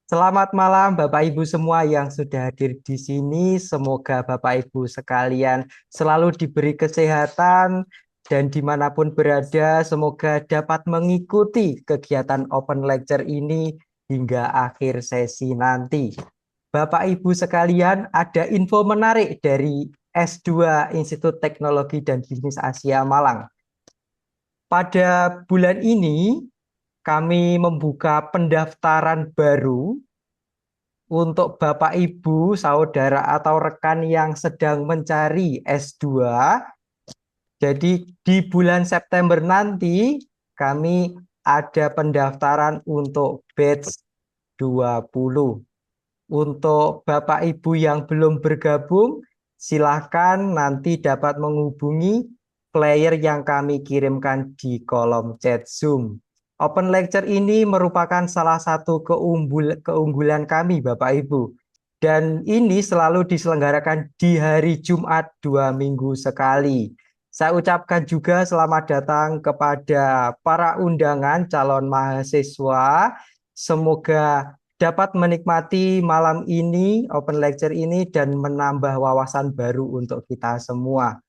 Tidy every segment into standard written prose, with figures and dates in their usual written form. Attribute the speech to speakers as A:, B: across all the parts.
A: Selamat malam Bapak Ibu semua yang sudah hadir di sini. Semoga Bapak Ibu sekalian selalu diberi kesehatan dan dimanapun berada, semoga dapat mengikuti kegiatan open lecture ini hingga akhir sesi nanti. Bapak Ibu sekalian, ada info menarik dari S2 Institut Teknologi dan Bisnis Asia Malang. Pada bulan ini, kami membuka pendaftaran baru untuk Bapak Ibu, saudara atau rekan yang sedang mencari S2. Jadi di bulan September nanti kami ada pendaftaran untuk batch 20. Untuk Bapak Ibu yang belum bergabung, silahkan nanti dapat menghubungi player yang kami kirimkan di kolom chat Zoom. Open lecture ini merupakan salah satu keunggulan kami, Bapak Ibu. Dan ini selalu diselenggarakan di hari Jumat 2 minggu sekali. Saya ucapkan juga selamat datang kepada para undangan calon mahasiswa. Semoga dapat menikmati malam ini, open lecture ini, dan menambah wawasan baru untuk kita semua.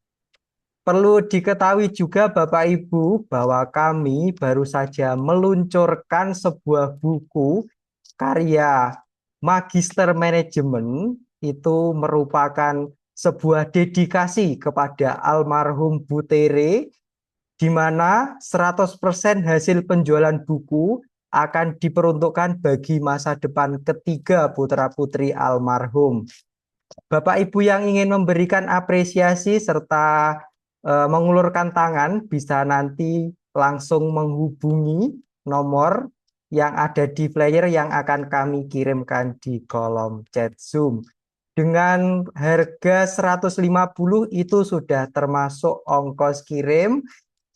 A: Perlu diketahui juga Bapak Ibu bahwa kami baru saja meluncurkan sebuah buku karya Magister Manajemen. Itu merupakan sebuah dedikasi kepada almarhum Butere, di mana 100% hasil penjualan buku akan diperuntukkan bagi masa depan ketiga putra-putri almarhum. Bapak Ibu yang ingin memberikan apresiasi serta mengulurkan tangan bisa nanti langsung menghubungi nomor yang ada di flyer yang akan kami kirimkan di kolom chat Zoom. Dengan harga 150 itu sudah termasuk ongkos kirim.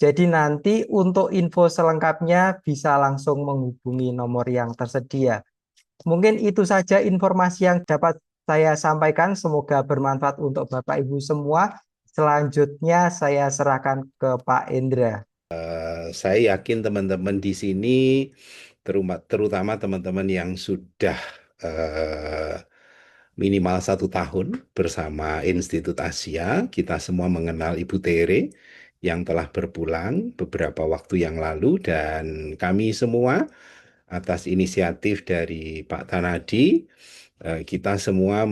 A: Jadi nanti untuk info selengkapnya bisa langsung menghubungi nomor yang tersedia. Mungkin itu saja informasi yang dapat saya sampaikan. Semoga bermanfaat untuk Bapak Ibu semua. Selanjutnya saya serahkan ke Pak Indra.
B: Saya yakin teman-teman di sini, terutama teman-teman yang sudah eh, minimal 1 tahun bersama Institut Asia, kita semua mengenal Ibu Tere yang telah berpulang beberapa waktu yang lalu, dan kami semua atas inisiatif dari Pak Tanadi, kita semua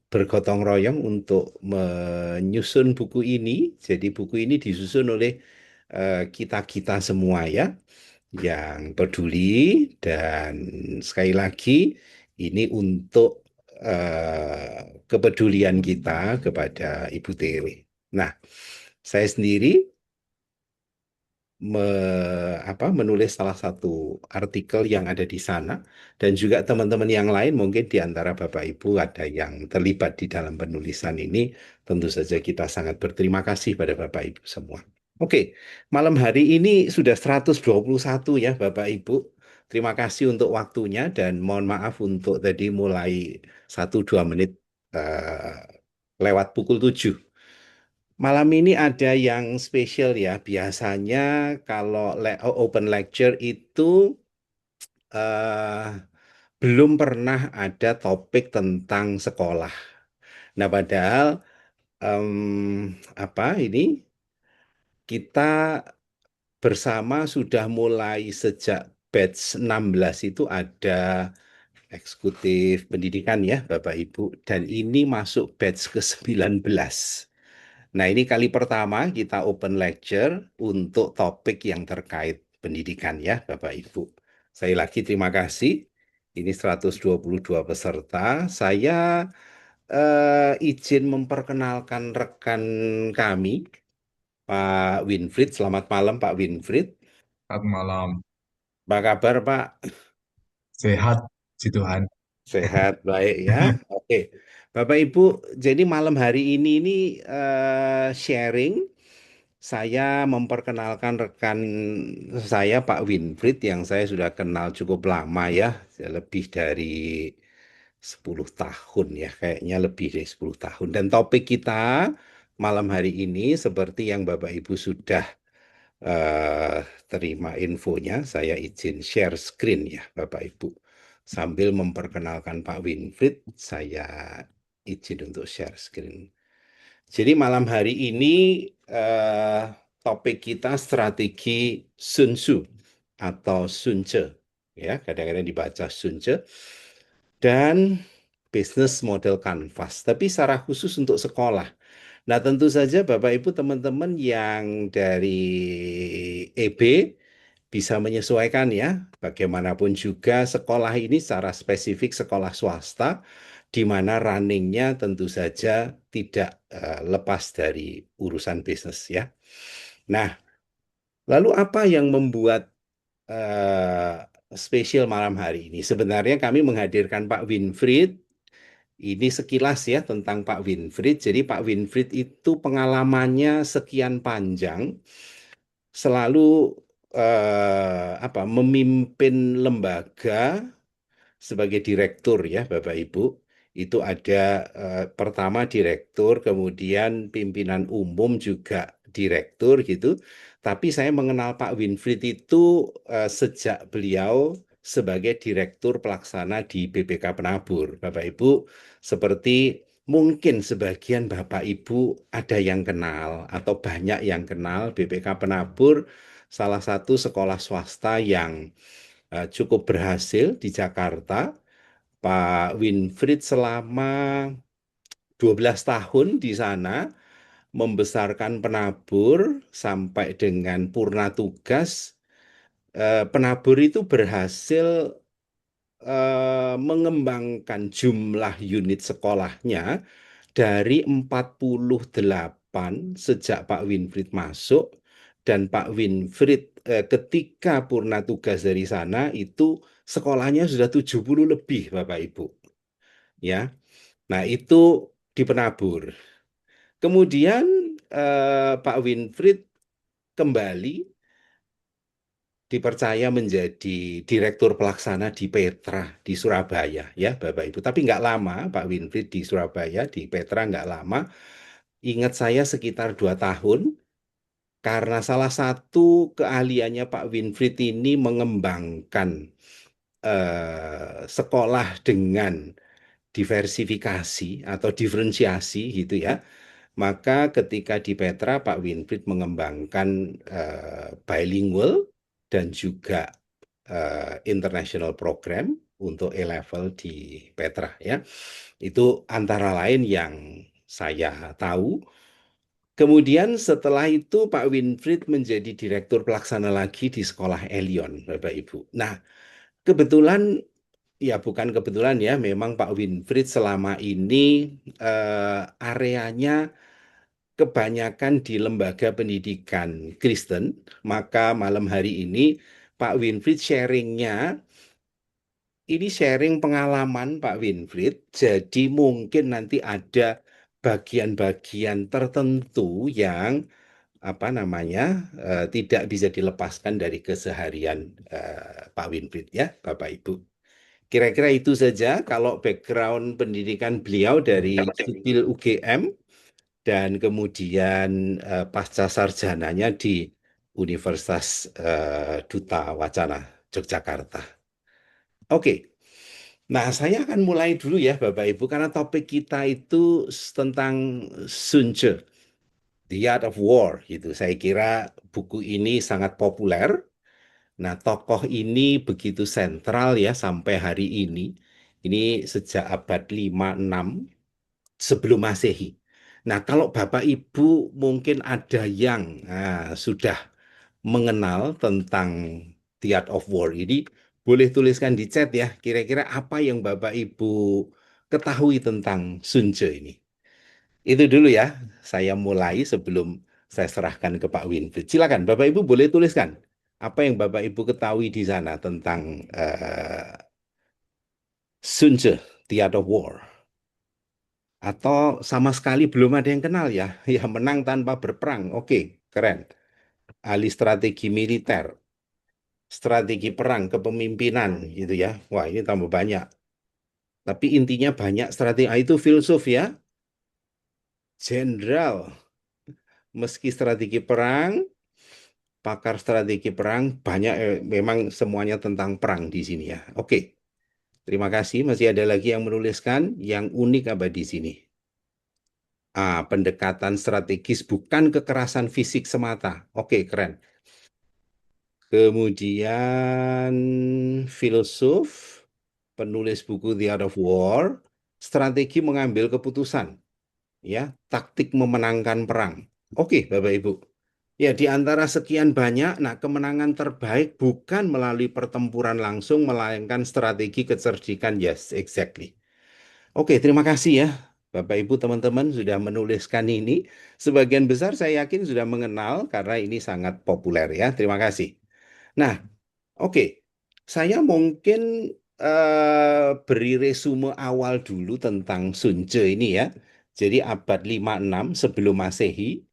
B: bergotong royong untuk menyusun buku ini. Jadi buku ini disusun oleh kita-kita semua ya, yang peduli, dan sekali lagi ini untuk kepedulian kita kepada Ibu Tere. Nah, saya sendiri menulis salah satu artikel yang ada di sana, dan juga teman-teman yang lain mungkin di antara Bapak Ibu ada yang terlibat di dalam penulisan ini. Tentu saja kita sangat berterima kasih pada Bapak Ibu semua. Oke, malam hari ini sudah 121 ya Bapak Ibu. Terima kasih untuk waktunya, dan mohon maaf untuk tadi mulai 1-2 menit eh, lewat pukul 7. Malam ini ada yang spesial ya. Biasanya kalau open lecture itu eh, belum pernah ada topik tentang sekolah. Nah, padahal apa ini kita bersama sudah mulai sejak batch 16 itu ada eksekutif pendidikan ya Bapak Ibu, dan ini masuk batch ke-19. Nah, ini kali pertama kita open lecture untuk topik yang terkait pendidikan ya, Bapak Ibu. Saya lagi terima kasih. Ini 122 peserta. Saya izin memperkenalkan rekan kami, Pak Winfried. Selamat malam, Pak Winfried.
C: Selamat malam,
B: Apa kabar, Pak?
C: sehat, si Tuhan.
B: Sehat, baik ya. Oke. Bapak Ibu, jadi malam hari ini sharing. Saya memperkenalkan rekan saya Pak Winfried yang saya sudah kenal cukup lama ya, lebih dari 10 tahun ya, kayaknya lebih dari 10 tahun. Dan topik kita malam hari ini seperti yang Bapak Ibu sudah eh, terima infonya, saya izin share screen ya, Bapak Ibu. Sambil memperkenalkan Pak Winfried, saya izin untuk share screen. Jadi malam hari ini eh, topik kita strategi Sun Tzu atau Sun Tzu, ya kadang-kadang dibaca Sun Tzu, dan business model canvas. Tapi secara khusus untuk sekolah. Nah, tentu saja Bapak Ibu teman-teman yang dari EB bisa menyesuaikan ya. Bagaimanapun juga sekolah ini secara spesifik sekolah swasta, di mana runningnya tentu saja tidak lepas dari urusan bisnis ya. Nah, lalu apa yang membuat eh, spesial malam hari ini? Sebenarnya kami menghadirkan Pak Winfried. Ini sekilas ya tentang Pak Winfried. Jadi Pak Winfried itu pengalamannya sekian panjang, selalu memimpin lembaga sebagai direktur ya Bapak Ibu. Itu ada pertama direktur, kemudian pimpinan umum juga direktur gitu. Tapi saya mengenal Pak Winfried itu sejak beliau sebagai direktur pelaksana di BPK Penabur. Bapak Ibu, seperti mungkin sebagian Bapak Ibu ada yang kenal atau banyak yang kenal BPK Penabur, salah satu sekolah swasta yang cukup berhasil di Jakarta. Pak Winfried selama 12 tahun di sana membesarkan penabur sampai dengan purna tugas. Penabur itu berhasil mengembangkan jumlah unit sekolahnya dari 48 sejak Pak Winfried masuk, dan Pak Winfried ketika purna tugas dari sana itu sekolahnya sudah 70 lebih Bapak Ibu. Ya. Nah, itu di penabur. Kemudian Pak Winfried kembali dipercaya menjadi direktur pelaksana di Petra di Surabaya ya Bapak Ibu. Tapi nggak lama Pak Winfried di Surabaya, di Petra nggak lama. Ingat saya sekitar 2 tahun, karena salah satu keahliannya Pak Winfried ini mengembangkan sekolah dengan diversifikasi atau diferensiasi gitu ya. Maka ketika di Petra, Pak Winfried mengembangkan bilingual dan juga international program untuk A-level di Petra ya. Itu antara lain yang saya tahu. Kemudian setelah itu Pak Winfried menjadi direktur pelaksana lagi di Sekolah Elion, Bapak Ibu. Nah, kebetulan ya bukan kebetulan ya, memang Pak Winfried selama ini areanya kebanyakan di lembaga pendidikan Kristen. Maka malam hari ini Pak Winfried sharingnya, ini sharing pengalaman Pak Winfried. Jadi mungkin nanti ada bagian-bagian tertentu yang tidak bisa dilepaskan dari keseharian Pak Winfried ya Bapak Ibu. Kira-kira itu saja kalau background pendidikan beliau dari sipil UGM dan kemudian pasca sarjananya di Universitas Duta Wacana Yogyakarta. Oke, nah saya akan mulai dulu ya Bapak Ibu, karena topik kita itu tentang Sun Tzu, The Art of War gitu. Saya kira buku ini sangat populer. Nah, tokoh ini begitu sentral ya sampai hari ini. Ini sejak abad 5-6 sebelum Masehi. Nah, kalau Bapak Ibu mungkin ada yang sudah mengenal tentang The Art of War ini, boleh tuliskan di chat ya. Kira-kira apa yang Bapak Ibu ketahui tentang Sun Tzu ini. Itu dulu ya, saya mulai sebelum saya serahkan ke Pak Winfried. Silakan, Bapak Ibu boleh tuliskan apa yang Bapak Ibu ketahui di sana tentang Sun Tzu, The Art of War. Atau sama sekali belum ada yang kenal ya, ya menang tanpa berperang. Oke, keren. Ahli strategi militer, strategi perang, kepemimpinan gitu ya. Wah, ini tambah banyak. Tapi intinya banyak strategi. Itu filsuf ya, jenderal. Meski strategi perang, pakar strategi perang, banyak memang semuanya tentang perang di sini ya. Oke, terima kasih. Masih ada lagi yang menuliskan yang unik apa di sini? Pendekatan strategis bukan kekerasan fisik semata. Oke, keren. Kemudian filsuf, penulis buku The Art of War, strategi mengambil keputusan, ya, taktik memenangkan perang. Oke, Bapak Ibu. Ya, di antara sekian banyak, nah kemenangan terbaik bukan melalui pertempuran langsung, melainkan strategi kecerdikan. Yes, exactly. Oke, terima kasih ya. Bapak Ibu teman-teman sudah menuliskan ini. Sebagian besar saya yakin sudah mengenal karena ini sangat populer ya. Terima kasih. Nah, oke. Saya mungkin beri resume awal dulu tentang Sun Tzu ini ya. Jadi abad 56 sebelum Masehi.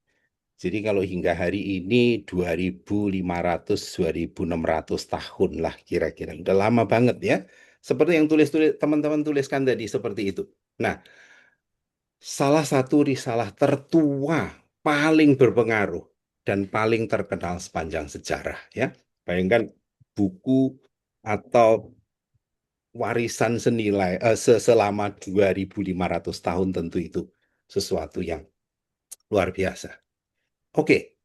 B: Jadi kalau hingga hari ini 2500-2600 tahun lah kira-kira. Udah lama banget ya. Seperti yang tulis-tulis teman-teman tuliskan tadi seperti itu. Nah, salah satu risalah tertua, paling berpengaruh dan paling terkenal sepanjang sejarah ya. Bayangkan buku atau warisan senilai selama 2500 tahun tentu itu sesuatu yang luar biasa. Oke.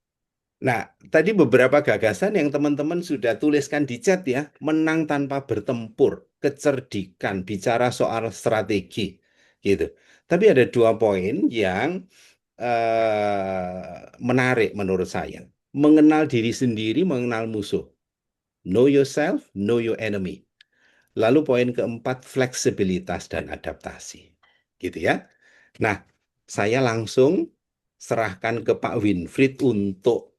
B: Nah, tadi beberapa gagasan yang teman-teman sudah tuliskan di chat ya, menang tanpa bertempur, kecerdikan, bicara soal strategi, gitu. Tapi ada dua poin yang menarik menurut saya. Mengenal diri sendiri, mengenal musuh. Know yourself, know your enemy. Lalu poin keempat, fleksibilitas dan adaptasi. Gitu ya. Nah, saya langsung serahkan ke Pak Winfried untuk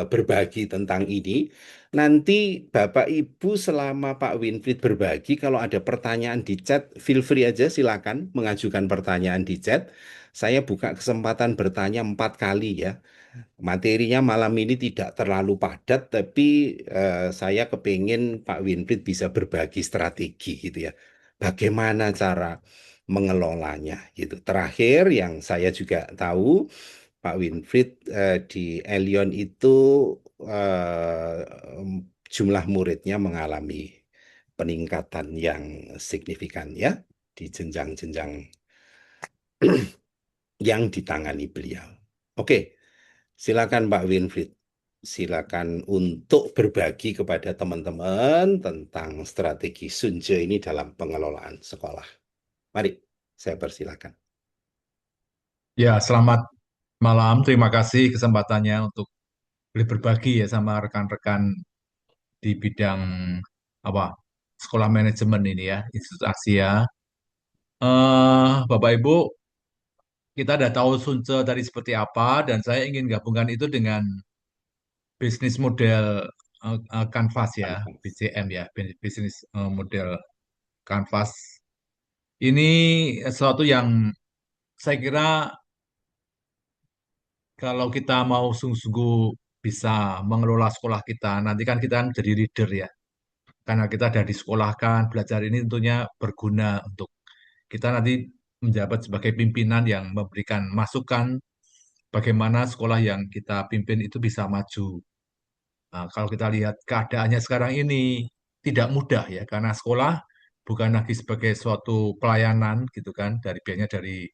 B: berbagi tentang ini. Nanti Bapak Ibu selama Pak Winfried berbagi, kalau ada pertanyaan di chat, feel free aja silakan mengajukan pertanyaan di chat. Saya buka kesempatan bertanya 4 kali ya. Materinya malam ini tidak terlalu padat, tapi saya kepingin Pak Winfried bisa berbagi strategi gitu ya. Bagaimana cara mengelolanya gitu. Terakhir yang saya juga tahu Pak Winfried di Elion itu eh, jumlah muridnya mengalami peningkatan yang signifikan ya di jenjang-jenjang yang ditangani beliau. Oke, silakan Pak Winfried. Silakan untuk berbagi kepada teman-teman tentang strategi Sun Tzu ini dalam pengelolaan sekolah. Mari, saya persilakan.
C: Ya, selamat malam. Terima kasih kesempatannya untuk boleh berbagi ya sama rekan-rekan di bidang apa sekolah manajemen ini ya, Institut Asia. Bapak Ibu, kita udah tahu Sunce tadi seperti apa, dan saya ingin gabungkan itu dengan bisnis model Canvas ya,
B: Kanvas.
C: BCM ya, bisnis model Canvas. Ini sesuatu yang saya kira kalau kita mau sungguh-sungguh bisa mengelola sekolah kita, nanti kan kita kan jadi leader ya. Karena kita ada disekolahkan, belajar ini tentunya berguna untuk kita nanti menjabat sebagai pimpinan yang memberikan masukan bagaimana sekolah yang kita pimpin itu bisa maju. Nah, kalau kita lihat keadaannya sekarang ini tidak mudah ya, karena sekolah bukan lagi sebagai suatu pelayanan gitu kan, dari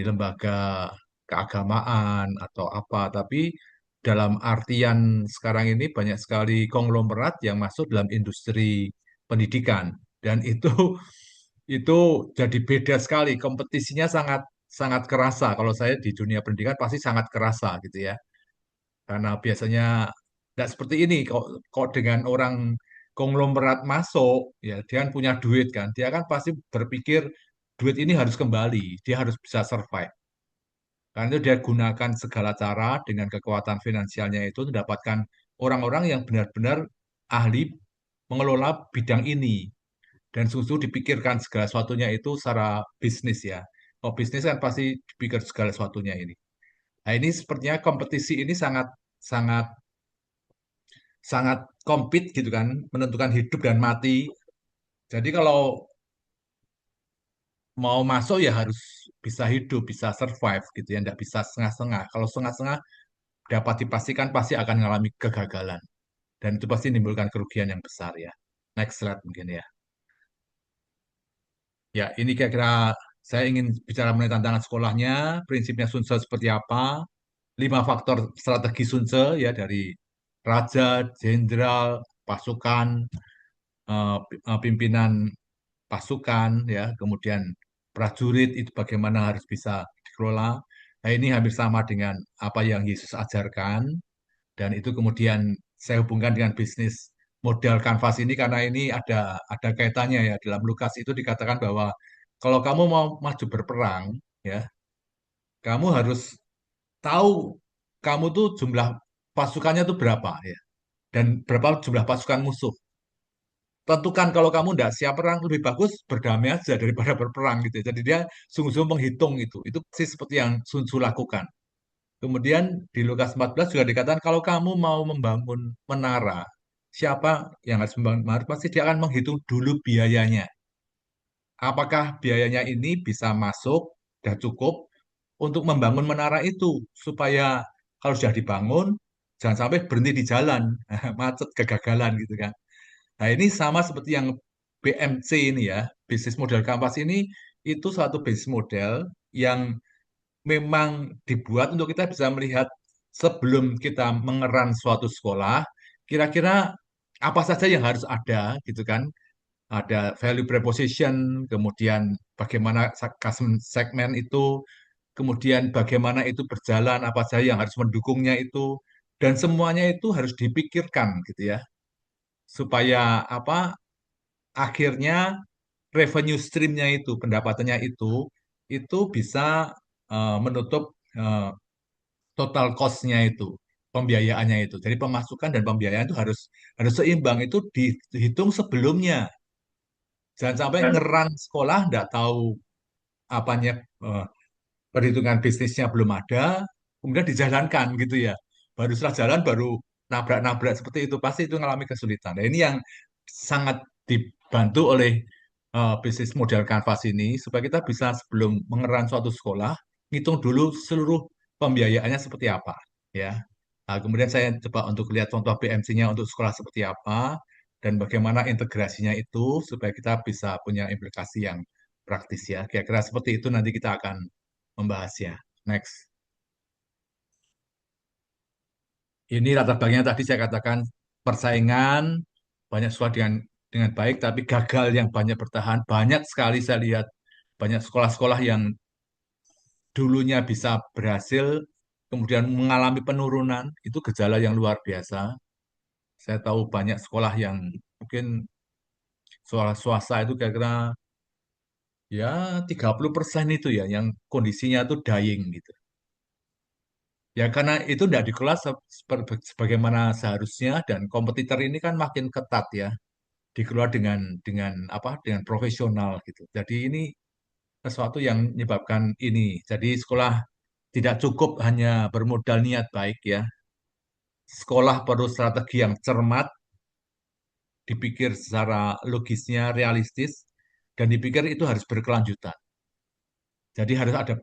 C: lembaga keagamaan atau apa, tapi dalam artian sekarang ini banyak sekali konglomerat yang masuk dalam industri pendidikan, dan itu itu jadi beda sekali, kompetisinya sangat sangat kerasa. Kalau saya di dunia pendidikan pasti sangat kerasa gitu ya, karena biasanya tidak seperti ini. Kok dengan orang konglomerat masuk, ya dia kan punya duit kan, dia kan pasti berpikir duit ini harus kembali, dia harus bisa survive. Karena itu dia gunakan segala cara dengan kekuatan finansialnya itu mendapatkan orang-orang yang benar-benar ahli mengelola bidang ini. Dan susu dipikirkan segala sesuatunya itu secara bisnis ya. Oh, bisnis kan pasti dipikir segala sesuatunya ini. Nah, ini sepertinya kompetisi ini sangat sangat sangat compete gitu kan, menentukan hidup dan mati. Jadi kalau mau masuk ya harus bisa hidup, bisa survive gitu ya, nggak bisa setengah-setengah. Kalau setengah-setengah dapat dipastikan pasti akan mengalami kegagalan. Dan itu pasti menimbulkan kerugian yang besar ya. Next slide mungkin ya. Ya, ini kira-kira saya ingin bicara mengenai tantangan sekolahnya, prinsipnya Sunse seperti apa, 5 faktor strategi Sunse ya dari raja, jenderal, pasukan, pimpinan pasukan ya, kemudian prajurit itu bagaimana harus bisa dikelola. Nah, ini hampir sama dengan apa yang Yesus ajarkan dan itu kemudian saya hubungkan dengan bisnis modal kanvas ini karena ini ada kaitannya ya. Dalam Lukas itu dikatakan bahwa kalau kamu mau maju berperang ya, kamu harus tahu kamu tuh jumlah pasukannya tuh berapa ya dan berapa jumlah pasukan musuh. Tentukan kalau kamu tidak siap perang, lebih bagus berdamai aja daripada berperang gitu. Jadi dia sungguh-sungguh menghitung itu. Itu sih seperti yang Sun Tzu lakukan. Kemudian di Lukas 14 juga dikatakan kalau kamu mau membangun menara, siapa yang harus membangun menara? Pasti dia akan menghitung dulu biayanya. Apakah biayanya ini bisa masuk dan cukup untuk membangun menara itu supaya kalau sudah dibangun jangan sampai berhenti di jalan, macet kegagalan gitu kan. Nah, ini sama seperti yang BMC ini ya, bisnis model kampas ini itu suatu bisnis model yang memang dibuat untuk kita bisa melihat sebelum kita mengeran suatu sekolah, kira-kira apa saja yang harus ada gitu kan. Ada value proposition, kemudian bagaimana customer segment itu, kemudian bagaimana itu berjalan, apa saja yang harus mendukungnya itu, dan semuanya itu harus dipikirkan gitu ya, supaya apa akhirnya revenue stream-nya itu, pendapatannya itu bisa menutup eh, total cost-nya itu, pembiayaannya itu. Jadi pemasukan dan pembiayaan itu harus harus seimbang, itu dihitung sebelumnya. Jangan sampai ngeran sekolah nggak tahu apanya eh, perhitungan bisnisnya belum ada, kemudian dijalankan gitu ya. Baru setelah jalan baru nabrak-nabrak seperti itu, pasti itu mengalami kesulitan. Nah, ini yang sangat dibantu oleh bisnis model Canvas ini, supaya kita bisa sebelum mengeran suatu sekolah, ngitung dulu seluruh pembiayaannya seperti apa. Ya. Nah, kemudian saya coba untuk lihat contoh BMC-nya untuk sekolah seperti apa, dan bagaimana integrasinya itu, supaya kita bisa punya implikasi yang praktis ya. Kira-kira seperti itu nanti kita akan membahasnya. Next. Ini latar belakangnya tadi saya katakan persaingan banyak sekolah dengan baik, tapi gagal yang banyak bertahan. Banyak sekali saya lihat banyak sekolah-sekolah yang dulunya bisa berhasil, kemudian mengalami penurunan. Itu gejala yang luar biasa. Saya tahu banyak sekolah yang mungkin sekolah swasta itu kira-kira ya 30% itu ya yang kondisinya itu dying gitu. Ya karena itu tidak dikelola sebagaimana seharusnya dan kompetitor ini kan makin ketat ya, dikelola dengan apa? Dengan profesional gitu. Jadi ini sesuatu yang menyebabkan ini. Jadi sekolah tidak cukup hanya bermodal niat baik ya. Sekolah perlu strategi yang cermat, dipikir secara logisnya realistis dan dipikir itu harus berkelanjutan. Jadi harus ada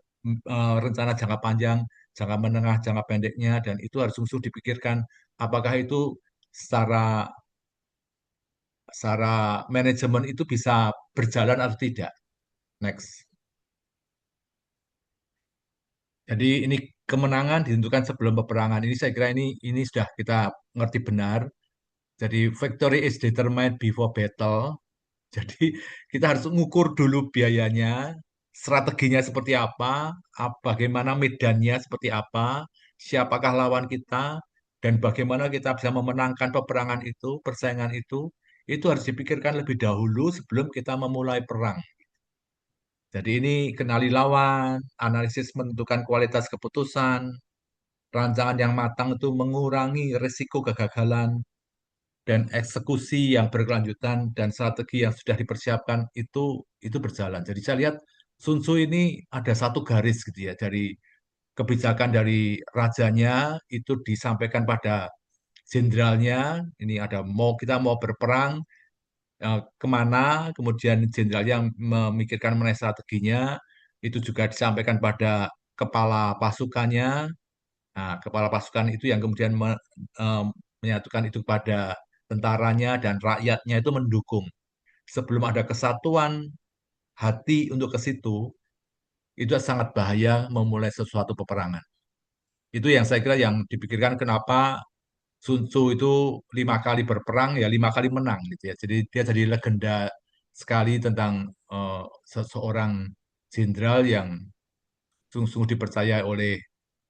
C: rencana jangka panjang, jangka menengah, jangka pendeknya, dan itu harus sungguh dipikirkan apakah itu secara secara manajemen itu bisa berjalan atau tidak. Next. Jadi ini kemenangan ditentukan sebelum peperangan. Ini saya kira ini sudah kita ngerti benar. Jadi victory is determined before battle. Jadi kita harus mengukur dulu biayanya, strateginya seperti apa, bagaimana medannya seperti apa, siapakah lawan kita, dan bagaimana kita bisa memenangkan peperangan itu, persaingan itu harus dipikirkan lebih dahulu sebelum kita memulai perang. Jadi ini kenali lawan, analisis menentukan kualitas keputusan, rancangan yang matang itu mengurangi risiko kegagalan, dan eksekusi yang berkelanjutan dan strategi yang sudah dipersiapkan itu berjalan. Jadi saya lihat Sun Tzu ini ada satu garis gitu ya dari kebijakan dari rajanya itu disampaikan pada jenderalnya. Ini ada kita mau berperang kemana, kemudian jenderal yang memikirkan mengenai strateginya itu juga disampaikan pada kepala pasukannya. Nah, kepala pasukan itu yang kemudian menyatukan itu kepada tentaranya dan rakyatnya itu mendukung. Sebelum ada kesatuan hati untuk ke situ, itu sangat bahaya memulai sesuatu peperangan. Itu yang saya kira yang dipikirkan kenapa Sun Tzu itu 5 kali berperang, ya 5 kali menang gitu ya. Jadi dia jadi legenda sekali tentang seseorang jenderal yang sungguh-sungguh dipercaya oleh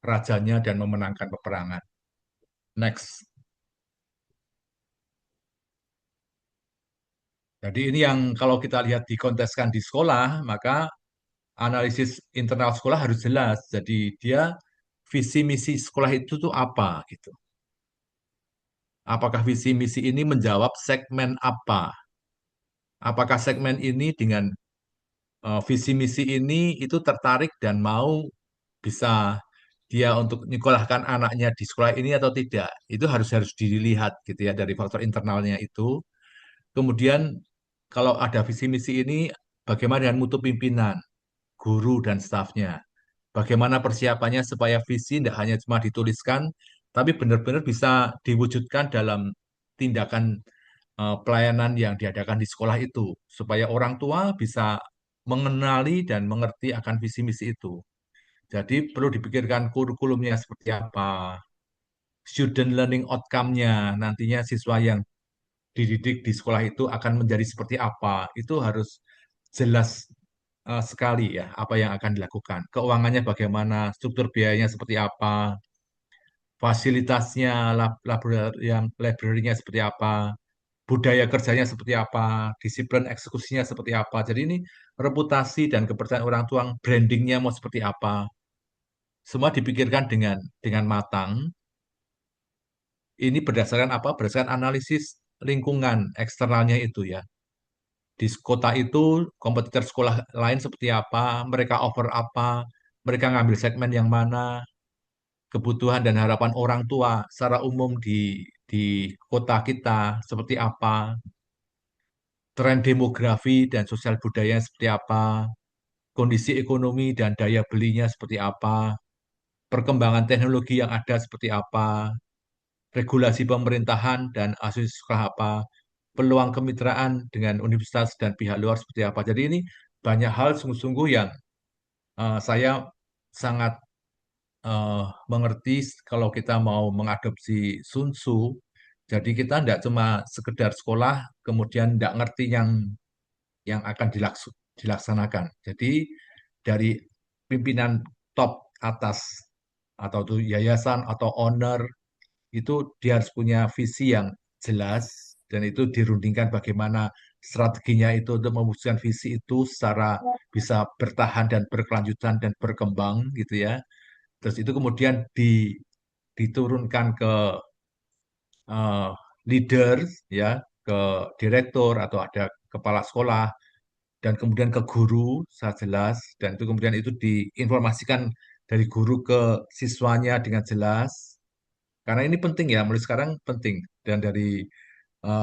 C: rajanya dan memenangkan peperangan. Next. Jadi ini yang kalau kita lihat dikonteskan di sekolah, maka analisis internal sekolah harus jelas. Jadi dia visi misi sekolah itu tuh apa gitu. Apakah visi misi ini menjawab segmen apa? Apakah segmen ini dengan visi misi ini itu tertarik dan mau bisa dia untuk menyekolahkan anaknya di sekolah ini atau tidak? Itu harus harus dilihat gitu ya dari faktor internalnya itu. Kemudian kalau ada visi misi ini, bagaimana dengan mutu pimpinan, guru dan stafnya? Bagaimana persiapannya supaya visi tidak hanya cuma dituliskan, tapi benar-benar bisa diwujudkan dalam tindakan pelayanan yang diadakan di sekolah itu, supaya orang tua bisa mengenali dan mengerti akan visi misi itu. Jadi perlu dipikirkan kurikulumnya seperti apa, student learning outcome-nya, nantinya siswa yang dididik di sekolah itu akan menjadi seperti apa. Itu harus jelas sekali ya apa yang akan dilakukan. Keuangannya bagaimana, struktur biayanya seperti apa, fasilitasnya, library-nya seperti apa, budaya kerjanya seperti apa, disiplin eksekusinya seperti apa. Jadi ini reputasi dan kepercayaan orang tua, brandingnya mau seperti apa, semua dipikirkan dengan matang. Ini berdasarkan apa? Berdasarkan analisis lingkungan eksternalnya itu ya. Di kota itu kompetitor sekolah lain seperti apa, mereka offer apa, mereka ngambil segmen yang mana, kebutuhan dan harapan orang tua secara umum di kota kita seperti apa, tren demografi dan sosial budaya seperti apa, kondisi ekonomi dan daya belinya seperti apa, perkembangan teknologi yang ada seperti apa, regulasi pemerintahan dan asosiasi sekolah apa, peluang kemitraan dengan universitas dan pihak luar seperti apa. Jadi ini banyak hal sungguh-sungguh yang saya sangat eh, mengerti kalau kita mau mengadopsi Sun Tzu. Jadi kita tidak cuma sekedar sekolah, kemudian tidak ngerti yang akan dilaksanakan. Jadi dari pimpinan top atas atau itu yayasan atau owner itu dia harus punya visi yang jelas dan itu dirundingkan bagaimana strateginya itu untuk mewujudkan visi itu secara bisa bertahan dan berkelanjutan dan berkembang gitu ya. Terus itu kemudian diturunkan ke eh, leader ya, ke direktur atau ada kepala sekolah dan kemudian ke guru secara jelas dan itu kemudian itu diinformasikan dari guru ke siswanya dengan jelas karena ini penting ya mulai sekarang penting dan dari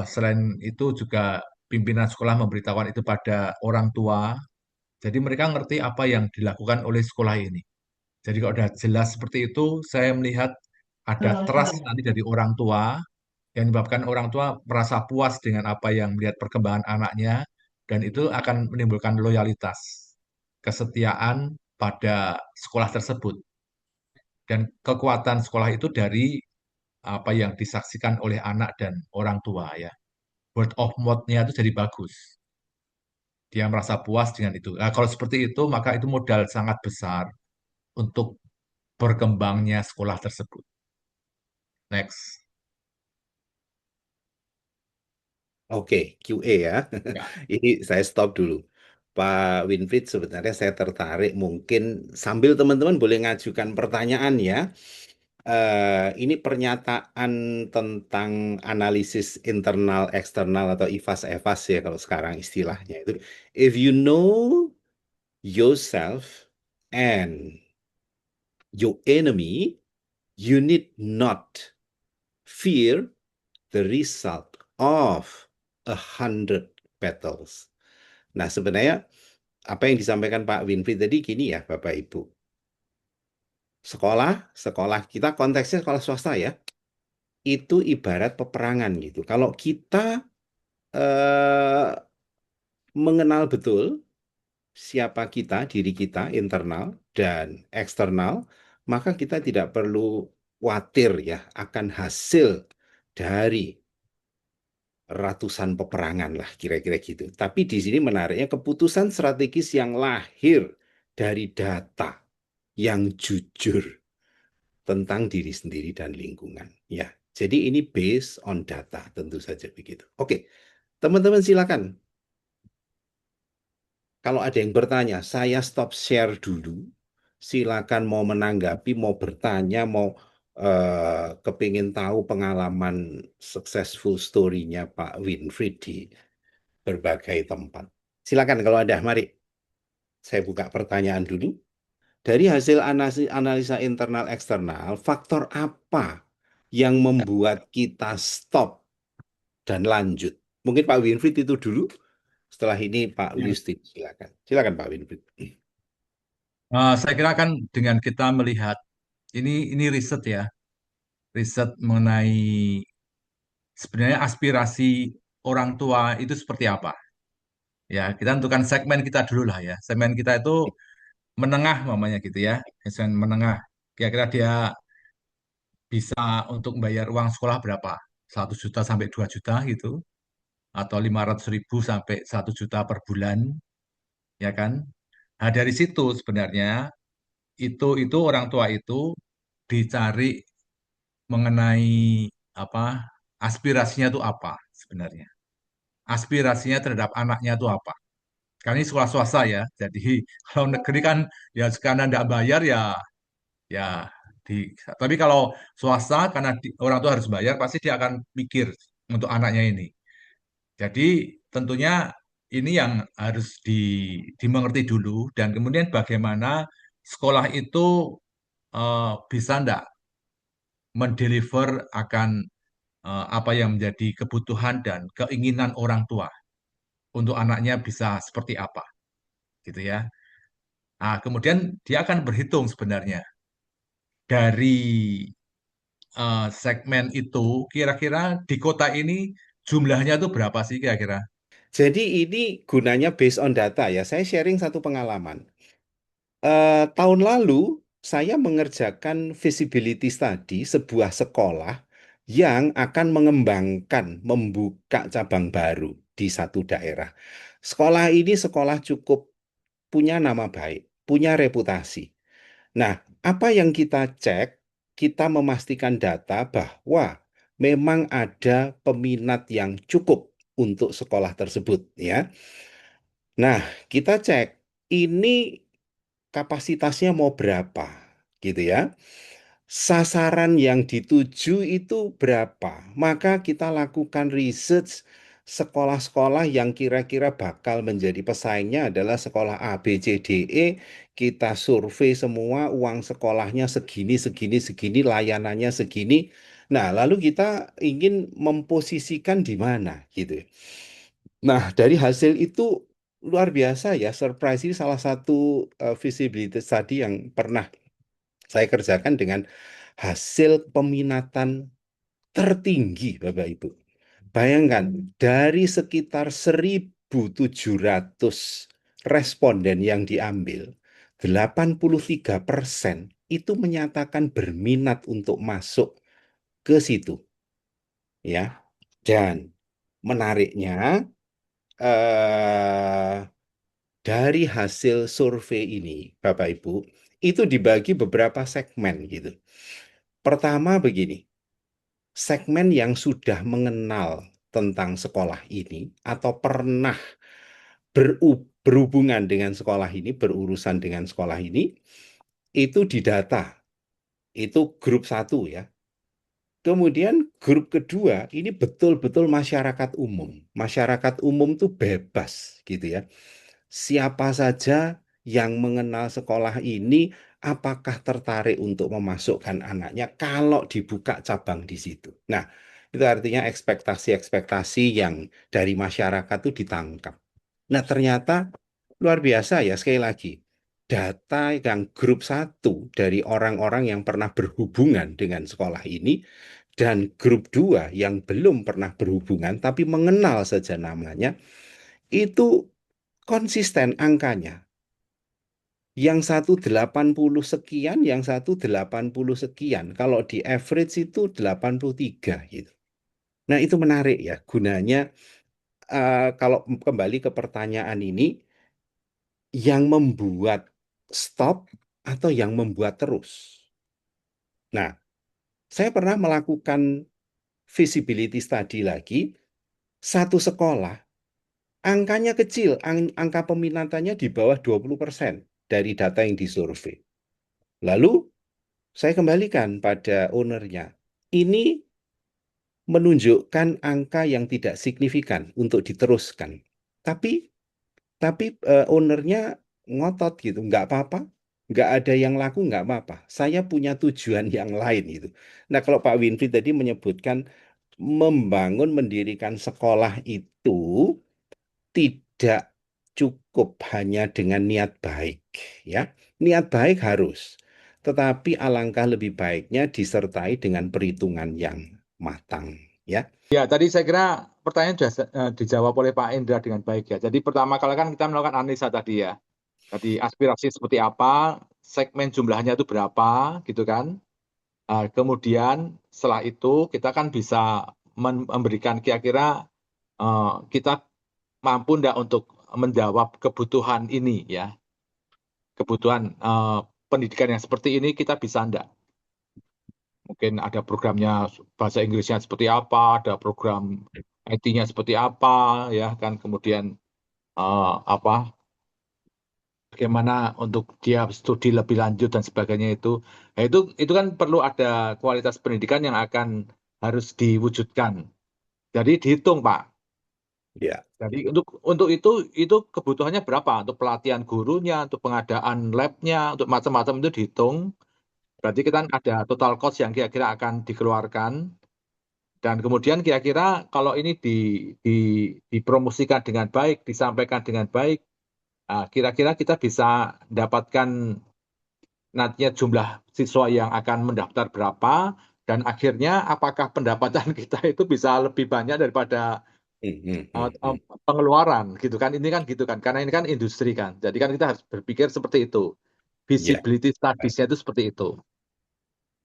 C: selain itu juga pimpinan sekolah memberitahukan itu pada orang tua jadi mereka ngerti apa yang dilakukan oleh sekolah ini jadi kalau udah jelas seperti itu saya melihat ada trust nanti dari orang tua yang menyebabkan orang tua merasa puas dengan apa yang melihat perkembangan anaknya dan itu akan menimbulkan loyalitas, kesetiaan pada sekolah tersebut dan kekuatan sekolah itu dari apa yang disaksikan oleh anak dan orang tua ya. Word of mouth-nya itu jadi bagus. Dia merasa puas dengan itu. Nah, kalau seperti itu maka itu modal sangat besar untuk berkembangnya sekolah tersebut. Next.
B: Oke, QA ya.
C: Ya.
B: Ini saya stop dulu. Pak Winfried, sebenarnya saya tertarik mungkin sambil teman-teman boleh ngajukan pertanyaan ya. Ini pernyataan tentang analisis internal eksternal atau IFAS-EFAS ya kalau sekarang istilahnya itu. If you know yourself and your enemy, you need not fear the result of 100 battles. Nah, sebenarnya apa yang disampaikan Pak Winfried tadi gini ya, Bapak Ibu. Sekolah kita konteksnya sekolah swasta ya, itu ibarat peperangan gitu. Kalau kita eh, mengenal betul siapa kita, diri kita, internal dan eksternal, maka kita tidak perlu khawatir ya akan hasil dari ratusan peperangan lah kira-kira gitu. Tapi di sini menariknya keputusan strategis yang lahir dari data yang jujur tentang diri sendiri dan lingkungan. Ya, jadi ini based on data tentu saja begitu. Oke, teman-teman silakan. Kalau ada yang bertanya, saya stop share dulu. Silakan mau menanggapi, mau bertanya, mau kepingin tahu pengalaman successful story-nya Pak Winfried di berbagai tempat. Silakan kalau ada, mari saya buka pertanyaan dulu. Dari hasil analisa internal eksternal, faktor apa yang membuat kita stop dan lanjut? Mungkin Pak Winfried itu dulu. Setelah ini Pak
C: Ya.
B: Yustin, silakan. Silakan Pak Winfried.
C: Saya kira kan dengan kita melihat ini riset ya, riset mengenai sebenarnya aspirasi orang tua itu seperti apa. Ya, kita tentukan segmen kita dulu lah ya. Segmen kita itu menengah mamanya gitu ya. Segmen menengah. Kira-kira dia bisa untuk membayar uang sekolah berapa? 1 juta sampai 2 juta gitu. Atau 500 ribu sampai 1 juta per bulan. Ya kan? Nah, dari situ sebenarnya itu orang tua itu dicari mengenai apa aspirasinya itu apa sebenarnya. Aspirasinya terhadap anaknya itu apa. Karena ini sekolah swasta ya. Jadi kalau negeri kan ya sekarang tidak bayar ya ya di tapi kalau swasta karena orang tua harus bayar pasti dia akan mikir untuk anaknya ini. Jadi tentunya ini yang harus dimengerti dulu dan kemudian bagaimana sekolah itu bisa enggak mendeliver akan apa yang menjadi kebutuhan dan keinginan orang tua untuk anaknya bisa seperti apa gitu ya. Nah, kemudian dia akan berhitung sebenarnya dari segmen itu kira-kira di kota ini jumlahnya itu berapa sih kira-kira?
B: Jadi ini gunanya based on data ya. Saya sharing satu pengalaman. Tahun lalu saya mengerjakan feasibility study sebuah sekolah yang akan mengembangkan, membuka cabang baru di satu daerah. Sekolah ini sekolah cukup punya nama baik, punya reputasi. Nah, apa yang kita cek? Kita memastikan data bahwa memang ada peminat yang cukup untuk sekolah tersebut, ya. Nah, kita cek ini kapasitasnya mau berapa, gitu ya. Sasaran yang dituju itu berapa? Maka kita lakukan research sekolah-sekolah yang kira-kira bakal menjadi pesaingnya adalah sekolah A, B, C, D, E. Kita survei semua uang sekolahnya segini, segini, segini, layanannya segini. Nah, lalu kita ingin memposisikan di mana gitu. Nah, dari hasil itu luar biasa ya, surprise ini salah satu visibility study yang pernah saya kerjakan dengan hasil peminatan tertinggi, Bapak Ibu. Bayangkan, dari sekitar 1.700 responden yang diambil, 83% itu menyatakan berminat untuk masuk ke situ. Ya, dan menariknya, eh, dari hasil survei ini, Bapak Ibu, itu dibagi beberapa segmen gitu. Pertama begini, segmen yang sudah mengenal tentang sekolah ini atau pernah berhubungan dengan sekolah ini, berurusan dengan sekolah ini, itu didata. Itu grup satu ya. Kemudian grup kedua ini betul-betul masyarakat umum. Masyarakat umum tuh bebas gitu ya. Siapa saja yang mengenal sekolah ini, apakah tertarik untuk memasukkan anaknya kalau dibuka cabang di situ. Nah, itu artinya ekspektasi-ekspektasi yang dari masyarakat itu ditangkap. Nah, ternyata luar biasa ya, sekali lagi. data yang grup satu dari orang-orang yang pernah berhubungan dengan sekolah ini dan grup dua yang belum pernah berhubungan tapi mengenal saja namanya, itu konsisten angkanya. Yang satu 80 sekian, yang satu 80 sekian. Kalau di average itu 83 gitu. Nah, itu menarik ya. Gunanya kalau kembali ke pertanyaan ini, yang membuat stop atau yang membuat terus. Nah, saya pernah melakukan feasibility study lagi, satu sekolah, angkanya kecil, angka peminatannya di bawah 20% dari data yang disurvei. Lalu, saya kembalikan pada ownernya. Ini menunjukkan angka yang tidak signifikan untuk diteruskan. Tapi ownernya ngotot gitu, nggak apa-apa, nggak ada yang laku, nggak apa-apa. Saya punya tujuan yang lain itu. Nah, kalau Pak Winfried tadi menyebutkan mendirikan sekolah itu tidak cukup hanya dengan niat baik, ya. Niat baik harus, tetapi alangkah lebih baiknya disertai dengan perhitungan yang matang, ya.
C: Ya, tadi saya kira pertanyaan sudah dijawab oleh Pak Indra dengan baik ya. Jadi pertama kali kan kita melakukan analisa tadi ya. Tadi aspirasi seperti apa, segmen jumlahnya itu berapa, gitu kan. Kemudian setelah itu kita kan bisa memberikan kira-kira kita mampu enggak untuk menjawab kebutuhan ini ya. Kebutuhan pendidikan yang seperti ini kita bisa enggak. Mungkin ada programnya bahasa Inggrisnya seperti apa, ada program IT-nya seperti apa, ya kan. Kemudian apa bagaimana untuk dia studi lebih lanjut dan sebagainya itu. Nah, itu kan perlu ada kualitas pendidikan yang akan harus diwujudkan. Jadi dihitung, Pak.
B: Ya.
C: Jadi untuk itu kebutuhannya berapa? Untuk pelatihan gurunya, untuk pengadaan labnya, untuk macam-macam itu dihitung. Berarti kita ada total cost yang kira-kira akan dikeluarkan. Dan kemudian kira-kira kalau ini di, dipromosikan dengan baik, disampaikan dengan baik, kira-kira kita bisa dapatkan nantinya jumlah siswa yang akan mendaftar berapa, dan akhirnya apakah pendapatan kita itu bisa lebih banyak daripada
B: Hmm, hmm, hmm, hmm.
C: pengeluaran gitu kan. Ini kan gitu kan, karena ini kan industri kan. Jadi kan kita harus berpikir seperti itu.
B: Ya,
C: Visibility
B: baik.
C: studies-nya itu seperti itu.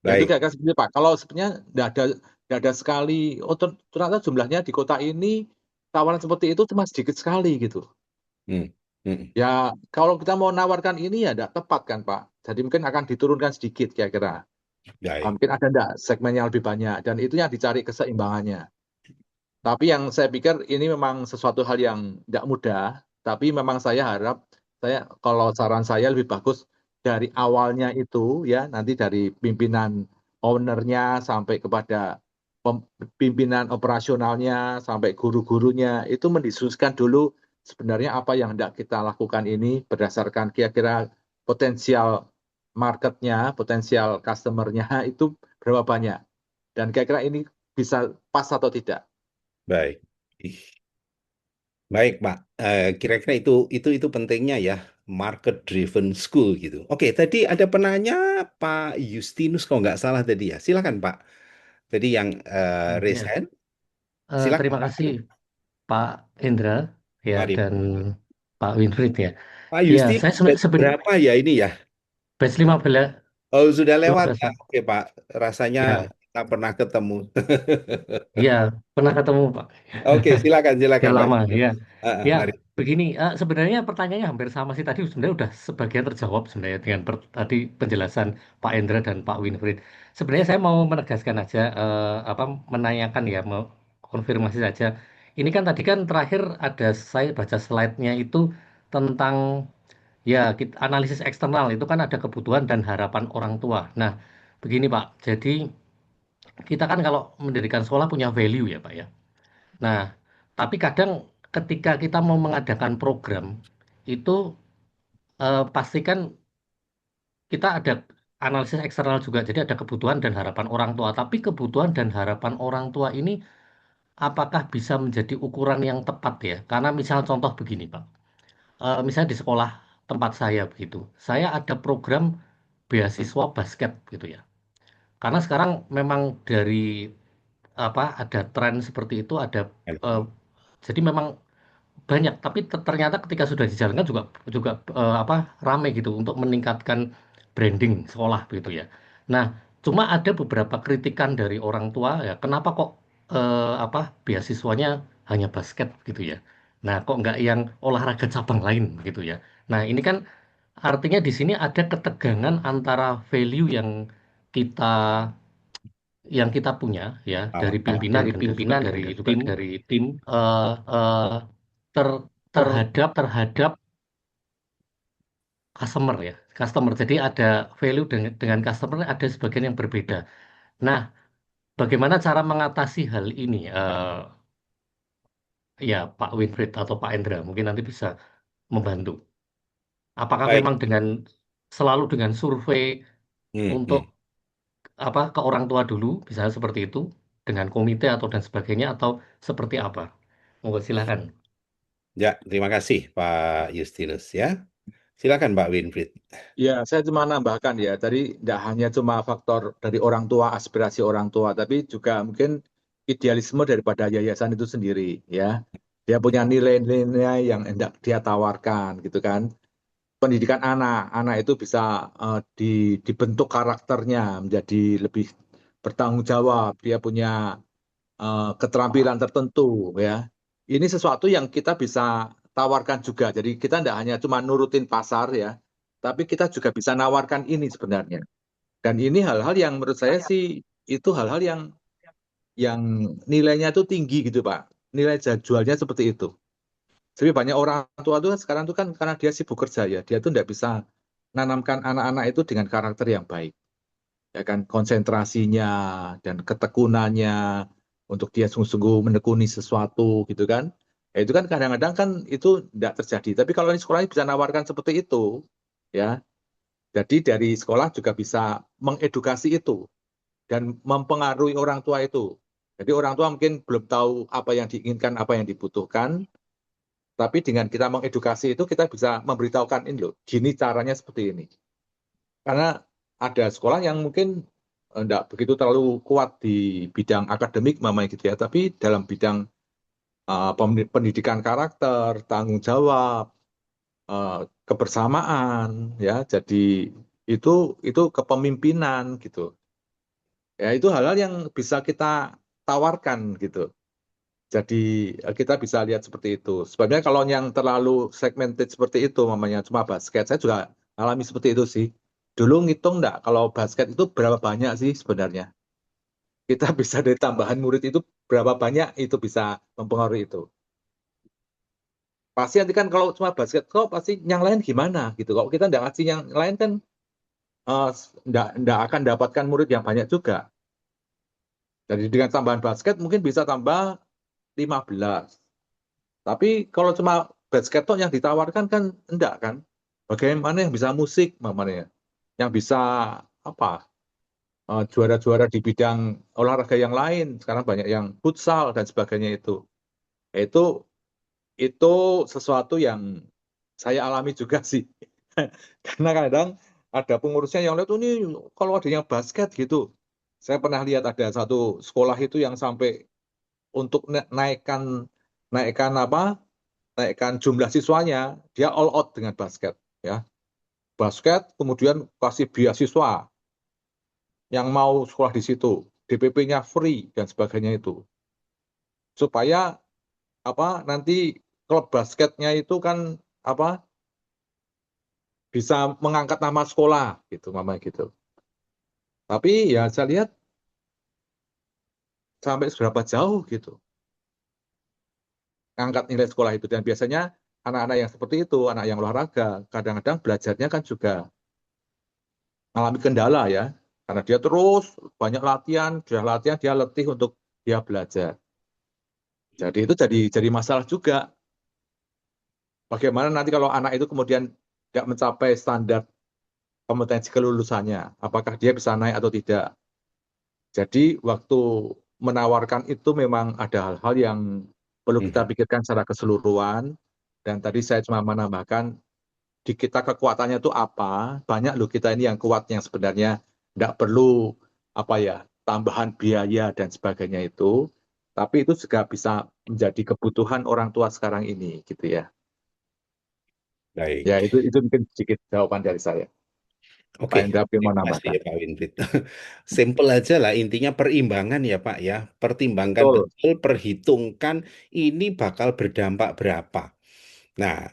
C: Ya itu
B: Baik.
C: kayak seperti Pak. Kalau sebenarnya nggak ada sekali, oh ternyata jumlahnya di kota ini tawaran seperti itu cuma sedikit sekali gitu.
B: Hmm, hmm.
C: Ya kalau kita mau nawarkan ini ya tidak tepat kan Pak. Jadi mungkin akan diturunkan sedikit kira-kira.
B: Baik.
C: Mungkin ada enggak segmen yang lebih banyak dan itu yang dicari keseimbangannya. Tapi yang saya pikir ini memang sesuatu hal yang tidak mudah. Tapi memang saya harap kalau saran saya lebih bagus dari awalnya itu ya nanti dari pimpinan ownernya sampai kepada pimpinan operasionalnya sampai guru-gurunya itu mendiskusikan dulu sebenarnya apa yang hendak kita lakukan ini berdasarkan kira-kira potensial marketnya, potensial customer-nya itu berapa banyak dan kira-kira ini bisa pas atau tidak.
B: Baik. Ih, baik, Pak. Kira-kira itu pentingnya ya, market driven school gitu. Oke, tadi ada penanya Pak Justinus kalau nggak salah tadi ya. Silakan Pak. Tadi yang raise
D: Ya,
B: hand. Silakan
D: terima
B: Pak.
D: kasih Pak Indra ya
B: Mari.
D: dan Pak Winfried ya.
B: Pak
D: Ya,
B: Justinus
D: saya
B: batch
D: sebenarnya
B: berapa ya ini ya?
D: batch 15
B: Oh, sudah lewat
D: 15
B: ya. Oke, Pak. Rasanya
D: ya.
B: kita pernah ketemu.
D: Iya, pernah ketemu Pak.
B: Oke, silakan
D: Udah
B: silakan Pak
D: lama
B: Justinus.
D: ya. Ya,
B: Mari.
D: begini sebenarnya pertanyaannya hampir sama sih tadi sebenarnya udah sebagian terjawab sebenarnya dengan tadi penjelasan Pak Indra dan Pak Winfried. Sebenarnya saya mau menegaskan aja apa menanyakan ya mau konfirmasi saja. Ini kan tadi kan terakhir ada saya baca slide-nya itu tentang ya analisis eksternal itu kan ada kebutuhan dan harapan orang tua. Nah, begini Pak. Jadi kita kan kalau mendirikan sekolah punya value ya Pak ya. Nah, tapi kadang ketika kita mau mengadakan program itu pastikan kita ada analisis eksternal juga. Jadi ada kebutuhan dan harapan orang tua. Tapi kebutuhan dan harapan orang tua ini apakah bisa menjadi ukuran yang tepat ya? Karena misal contoh begini Pak. Misalnya di sekolah tempat saya begitu. Saya ada program beasiswa basket gitu ya. Karena sekarang memang dari apa ada tren seperti itu ada eh, jadi memang banyak, tapi ternyata ketika sudah dijalankan juga juga apa rame gitu untuk meningkatkan branding sekolah begitu ya. Nah, cuma ada beberapa kritikan dari orang tua ya, kenapa kok apa beasiswanya hanya basket gitu ya. Nah, kok nggak yang olahraga cabang lain gitu ya. Nah, ini kan artinya di sini ada ketegangan antara value kita yang kita punya ya dari pimpinan tentu juga dari tim eh, eh, terhadap customer ya customer jadi ada value dengan customer ada sebagian yang berbeda. Nah, bagaimana cara mengatasi hal ini ya Pak Winfried atau Pak Endra mungkin nanti bisa membantu, apakah
B: Baik.
D: memang dengan selalu dengan survei
B: Hmm,
D: untuk
B: hmm.
D: apa ke orang tua dulu misalnya seperti itu dengan komite atau dan sebagainya atau seperti apa, monggo silakan.
B: Ya, terima kasih Pak Justinus ya. Silakan Pak Winfried.
E: Ya, saya cuma nambahkan ya, tadi tidak hanya cuma faktor dari orang tua, aspirasi orang tua, tapi juga mungkin idealisme daripada yayasan itu sendiri, ya. Dia punya nilai-nilai yang hendak dia tawarkan, gitu kan. Pendidikan anak itu bisa dibentuk karakternya menjadi lebih bertanggung jawab, dia punya keterampilan tertentu, ya. Ini sesuatu yang kita bisa tawarkan juga. Jadi kita tidak hanya cuma nurutin pasar, ya, tapi kita juga bisa nawarkan ini sebenarnya. Dan ini hal-hal yang menurut saya sih itu hal-hal yang nilainya itu tinggi gitu Pak. Nilai jualnya seperti itu. Jadi banyak orang tua tuh sekarang tuh kan karena dia sibuk kerja ya, dia tuh tidak bisa nanamkan anak-anak itu dengan karakter yang baik. Ya kan konsentrasinya dan ketekunannya untuk dia sungguh-sungguh menekuni sesuatu gitu kan. Ya, itu kan kadang-kadang kan itu tidak terjadi. Tapi kalau ini sekolah bisa nawarkan seperti itu, ya. Jadi dari sekolah juga bisa mengedukasi itu dan mempengaruhi orang tua itu. Jadi orang tua mungkin belum tahu apa yang diinginkan, apa yang dibutuhkan, tapi dengan kita mengedukasi itu kita bisa memberitahukan ini loh, gini caranya seperti ini. Karena ada sekolah yang mungkin enggak begitu terlalu kuat di bidang akademik mamanya gitu ya, tapi dalam bidang pendidikan karakter, tanggung jawab, eh, kebersamaan ya. Jadi itu itu kepemimpinan gitu. Ya itu hal-hal yang bisa kita tawarkan gitu. Jadi kita bisa lihat seperti itu. Sebenarnya kalau yang terlalu segmented seperti itu, mamanya cuma basket, saya juga alami seperti itu sih. Dulu ngitung enggak, kalau basket itu berapa banyak sih sebenarnya? Kita bisa dari tambahan murid itu berapa banyak itu bisa mempengaruhi itu. Pasti nanti kan kalau cuma basket, kok pasti yang lain gimana gitu. Kalau kita enggak ngasih yang lain kan eh, enggak akan dapatkan murid yang banyak juga. Jadi dengan tambahan basket mungkin bisa tambah 15. Tapi kalau cuma basket tok yang ditawarkan kan enggak kan. Bagaimana yang bisa musik mamanya, yang bisa apa juara-juara di bidang olahraga yang lain. Sekarang banyak yang futsal dan sebagainya itu. Itu itu sesuatu yang saya alami juga sih. Karena kadang ada pengurusnya yang lihat, "Oh, ini kalau ada yang basket gitu." Saya pernah lihat ada satu sekolah itu yang sampai untuk naikkan naikkan apa? Naikkan jumlah siswanya, dia all out dengan basket, ya. Basket kemudian kasih beasiswa yang mau sekolah di situ, DPP-nya free dan sebagainya itu. Supaya apa nanti klub basketnya itu kan apa bisa mengangkat nama sekolah gitu mama gitu. Tapi ya saya lihat sampai seberapa jauh gitu angkat nilai sekolah itu, dan biasanya anak-anak yang seperti itu, anak yang olahraga, kadang-kadang belajarnya kan juga mengalami kendala ya, karena dia terus banyak latihan, dia letih untuk dia belajar. Jadi itu jadi masalah juga. Bagaimana nanti kalau anak itu kemudian tidak mencapai standar kompetensi kelulusannya, apakah dia bisa naik atau tidak? Jadi waktu menawarkan itu memang ada hal-hal yang perlu kita pikirkan secara keseluruhan. Dan tadi saya cuma menambahkan di kita kekuatannya itu apa. Banyak loh kita ini yang kuat yang sebenarnya tidak perlu apa ya tambahan biaya dan sebagainya itu. Tapi itu juga bisa menjadi kebutuhan orang tua sekarang ini gitu ya.
B: Baik.
E: Ya itu mungkin sedikit jawaban dari saya. Pak
B: Oke,
E: Indra mau
B: terima kasih
E: nambahkan.
B: ya Pak Winfried. Simple aja lah, intinya perimbangan ya Pak ya. Pertimbangkan
E: Betul.
B: betul, perhitungkan ini bakal berdampak berapa. Nah,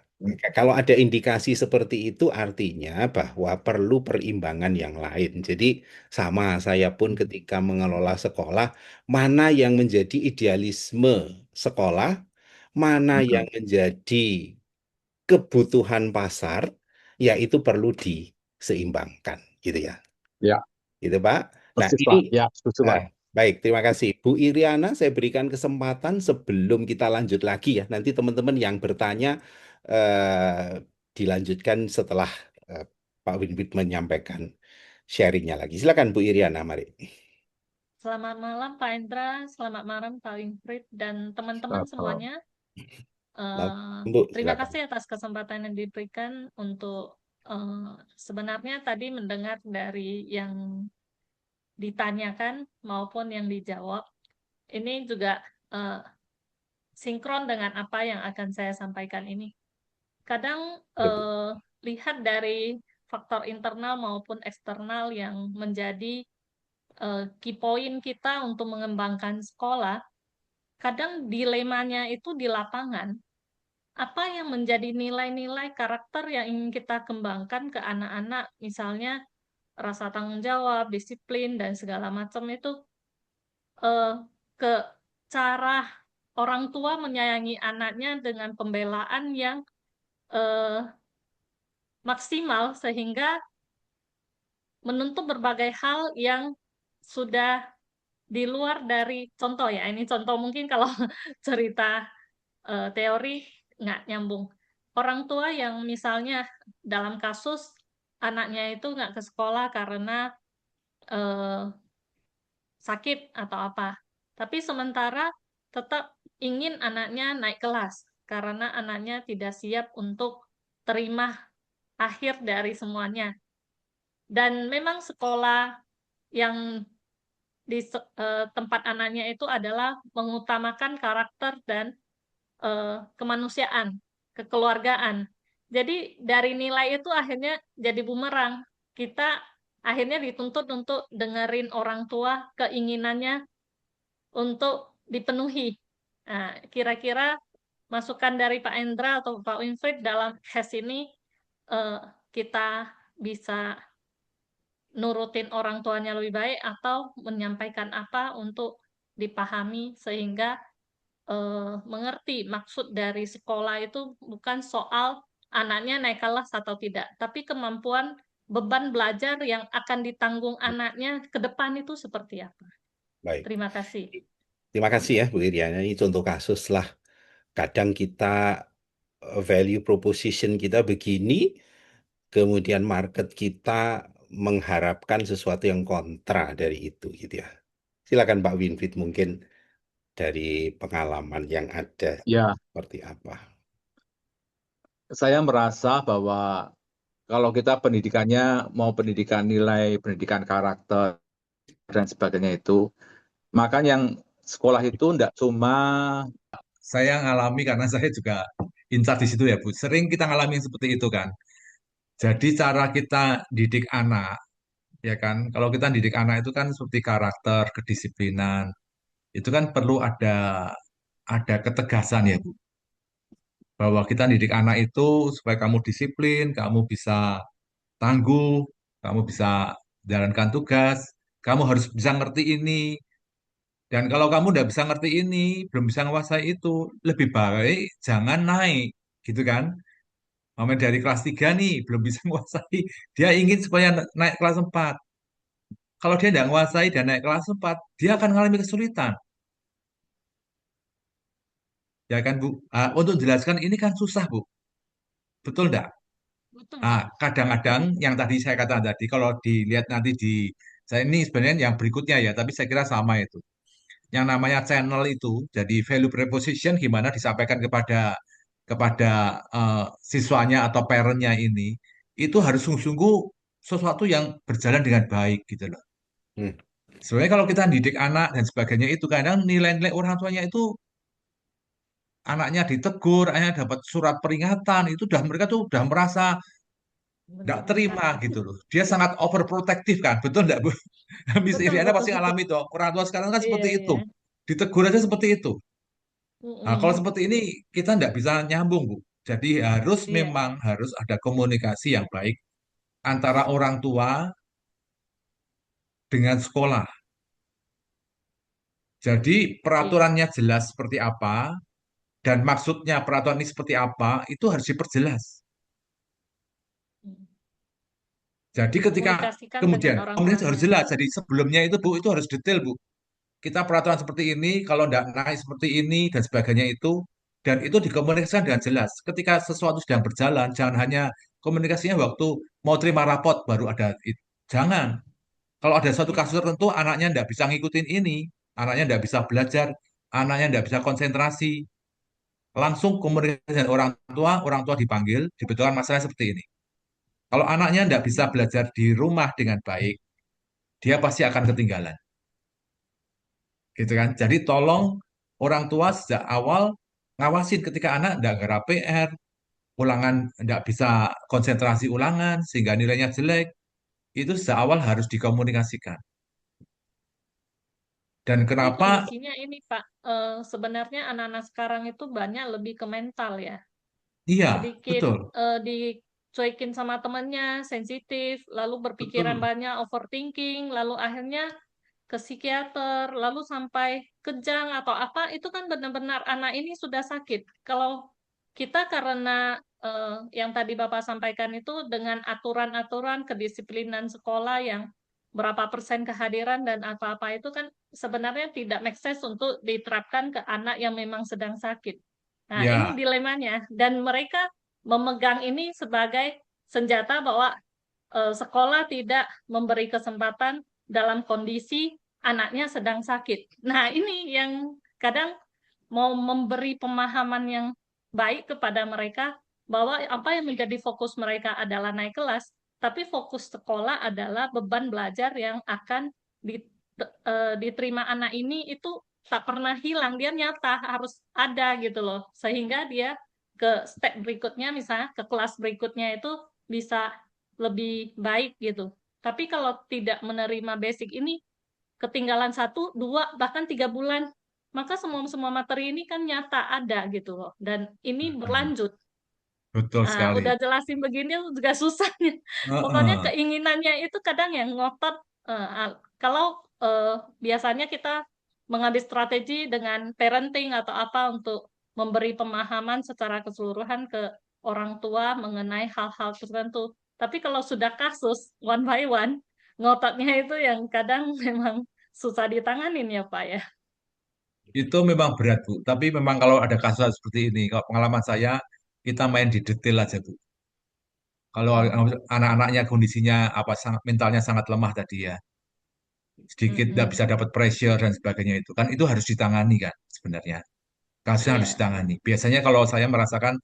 B: kalau ada indikasi seperti itu artinya bahwa perlu perimbangan yang lain. Jadi sama saya pun ketika mengelola sekolah, mana yang menjadi idealisme sekolah, mana yang menjadi kebutuhan pasar, ya itu perlu diseimbangkan, gitu ya.
E: Ya,
B: Gitu, Pak. Nah,
E: persis
B: ini
E: Pak. Ya, setuju Pak.
B: baik, terima kasih. Bu Iriana, saya berikan kesempatan sebelum kita lanjut lagi ya. Nanti teman-teman yang bertanya dilanjutkan setelah Pak Winfried menyampaikan sharingnya lagi. Silakan Bu Iriana, mari.
F: Selamat malam Pak Indra, selamat malam Pak Winfried dan teman-teman
E: Selamat malam.
F: semuanya.
B: Bu,
F: Terima
B: silakan.
F: kasih atas kesempatan yang diberikan untuk sebenarnya tadi mendengar dari yang ditanyakan maupun yang dijawab. Ini juga sinkron dengan apa yang akan saya sampaikan ini. Kadang lihat dari faktor internal maupun eksternal yang menjadi key point kita untuk mengembangkan sekolah, kadang dilemanya itu di lapangan. Apa yang menjadi nilai-nilai karakter yang ingin kita kembangkan ke anak-anak, misalnya rasa tanggung jawab, disiplin, dan segala macam itu ke cara orang tua menyayangi anaknya dengan pembelaan yang maksimal sehingga menuntut berbagai hal yang sudah di luar dari contoh ya. Ini contoh mungkin kalau cerita teori nggak nyambung. Orang tua yang misalnya dalam kasus anaknya itu nggak ke sekolah karena sakit atau apa. Tapi sementara tetap ingin anaknya naik kelas karena anaknya tidak siap untuk terima akhir dari semuanya. Dan memang sekolah yang di tempat anaknya itu adalah mengutamakan karakter dan kemanusiaan, kekeluargaan. Jadi dari nilai itu akhirnya jadi bumerang. Kita akhirnya dituntut untuk dengerin orang tua keinginannya untuk dipenuhi. Nah, kira-kira masukan dari Pak Endra atau Pak Winfried dalam case ini kita bisa nurutin orang tuanya lebih baik atau menyampaikan apa untuk dipahami sehingga mengerti maksud dari sekolah itu bukan soal anaknya naik kelas atau tidak, tapi kemampuan beban belajar yang akan ditanggung anaknya ke depan itu seperti apa.
B: Baik.
F: Terima kasih.
B: Terima kasih ya Bu Iriana. Ini contoh kasus lah. Kadang kita value proposition kita begini, kemudian market kita mengharapkan sesuatu yang kontra dari itu gitu ya. Silakan Pak Winfried mungkin dari pengalaman yang ada
E: Ya,
B: seperti apa.
E: saya merasa bahwa kalau kita pendidikannya mau pendidikan nilai, pendidikan karakter dan sebagainya itu, maka yang sekolah itu tidak cuma
C: Saya ngalami karena saya juga incar di situ ya Bu. Sering kita ngalami yang seperti itu kan. Jadi cara kita didik anak, ya kan? Kalau kita didik anak itu kan seperti karakter, kedisiplinan. Itu kan perlu ada ketegasan ya Bu. Bahwa kita didik anak itu supaya kamu disiplin, kamu bisa tangguh, kamu bisa jalankan tugas, kamu harus bisa ngerti ini. Dan kalau kamu udah bisa ngerti ini, belum bisa menguasai itu, lebih baik jangan naik, gitu kan? Momen dari kelas 3 nih, belum bisa menguasai, dia ingin supaya naik kelas 4. Kalau dia tidak menguasai dan naik kelas 4, dia akan mengalami kesulitan. Ya kan, Bu? Untuk jelaskan ini kan susah, Bu. Betul enggak?
F: Betul, Pak.
C: Kadang-kadang yang tadi saya katakan tadi, kalau dilihat nanti saya ini sebenarnya yang berikutnya ya, tapi saya kira sama itu. Yang namanya channel itu, jadi value proposition gimana disampaikan kepada kepada siswanya atau parentnya ini, itu harus sungguh-sungguh sesuatu yang berjalan dengan baik gitu loh.
B: Hmm.
C: Sebenarnya kalau kita didik anak dan sebagainya itu kadang nilai-nilai orang tuanya itu anaknya ditegur, anaknya dapat surat peringatan, itu udah mereka tuh udah merasa nggak
F: Mencemaskan.
C: terima gitu loh. Dia sangat overprotective kan, betul nggak Bu? Miss
F: Betul,
C: Iriana
F: betul,
C: pasti
F: betul.
C: alami toh. Orang tua sekarang kan
F: Iya,
C: seperti itu.
F: iya.
C: Ditegur aja seperti itu. Nah, kalau
F: Mm-mm.
C: seperti ini kita nggak bisa nyambung, Bu. Jadi harus
F: Iya.
C: memang harus ada komunikasi yang baik antara orang tua dengan sekolah. Jadi
F: Iya.
C: peraturannya jelas seperti apa dan maksudnya peraturan ini seperti apa itu harus diperjelas.
F: Mm.
C: Jadi ketika
F: Dikomunikasikan dengan
C: kemudian
F: orang
C: komunikasi
F: tuanya.
C: harus jelas. Jadi sebelumnya itu Bu itu harus detail Bu. Kita peraturan seperti ini, kalau tidak naik seperti ini dan sebagainya itu, dan itu dikomunikasikan dengan jelas. Ketika sesuatu sedang berjalan, jangan hanya komunikasinya waktu mau terima rapot baru ada. Jangan. Kalau ada suatu
F: Iya.
C: kasus tertentu, anaknya tidak bisa ngikutin ini, anaknya tidak bisa belajar, anaknya tidak bisa konsentrasi, langsung komunikasi dengan orang tua dipanggil, dibetulkan masalah seperti ini. Kalau anaknya tidak bisa
F: Mm-mm.
C: belajar di rumah dengan baik, dia pasti akan ketinggalan. Gitu kan. Jadi tolong orang tua sejak awal ngawasin ketika anak tidak garap PR, ulangan tidak bisa konsentrasi ulangan sehingga nilainya jelek, itu sejak awal harus dikomunikasikan. Dan
F: Tapi
C: kenapa?
F: kondisinya ini, Pak, sebenarnya anak-anak sekarang itu banyak lebih ke mental ya.
C: Iya,
F: Sedikit
C: betul,
F: dicuekin sama temennya, sensitif, lalu berpikiran
C: betul.
F: banyak, overthinking, lalu akhirnya ke psikiater, lalu sampai kejang atau apa, itu kan benar-benar anak ini sudah sakit. Kalau kita karena yang tadi Bapak sampaikan itu dengan aturan-aturan kedisiplinan sekolah yang berapa persen kehadiran dan apa-apa itu kan sebenarnya tidak make sense untuk diterapkan ke anak yang memang sedang sakit. Nah, ini
C: Ya,
F: dilemanya. Dan mereka memegang ini sebagai senjata bahwa sekolah tidak memberi kesempatan dalam kondisi anaknya sedang sakit. Nah, ini yang kadang mau memberi pemahaman yang baik kepada mereka bahwa apa yang menjadi fokus mereka adalah naik kelas, tapi fokus sekolah adalah beban belajar yang akan diterima anak ini itu tak pernah hilang, dia nyata harus ada gitu loh, sehingga dia ke step berikutnya, misalnya ke kelas berikutnya itu bisa lebih baik gitu. Tapi kalau tidak menerima basic ini, ketinggalan 1, 2, bahkan 3 bulan, maka semua materi ini kan nyata ada gitu loh. Dan ini berlanjut.
C: betul
F: Nah,
C: sekali.
F: udah jelasin begini juga susah. Pokoknya
C: Heeh.
F: keinginannya itu kadang yang ngotot. Kalau biasanya kita mengambil strategi dengan parenting atau apa untuk memberi pemahaman secara keseluruhan ke orang tua mengenai hal-hal tertentu. Tapi kalau sudah kasus one by one, ngototnya itu yang kadang memang susah ditanganin ya Pak ya.
C: Itu memang berat, Bu. Tapi memang kalau ada kasus seperti ini, kalau pengalaman saya, kita main di detail aja, Bu. Kalau
F: Hmm.
C: anak-anaknya kondisinya apa sangat mentalnya sangat lemah tadi ya, sedikit tidak bisa
F: Mm-mm.
C: dapat pressure dan sebagainya itu kan itu harus ditangani kan sebenarnya. Kasusnya harus
F: Iya.
C: ditangani. Biasanya kalau saya merasakan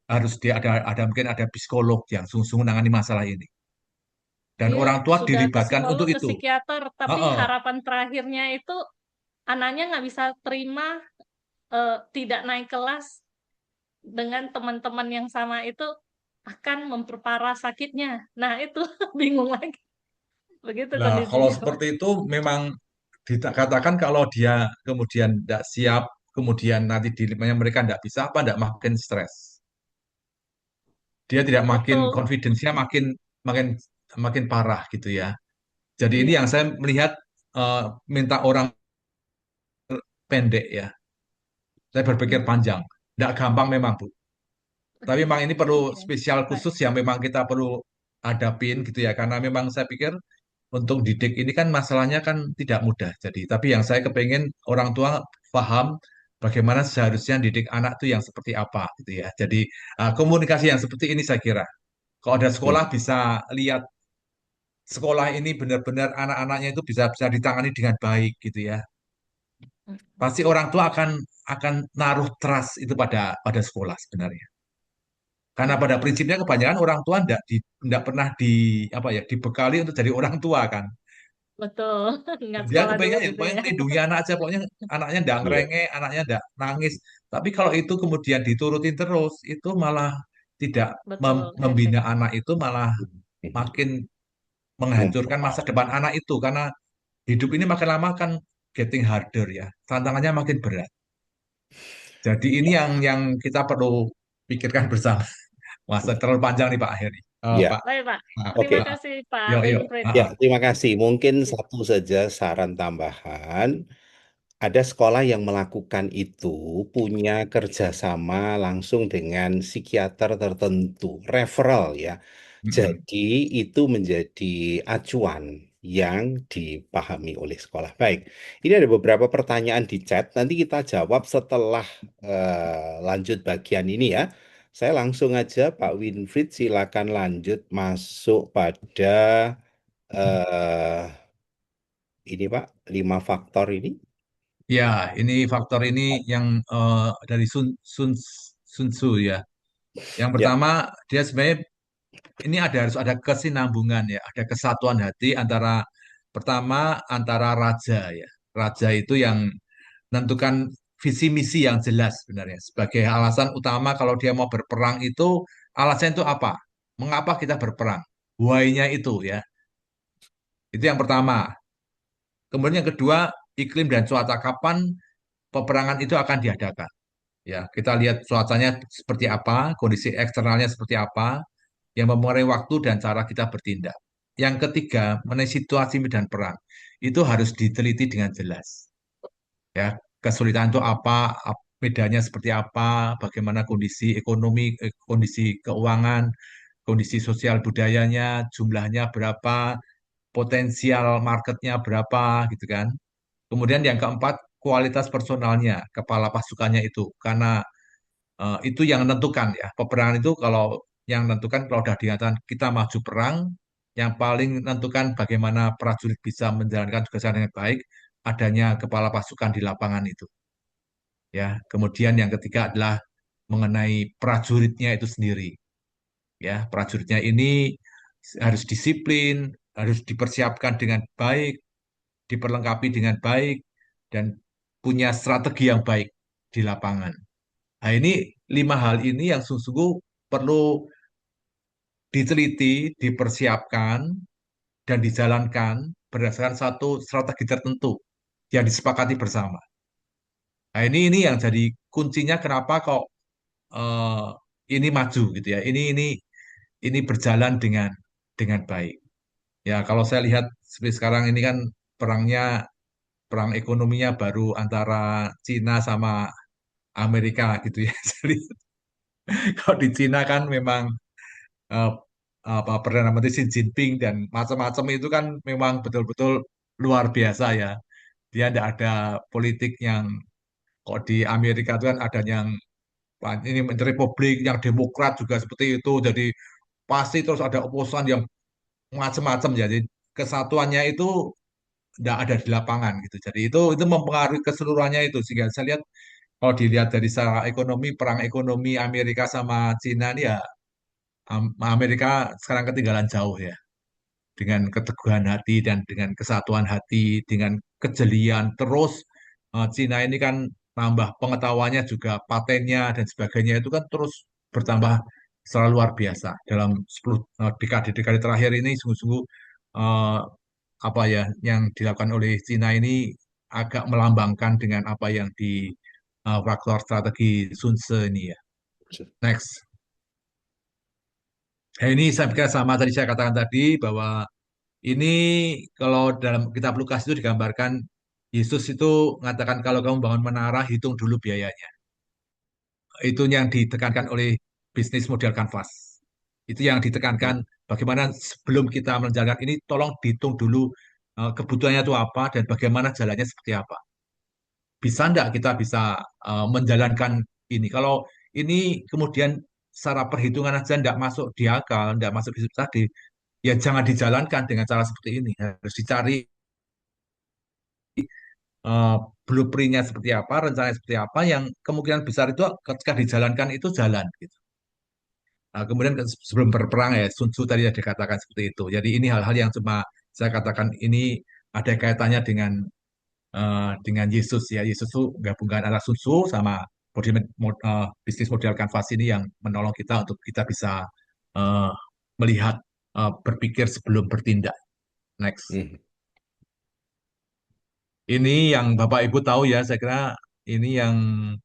C: harus ada mungkin ada psikolog yang sungguh-sungguh menangani masalah ini. Dan
F: Dia
C: orang tua
F: sudah ke
C: dilibatkan
F: psikolog,
C: untuk
F: ke
C: itu.
F: psikiater, tapi
C: Heeh.
F: harapan terakhirnya itu anaknya nggak bisa terima, tidak naik kelas dengan teman-teman yang sama itu akan memperparah sakitnya. Nah, itu bingung lagi. Begitu
C: Nah, kalau
F: kondisinya, Pak.
C: seperti itu memang dikatakan kalau dia kemudian tidak siap, kemudian nanti di mereka tidak bisa apa tidak makin stres. Dia tidak makin
F: Betul.
C: confidence-nya makin makin makin parah gitu ya. Jadi ini
F: Iya.
C: yang saya melihat eh, minta orang pendek ya. Saya berpikir
F: Mm.
C: panjang. Tidak gampang memang, Bu. Tapi memang ini perlu
F: Iya.
C: spesial
F: Pak.
C: khusus yang memang kita perlu hadapin gitu ya. Karena memang saya pikir untuk didik ini kan masalahnya kan tidak mudah. Jadi, tapi yang saya kepengen orang tua paham bagaimana seharusnya didik anak itu yang seperti apa gitu ya. Jadi komunikasi yang seperti ini saya kira. Kalau ada sekolah
B: Hmm.
C: bisa lihat sekolah ini benar-benar anak-anaknya itu bisa bisa ditangani dengan baik gitu ya.
F: Mm.
C: Pasti orang tua akan naruh trust itu pada pada sekolah sebenarnya. Karena pada prinsipnya kebanyakan orang tua ndak pernah apa ya, dibekali untuk jadi orang tua kan.
F: Betul. Ingat
C: Dia
F: sekolah dulu
C: kepengen ya,
F: gitu
C: pengen
F: ya.
C: melindungi anak aja, pokoknya anaknya ndak
B: Iya.
C: ngerengek, anaknya ndak nangis. Tapi kalau itu kemudian diturutin terus, itu malah tidak
F: Betul,
C: membina
F: efeknya.
C: anak, itu malah makin menghancurkan masa
B: Memperparah.
C: depan anak itu. Karena hidup ini makin lama kan getting harder ya, tantangannya makin berat. Jadi ini yang kita perlu pikirkan bersama. Masa terlalu panjang nih Pak Heri.
B: Ya,
C: Pak,
F: Baik, Pak.
C: maaf,
F: Terima
B: oke.
C: maaf.
F: kasih, Pak
C: Yuk, yuk.
F: Winfried.
B: Ya, terima kasih. Mungkin satu saja saran tambahan. Ada sekolah yang melakukan itu punya kerjasama langsung dengan psikiater tertentu, referral ya.
C: Mm-mm.
B: Jadi itu menjadi acuan yang dipahami oleh sekolah. Baik, ini ada beberapa pertanyaan di chat. Nanti kita jawab setelah lanjut bagian ini ya. Saya langsung aja Pak Winfried, silakan lanjut masuk pada eh, ini Pak, 5 faktor ini.
C: Ya, ini faktor ini yang dari Sun Tzu ya. Yang
B: Ya.
C: pertama, dia sebenarnya ini harus ada kesinambungan ya, ada kesatuan hati antara pertama antara raja ya. Raja itu yang menentukan visi misi yang jelas sebenarnya. Sebagai alasan utama kalau dia mau berperang itu, alasan itu apa? Mengapa kita berperang? Why-nya itu ya. Itu yang pertama. Kemudian yang kedua, iklim dan cuaca kapan peperangan itu akan diadakan. Ya, kita lihat cuacanya seperti apa, kondisi eksternalnya seperti apa, yang mempengaruhi waktu dan cara kita bertindak. Yang ketiga, mengenai situasi medan perang, itu harus diteliti dengan jelas. Ya, kesulitan itu apa, medannya seperti apa, bagaimana kondisi ekonomi, kondisi keuangan, kondisi sosial budayanya, jumlahnya berapa, potensial marketnya berapa, gitu kan. Kemudian yang keempat, kualitas personalnya, kepala pasukannya itu. Karena itu yang menentukan ya. Peperangan itu kalau yang menentukan kalau sudah dinyatakan kita maju perang, yang paling menentukan bagaimana prajurit bisa menjalankan tugasnya dengan baik, adanya kepala pasukan di lapangan itu. Ya, kemudian yang ketiga adalah mengenai prajuritnya itu sendiri. Ya, prajuritnya ini harus disiplin, harus dipersiapkan dengan baik, diperlengkapi dengan baik, dan punya strategi yang baik di lapangan. Nah, ini 5 hal ini yang sungguh-sungguh perlu diteliti, dipersiapkan, dan dijalankan berdasarkan satu strategi tertentu yang disepakati bersama. Nah, ini yang jadi kuncinya kenapa kok eh, ini maju gitu ya. Ini berjalan dengan baik. Ya, kalau saya lihat seperti sekarang ini kan perangnya perang ekonominya baru antara Cina sama Amerika gitu ya. Jadi kalau di Cina kan memang eh, apa Perdana Menteri Xi Jinping dan macam-macam itu kan memang betul-betul luar biasa ya. Dia tidak ada politik yang kok di Amerika itu kan ada yang ini Republik, yang Demokrat juga seperti itu. Jadi pasti terus ada oposan yang macam-macam ya. Jadi kesatuannya itu tidak ada di lapangan gitu. Jadi itu mempengaruhi keseluruhannya itu sehingga saya lihat kalau dilihat dari secara ekonomi, perang ekonomi Amerika sama Cina ini ya Amerika sekarang ketinggalan jauh ya. Dengan keteguhan hati dan dengan kesatuan hati, dengan kejelian. Terus Cina ini kan nambah pengetahuannya juga, patennya dan sebagainya itu kan terus bertambah secara luar biasa. Dalam 10 dekade-dekade terakhir ini sungguh-sungguh eh, apa ya yang dilakukan oleh Cina ini agak melambangkan dengan apa yang di faktor strategi Sun Tzu ini ya. Next. Nah, ini saya pikir sama tadi saya katakan tadi bahwa ini kalau dalam kitab Lukas itu digambarkan Yesus itu mengatakan kalau kamu bangun menara, hitung dulu biayanya. Itu yang ditekankan oleh bisnis model kanvas. Itu yang ditekankan bagaimana sebelum kita menjalankan ini, tolong dihitung dulu kebutuhannya itu apa dan bagaimana jalannya seperti apa. Bisa enggak kita bisa menjalankan ini? Kalau ini kemudian secara perhitungan aja enggak masuk di akal, enggak masuk di tadi, ya jangan dijalankan dengan cara seperti ini. Harus dicari eh, blueprint-nya seperti apa, rencananya seperti apa, yang kemungkinan besar itu ketika dijalankan itu jalan gitu. Kemudian sebelum berperang ya Sun Tzu tadi ada katakan seperti itu. Jadi ini hal-hal yang cuma saya katakan ini ada kaitannya dengan Yesus ya. Yesus itu gabungan antara Sun Tzu sama bisnis model kanvas ini yang menolong kita untuk kita bisa eh, melihat, berpikir sebelum bertindak. Next.
B: Hmm.
C: Ini yang Bapak Ibu tahu ya, saya kira ini yang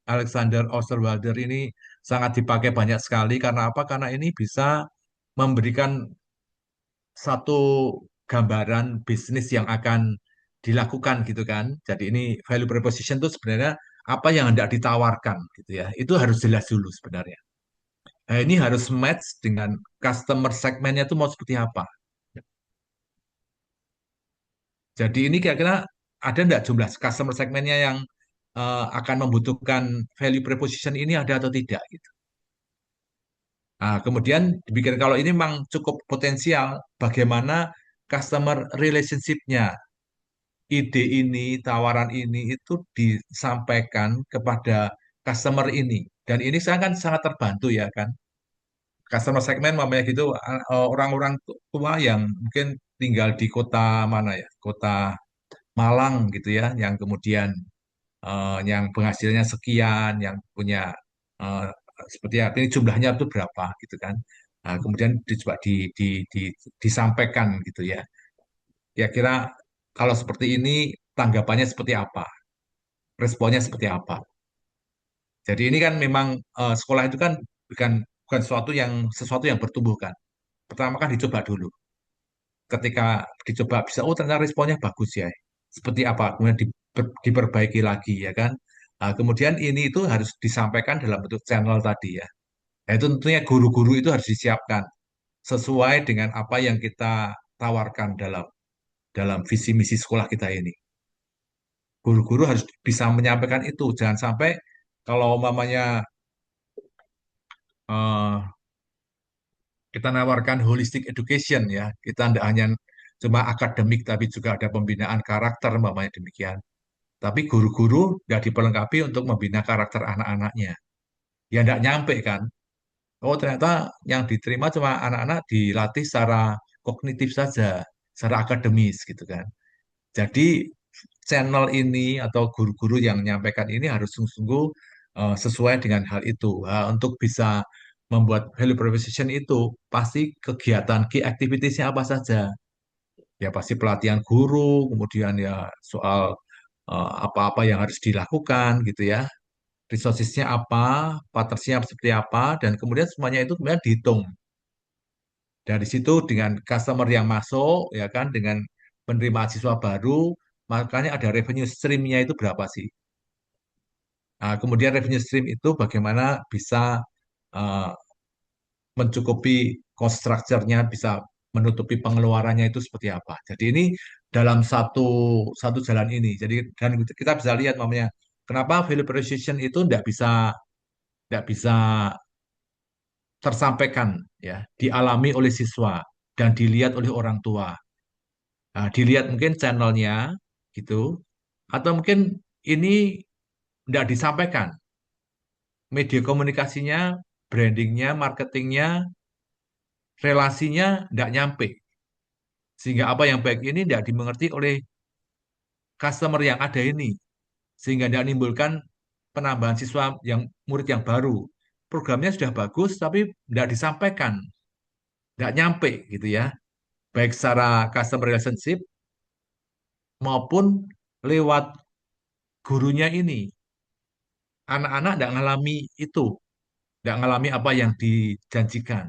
C: Alexander Osterwalder ini sangat dipakai banyak sekali. Karena apa? Karena ini bisa memberikan satu gambaran bisnis yang akan dilakukan gitu kan. Jadi ini value proposition itu sebenarnya apa yang hendak ditawarkan gitu ya. Itu harus jelas dulu sebenarnya. Nah, ini harus match dengan customer segmennya itu mau seperti apa. Jadi ini kira-kira ada enggak jumlah customer segmennya yang akan membutuhkan value proposition ini ada atau tidak gitu. Nah, kemudian dibikin kalau ini memang cukup potensial, bagaimana customer relationship-nya, ide ini, tawaran ini itu disampaikan kepada customer ini. Dan ini saya kan sangat terbantu ya kan. Customer segment namanya gitu orang-orang tua yang mungkin tinggal di kota mana ya, kota Malang gitu ya, yang kemudian yang penghasilannya sekian, yang punya eh, seperti apa ini jumlahnya itu berapa gitu kan. Nah, kemudian coba disampaikan gitu ya. Kira-kira kalau seperti ini tanggapannya seperti apa, responnya seperti apa. Jadi ini kan memang sekolah itu kan bukan bukan sesuatu yang bertumbuh kan. Pertama kan dicoba dulu. Ketika dicoba bisa, oh ternyata responnya bagus ya. Seperti apa, kemudian diperbaiki lagi ya kan. Nah, kemudian ini itu harus disampaikan dalam bentuk channel tadi ya. Nah, itu tentunya guru-guru itu harus disiapkan sesuai dengan apa yang kita tawarkan dalam dalam visi misi sekolah kita ini. Guru-guru harus bisa menyampaikan itu. Jangan sampai kalau umpamanya eh, kita nawarkan holistic education ya, kita tidak hanya cuma akademik tapi juga ada pembinaan karakter umpamanya demikian. Tapi guru-guru nggak diperlengkapi untuk membina karakter anak-anaknya. Ya nggak nyampe kan. Oh ternyata yang diterima cuma anak-anak dilatih secara kognitif saja, secara akademis gitu kan. Jadi channel ini atau guru-guru yang menyampaikan ini harus sungguh-sungguh sesuai dengan hal itu. Untuk bisa membuat value proposition itu pasti kegiatan key activities-nya apa saja. Ya pasti pelatihan guru, kemudian ya soal apa-apa yang harus dilakukan gitu ya. Resources-nya apa, partnersnya seperti apa, dan kemudian semuanya itu kemudian dihitung. Dari situ dengan customer yang masuk, ya kan, dengan penerimaan siswa baru, makanya ada revenue stream-nya itu berapa sih? Nah, kemudian revenue stream itu bagaimana bisa uh, mencukupi cost structure-nya, bisa menutupi pengeluarannya itu seperti apa. Jadi ini dalam satu satu jalan ini. Jadi dan kita bisa lihat namanya kenapa value proposition itu tidak bisa tersampaikan ya, dialami oleh siswa dan dilihat oleh orang tua. Nah, dilihat mungkin channelnya gitu, atau mungkin ini tidak disampaikan. Media komunikasinya, brandingnya, marketingnya, relasinya tidak nyampe. Sehingga apa yang baik ini tidak dimengerti oleh customer yang ada ini. Sehingga tidak menimbulkan penambahan siswa yang murid yang baru. Programnya sudah bagus, tapi tidak disampaikan, tidak nyampe gitu ya. Baik secara customer relationship maupun lewat gurunya ini. Anak-anak tidak mengalami itu, tidak mengalami apa yang dijanjikan.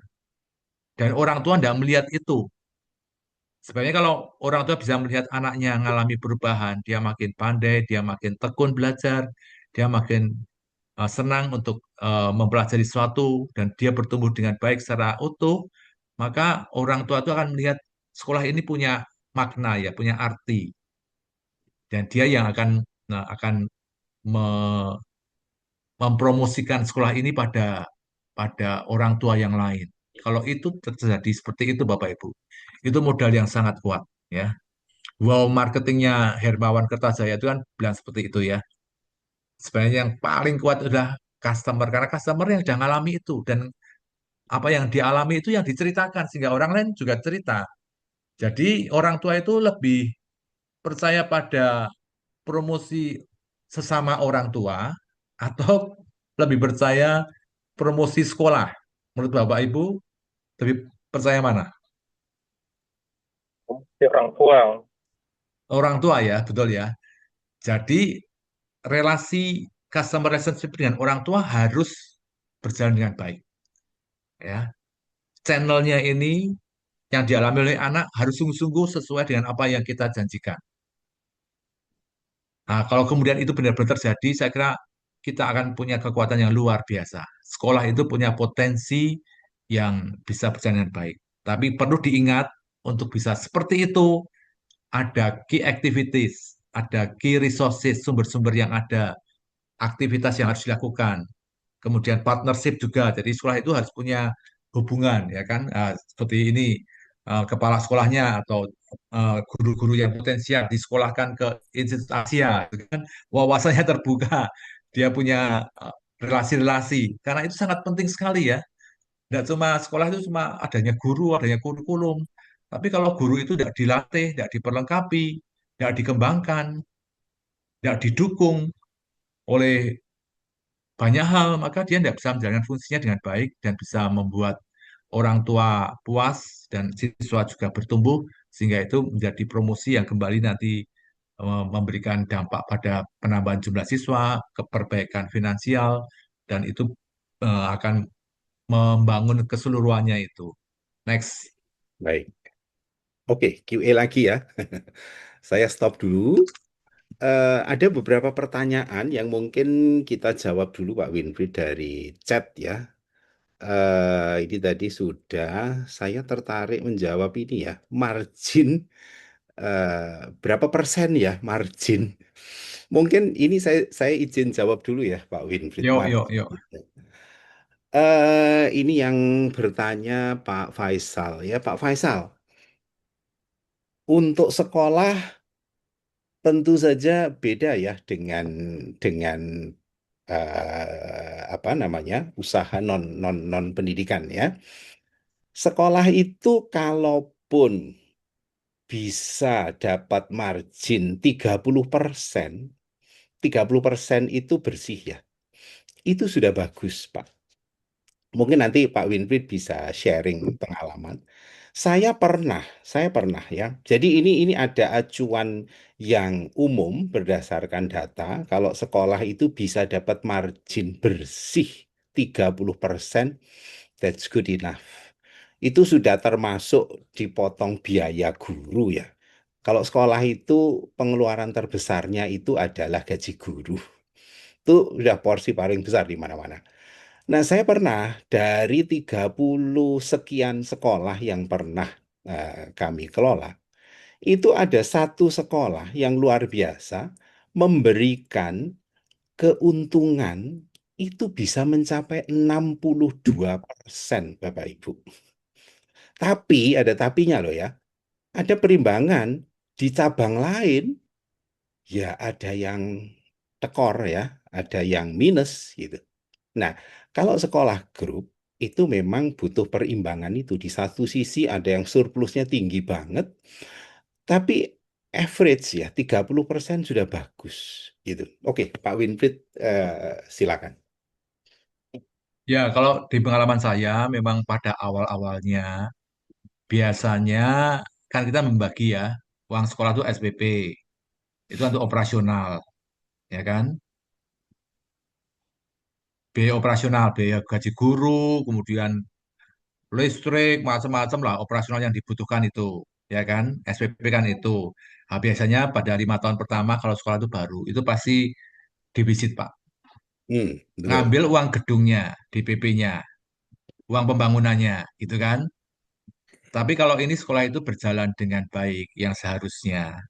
C: Dan orang tua tidak melihat itu. Sebenarnya kalau orang tua bisa melihat anaknya mengalami perubahan, dia makin pandai, dia makin tekun belajar, dia makin senang untuk mempelajari sesuatu, dan dia bertumbuh dengan baik secara utuh, maka orang tua itu akan melihat sekolah ini punya makna ya, punya arti. Dan dia yang akan me- mempromosikan sekolah ini pada pada orang tua yang lain. Kalau itu terjadi seperti itu Bapak Ibu, itu modal yang sangat kuat ya. Wow, marketingnya Hermawan Kertajaya itu kan bilang seperti itu ya. Sebenarnya yang paling kuat adalah customer karena customer yang sudah mengalami itu dan apa yang dialami itu yang diceritakan sehingga orang lain juga cerita. Jadi orang tua itu lebih percaya pada promosi sesama orang tua atau lebih percaya promosi sekolah. Menurut Bapak Ibu lebih percaya mana?
G: Si orang tua.
C: Orang tua ya, betul ya. Jadi relasi customer relationship dengan orang tua harus berjalan dengan baik ya. Channelnya ini yang dialami oleh anak harus sungguh-sungguh sesuai dengan apa yang kita janjikan. Nah, kalau kemudian itu benar-benar terjadi, saya kira kita akan punya kekuatan yang luar biasa. Sekolah itu punya potensi yang bisa berjalan dengan baik. Tapi perlu diingat, untuk bisa seperti itu, ada key activities, ada key resources, sumber-sumber yang ada, aktivitas yang harus dilakukan. Kemudian partnership juga. Jadi sekolah itu harus punya hubungan, ya kan? Seperti ini, kepala sekolahnya atau guru-guru yang potensial disekolahkan ke Institut Asia, gitu kan? Wawasannya terbuka, dia punya relasi-relasi. Karena itu sangat penting sekali ya. Tidak cuma sekolah itu cuma adanya guru, adanya kurikulum. Tapi kalau guru itu tidak dilatih, tidak diperlengkapi, tidak dikembangkan, tidak didukung oleh banyak hal, maka dia tidak bisa menjalankan fungsinya dengan baik dan bisa membuat orang tua puas dan siswa juga bertumbuh, sehingga itu menjadi promosi yang kembali nanti memberikan dampak pada penambahan jumlah siswa, keperbaikan finansial, dan itu akan membangun keseluruhannya itu. Next.
B: Baik. Oke, QA lagi ya. Saya stop dulu. Ada beberapa pertanyaan yang mungkin kita jawab dulu Pak Winfried dari chat ya. Ini tadi sudah, saya tertarik menjawab ini ya, margin berapa persen ya margin? Mungkin ini saya izin jawab dulu ya Pak Winfried.
C: Yuk, yuk,
B: Margin.
C: yuk.
B: Ini yang bertanya Pak Faisal ya, Pak Faisal. Untuk sekolah tentu saja beda ya dengan apa namanya usaha non pendidikan ya. Sekolah itu kalaupun bisa dapat margin 30%, 30% itu bersih ya. Itu sudah bagus, Pak. Mungkin nanti Pak Winfried bisa sharing pengalaman. Saya pernah ya. Jadi ini ada acuan yang umum berdasarkan data. Kalau sekolah itu bisa dapat margin bersih 30%, that's good enough. Itu sudah termasuk dipotong biaya guru ya. Kalau sekolah itu pengeluaran terbesarnya itu adalah gaji guru. Itu udah porsi paling besar di mana-mana. Nah, saya pernah dari 30 sekian sekolah yang pernah kami kelola, itu ada satu sekolah yang luar biasa memberikan keuntungan itu bisa mencapai 62%, Bapak Ibu. Tapi ada tapinya loh ya. Ada perimbangan di cabang lain, ya ada yang tekor ya, ada yang minus gitu. Nah, kalau sekolah grup itu memang butuh perimbangan itu. Di satu sisi ada yang surplusnya tinggi banget, tapi average ya 30% sudah bagus gitu. Oke, Pak Winfried silakan.
C: Ya, kalau di pengalaman saya memang pada awal-awalnya biasanya kan kita membagi ya, uang sekolah itu SPP, itu untuk operasional, ya kan? Biaya operasional, biaya gaji guru, kemudian listrik, macam-macam lah operasional yang dibutuhkan itu, ya kan? SPP kan itu. Nah, biasanya pada 5 tahun pertama kalau sekolah itu baru, itu pasti defisit, Pak.
B: Betul.
C: Ngambil uang gedungnya, DPP-nya, uang pembangunannya, gitu kan? Tapi kalau ini sekolah itu berjalan dengan baik, yang seharusnya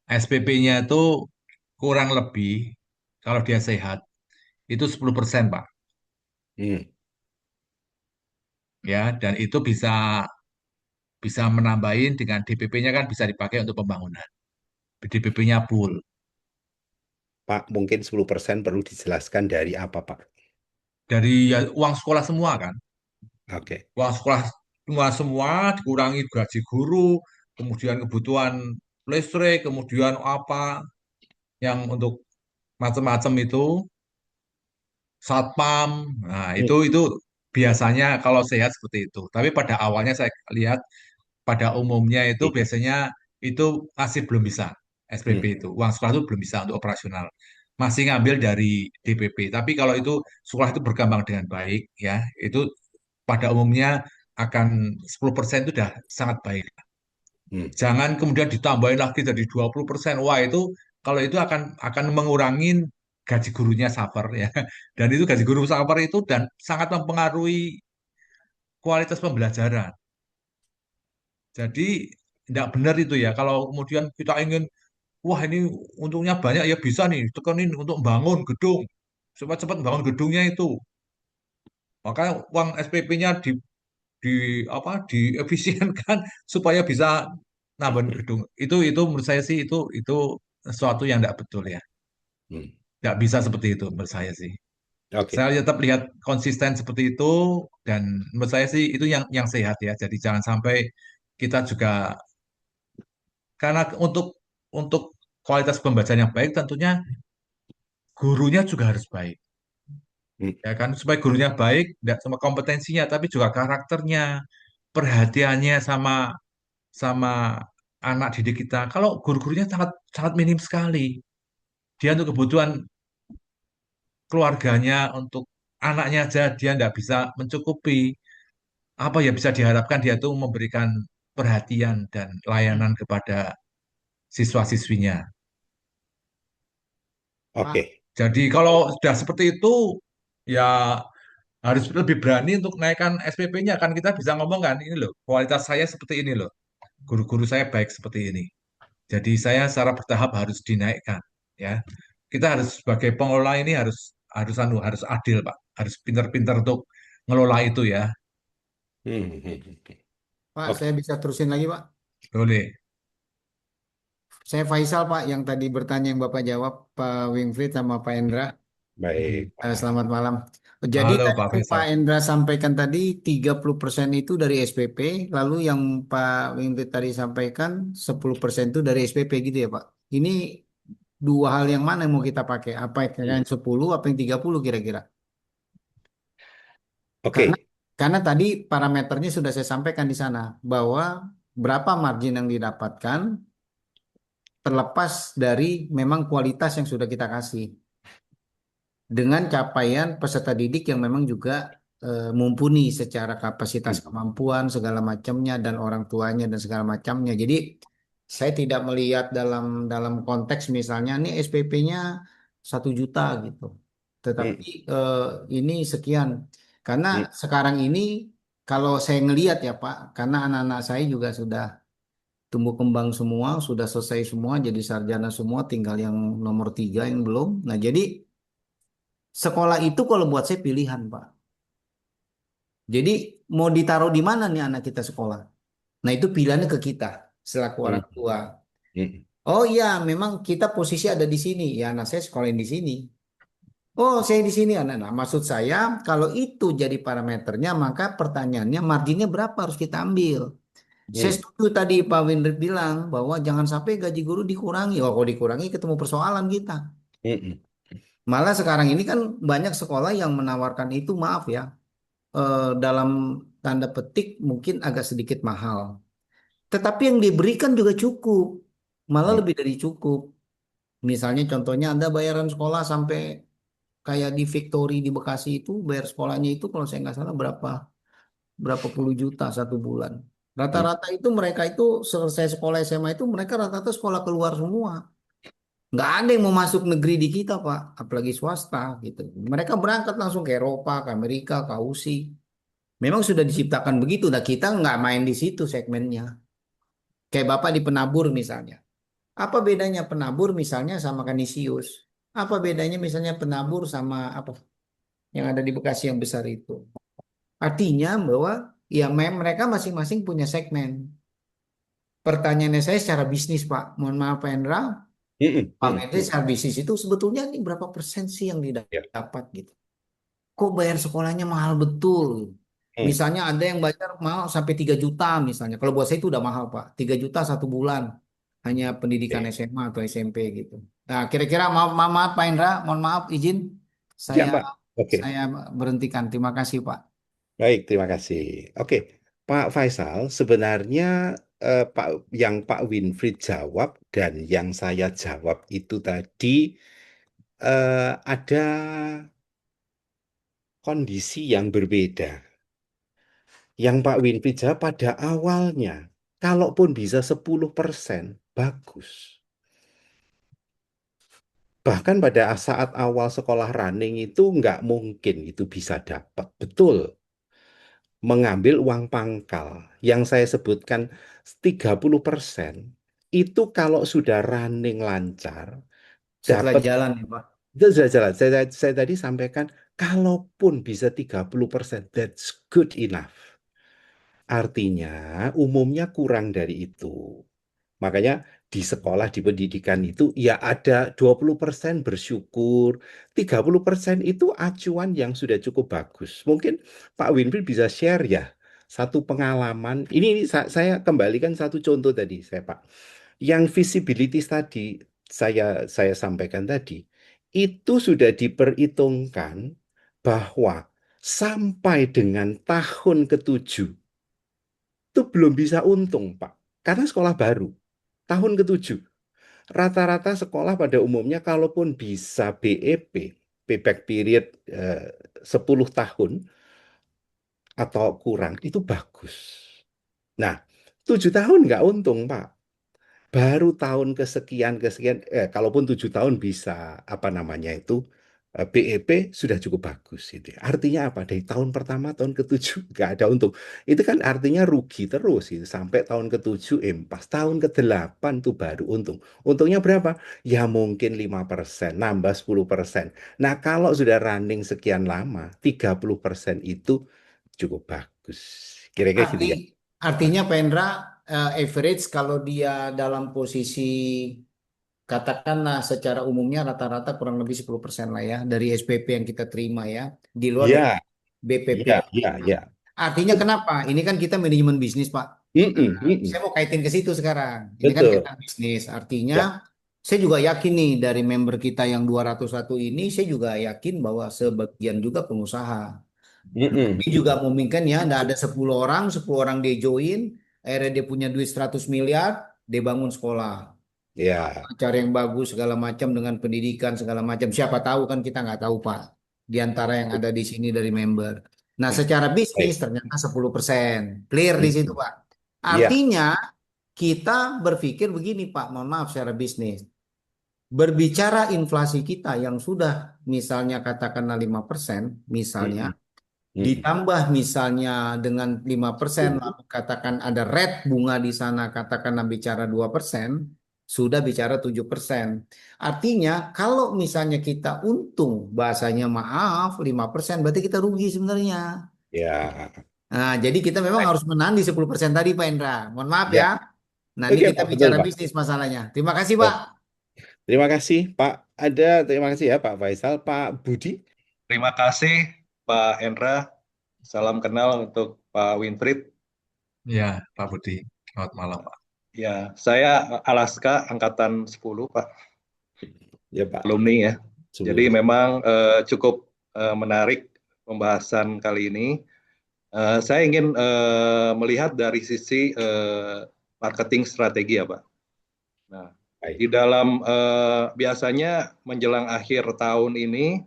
C: SPP-nya itu kurang lebih, kalau dia sehat, itu 10%, Pak.
B: Hmm.
C: Ya, dan itu bisa bisa menambahin dengan DPP-nya kan bisa dipakai untuk pembangunan. DPP-nya full.
B: Pak, mungkin 10% perlu dijelaskan dari apa, Pak?
C: Dari ya, uang sekolah semua kan.
B: Oke.
C: Uang sekolah semua dikurangi gaji guru, kemudian kebutuhan listrik, kemudian apa yang untuk macam-macam itu, satpam. Nah,
B: Hmm,
C: itu biasanya kalau sehat seperti itu. Tapi pada awalnya saya lihat pada umumnya itu
B: hmm,
C: biasanya itu masih belum bisa SPP
B: hmm,
C: itu. Uang sekolah itu belum bisa untuk operasional. Masih ngambil dari DPP. Tapi kalau itu sekolah itu berkembang dengan baik ya, itu pada umumnya akan 10% itu sudah sangat baik.
B: hmm.
C: Jangan kemudian ditambahin lagi jadi 20%. Wah, itu kalau itu akan mengurangi gaji gurunya suffer ya. Dan itu gaji guru suffer itu dan sangat mempengaruhi kualitas pembelajaran. Jadi tidak benar itu ya. Kalau kemudian kita ingin, wah ini untungnya banyak ya bisa nih tekenin untuk bangun gedung. Cepat-cepat bangun gedungnya itu. Maka uang SPP-nya di diefisienkan supaya bisa nambahin gedung. Itu menurut saya sih itu sesuatu yang tidak betul ya.
B: Hmm.
C: Tidak bisa seperti itu menurut saya sih.
B: Oke.
C: Saya tetap lihat konsisten seperti itu dan menurut saya sih itu yang sehat ya. Jadi jangan sampai kita juga karena untuk kualitas pembelajaran yang baik tentunya gurunya juga harus baik.
B: Hmm,
C: Ya kan supaya gurunya baik tidak cuma kompetensinya tapi juga karakternya, perhatiannya sama sama anak didik kita. Kalau guru-gurunya sangat sangat minim sekali. Dia untuk kebutuhan keluarganya, untuk anaknya aja dia tidak bisa mencukupi. Apa ya bisa diharapkan dia tuh memberikan perhatian dan layanan kepada siswa-siswinya.
B: Oke.
G: Pak,
C: Jadi kalau sudah seperti itu, ya harus lebih berani untuk naikkan SPP-nya. Kan kita bisa ngomong kan, ini loh, kualitas saya seperti ini loh. Guru-guru saya baik seperti ini. Jadi saya secara bertahap harus dinaikkan, ya. Kita harus sebagai pengelola ini harus adil, Pak. Harus pintar-pintar untuk ngelola itu ya.
B: Hmm.
G: Pak,
B: Oke.
G: saya bisa terusin lagi, Pak.
C: Boleh.
G: Saya Faisal, Pak, yang tadi bertanya yang Bapak jawab, Pak Wingfried sama Pak Endra.
B: Baik, Pak.
G: Selamat malam. Jadi
C: Halo
G: tadi
C: Pak
G: yang Pak
C: Faisal.
G: Endra sampaikan tadi 30% itu dari SPP, lalu yang Pak Wingfried tadi sampaikan 10% itu dari SPP gitu ya, Pak. Ini dua hal yang mana yang mau kita pakai? Apa yang 10, apa yang 30 kira-kira? Karena
B: Oke.
G: karena tadi parameternya sudah saya sampaikan di sana bahwa berapa margin yang didapatkan terlepas dari memang kualitas yang sudah kita kasih dengan capaian peserta didik yang memang juga mumpuni secara kapasitas kemampuan segala macamnya dan orang tuanya dan segala macamnya. Jadi saya tidak melihat dalam dalam konteks misalnya ini SPP-nya 1 juta gitu, tetapi ini sekian. Karena sekarang ini kalau saya ngelihat ya Pak, karena anak-anak saya juga sudah tumbuh kembang semua, sudah selesai semua, jadi sarjana semua, tinggal yang nomor 3 yang belum. Nah jadi sekolah itu kalau buat saya pilihan, Pak. Jadi mau ditaruh di mana nih anak kita sekolah? Nah itu pilihannya ke kita selaku orang tua. Oh iya, memang kita posisi ada di sini. Ya anak saya sekolahin di sini. Oh saya di sini anak. Nah maksud saya kalau itu jadi parameternya maka pertanyaannya marginnya berapa harus kita ambil? Saya setuju tadi Pak Windrit bilang bahwa jangan sampai gaji guru dikurangi. Oh kalau dikurangi ketemu persoalan kita. Malah sekarang ini kan banyak sekolah yang menawarkan itu, maaf ya, dalam tanda petik mungkin agak sedikit mahal. Tetapi yang diberikan juga cukup, malah lebih dari cukup. Misalnya contohnya Anda bayaran sekolah sampai kayak di Victory di Bekasi itu bayar sekolahnya itu kalau saya nggak salah berapa berapa puluh juta 1 bulan. Rata-rata itu mereka itu selesai sekolah SMA itu mereka rata-rata sekolah keluar semua. Nggak ada yang mau masuk negeri di kita, Pak, apalagi swasta gitu. Mereka berangkat langsung ke Eropa, ke Amerika, ke Aussie. Memang sudah diciptakan begitu. Nah, kita nggak main di situ segmennya. Kayak Bapak di penabur misalnya. Apa bedanya penabur misalnya sama Kanisius? Apa bedanya misalnya penabur sama apa yang ada di Bekasi yang besar itu? Artinya bahwa ya mereka masing-masing punya segmen. Pertanyaannya saya secara bisnis, Pak. Mohon maaf, Pak Hendra. Pak Menteri secara bisnis itu sebetulnya ini berapa persen sih yang
B: Ya.
G: didapat gitu? Kok bayar sekolahnya mahal betul?
B: Hmm.
G: Misalnya ada yang bayar mahal sampai 3 juta misalnya. Kalau buat saya itu udah mahal, Pak. 3 juta 1 bulan. Hanya pendidikan
B: Oke.
G: SMA atau SMP gitu. Nah, kira-kira maaf Pak Indra, mohon maaf izin
B: Ya,
G: saya
B: Pak. Oke.
G: saya berhentikan. Terima kasih, Pak.
B: Baik, terima kasih. Oke, Pak Faisal, sebenarnya yang Pak Winfried jawab dan yang saya jawab itu tadi ada kondisi yang berbeda. Yang Pak Winfried jawab pada awalnya, kalaupun bisa 10%, bagus. Bahkan pada saat awal sekolah running itu nggak mungkin itu bisa dapat. Betul. Mengambil uang pangkal yang saya sebutkan 30% itu kalau sudah running lancar
G: Setelah
B: dapat
G: jalan ya, Pak.
B: itu sudah jalan. Saya tadi sampaikan kalaupun bisa 30% that's good enough. Artinya umumnya kurang dari itu. Makanya di sekolah, di pendidikan itu ya ada 20% bersyukur, 30% itu acuan yang sudah cukup bagus. Mungkin Pak Winfried bisa share ya satu pengalaman. Ini saya kembalikan satu contoh tadi, saya Pak. Yang visibility tadi saya sampaikan tadi, itu sudah diperhitungkan bahwa sampai dengan tahun ketujuh itu belum bisa untung, Pak. Karena sekolah baru. Tahun ketujuh. Rata-rata sekolah pada umumnya kalaupun bisa BEP, payback period 10 tahun atau kurang, itu bagus. Nah, 7 tahun nggak untung, Pak. Baru tahun kesekian, kalaupun 7 tahun bisa, apa namanya itu, BEP sudah cukup bagus. Itu. Artinya apa? Dari tahun pertama, tahun ketujuh, nggak ada untung. Itu kan artinya rugi terus. Itu. Sampai tahun ketujuh, impas. Tahun ke-8 tuh baru untung. Untungnya berapa? Ya mungkin 5%, nambah 10%. Nah, kalau sudah running sekian lama, 30% itu cukup bagus. Kira-kira gitu
G: Arti
B: ya.
G: artinya Pak Indra, average kalau dia dalam posisi katakanlah secara umumnya rata-rata kurang lebih 10% lah ya dari SPP yang kita terima ya di luar
B: Iya,
G: dari BPP.
B: iya, iya, iya.
G: Artinya kenapa? Ini kan kita manajemen bisnis, Pak.
B: Mm-mm,
G: Nah,
B: mm-mm.
G: saya mau kaitin ke situ sekarang. Ini kan
B: Betul.
G: kita bisnis. Artinya
B: Ya.
G: saya juga yakin nih dari member kita yang 201 ini, saya juga yakin bahwa sebagian juga pengusaha.
B: Mm-mm.
G: Dia juga memungkinkan ya, ada 10 orang dia join, akhirnya dia punya duit 100 miliar, dia bangun sekolah.
B: Ya,
G: Cara yang bagus segala macam dengan pendidikan segala macam. Siapa tahu kan kita nggak tahu Pak. Di antara yang ada di sini dari member. Nah, secara bisnis
B: baik.
G: ternyata 10%. Clear di situ
B: Mm-mm.
G: Pak.
B: Ya,
G: Artinya kita berpikir begini Pak, mohon maaf secara bisnis. Berbicara inflasi kita yang sudah misalnya katakanlah 5%, misalnya
B: mm-mm. Mm-mm.
G: ditambah misalnya dengan 5%, lalu katakan ada rate bunga di sana, katakanlah bicara 2%, sudah bicara 7%. Artinya kalau misalnya kita untung, bahasanya maaf 5%, berarti kita rugi sebenarnya.
B: Ya,
G: Nah, jadi kita memang
B: baik.
G: harus menang di 10% tadi Pak Indra. Mohon maaf
B: Ya,
G: ya. Nah, ini
B: oke
G: kita
B: Pak, betul
G: bicara
B: Pak.
G: bisnis masalahnya. Terima kasih
B: Ya.
G: Pak.
B: Terima kasih Pak. Terima kasih ya Pak Faisal. Pak Budi.
H: Terima kasih Pak Endra. Salam kenal untuk Pak Winfried.
C: Ya, Pak Budi. Selamat malam, Pak.
H: Ya, saya Alaska angkatan 10, Pak,
B: Ya Pak.
H: alumni ya. Jadi
B: 10.
H: memang cukup menarik pembahasan kali ini. Saya ingin melihat dari sisi marketing strategi ya, Pak. Nah,
B: Baik.
H: di dalam biasanya menjelang akhir tahun ini,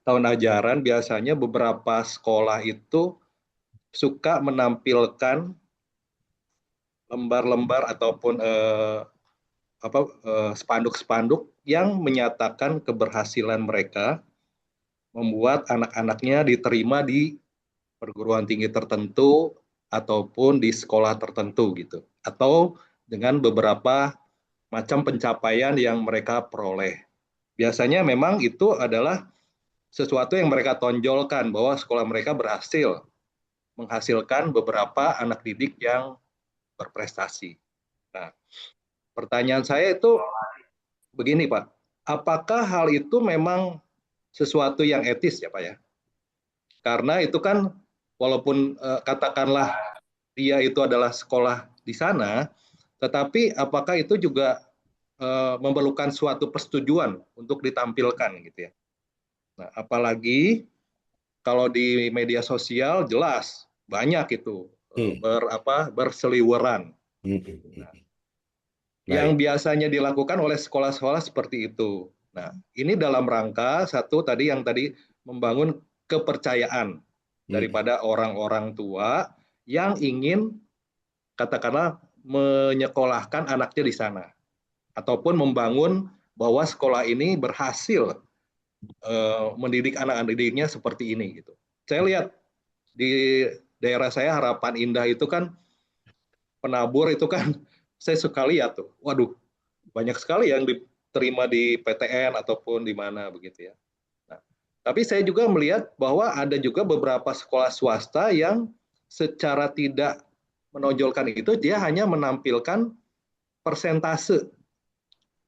H: tahun ajaran, biasanya beberapa sekolah itu suka menampilkan lembar-lembar ataupun spanduk-spanduk yang menyatakan keberhasilan mereka membuat anak-anaknya diterima di perguruan tinggi tertentu ataupun di sekolah tertentu gitu, atau dengan beberapa macam pencapaian yang mereka peroleh. Biasanya memang itu adalah sesuatu yang mereka tonjolkan bahwa sekolah mereka berhasil menghasilkan beberapa anak didik yang berprestasi. Nah, pertanyaan saya itu begini Pak, apakah hal itu memang sesuatu yang etis ya Pak ya? Karena itu kan walaupun katakanlah dia itu adalah sekolah di sana, tetapi apakah itu juga memerlukan suatu persetujuan untuk ditampilkan gitu ya. Nah, apalagi kalau di media sosial jelas banyak itu berseliweran. Nah, yang biasanya dilakukan oleh sekolah-sekolah seperti itu. Nah, ini dalam rangka satu tadi membangun kepercayaan daripada orang-orang tua yang ingin katakanlah menyekolahkan anaknya di sana ataupun membangun bahwa sekolah ini berhasil mendidik anak-anak didiknya seperti ini gitu. Saya lihat di daerah saya Harapan Indah itu kan penabur itu kan saya suka lihat tuh, waduh banyak sekali yang diterima di PTN ataupun di mana begitu ya. Nah, tapi saya juga melihat bahwa ada juga beberapa sekolah swasta yang secara tidak menonjolkan itu, dia hanya menampilkan persentase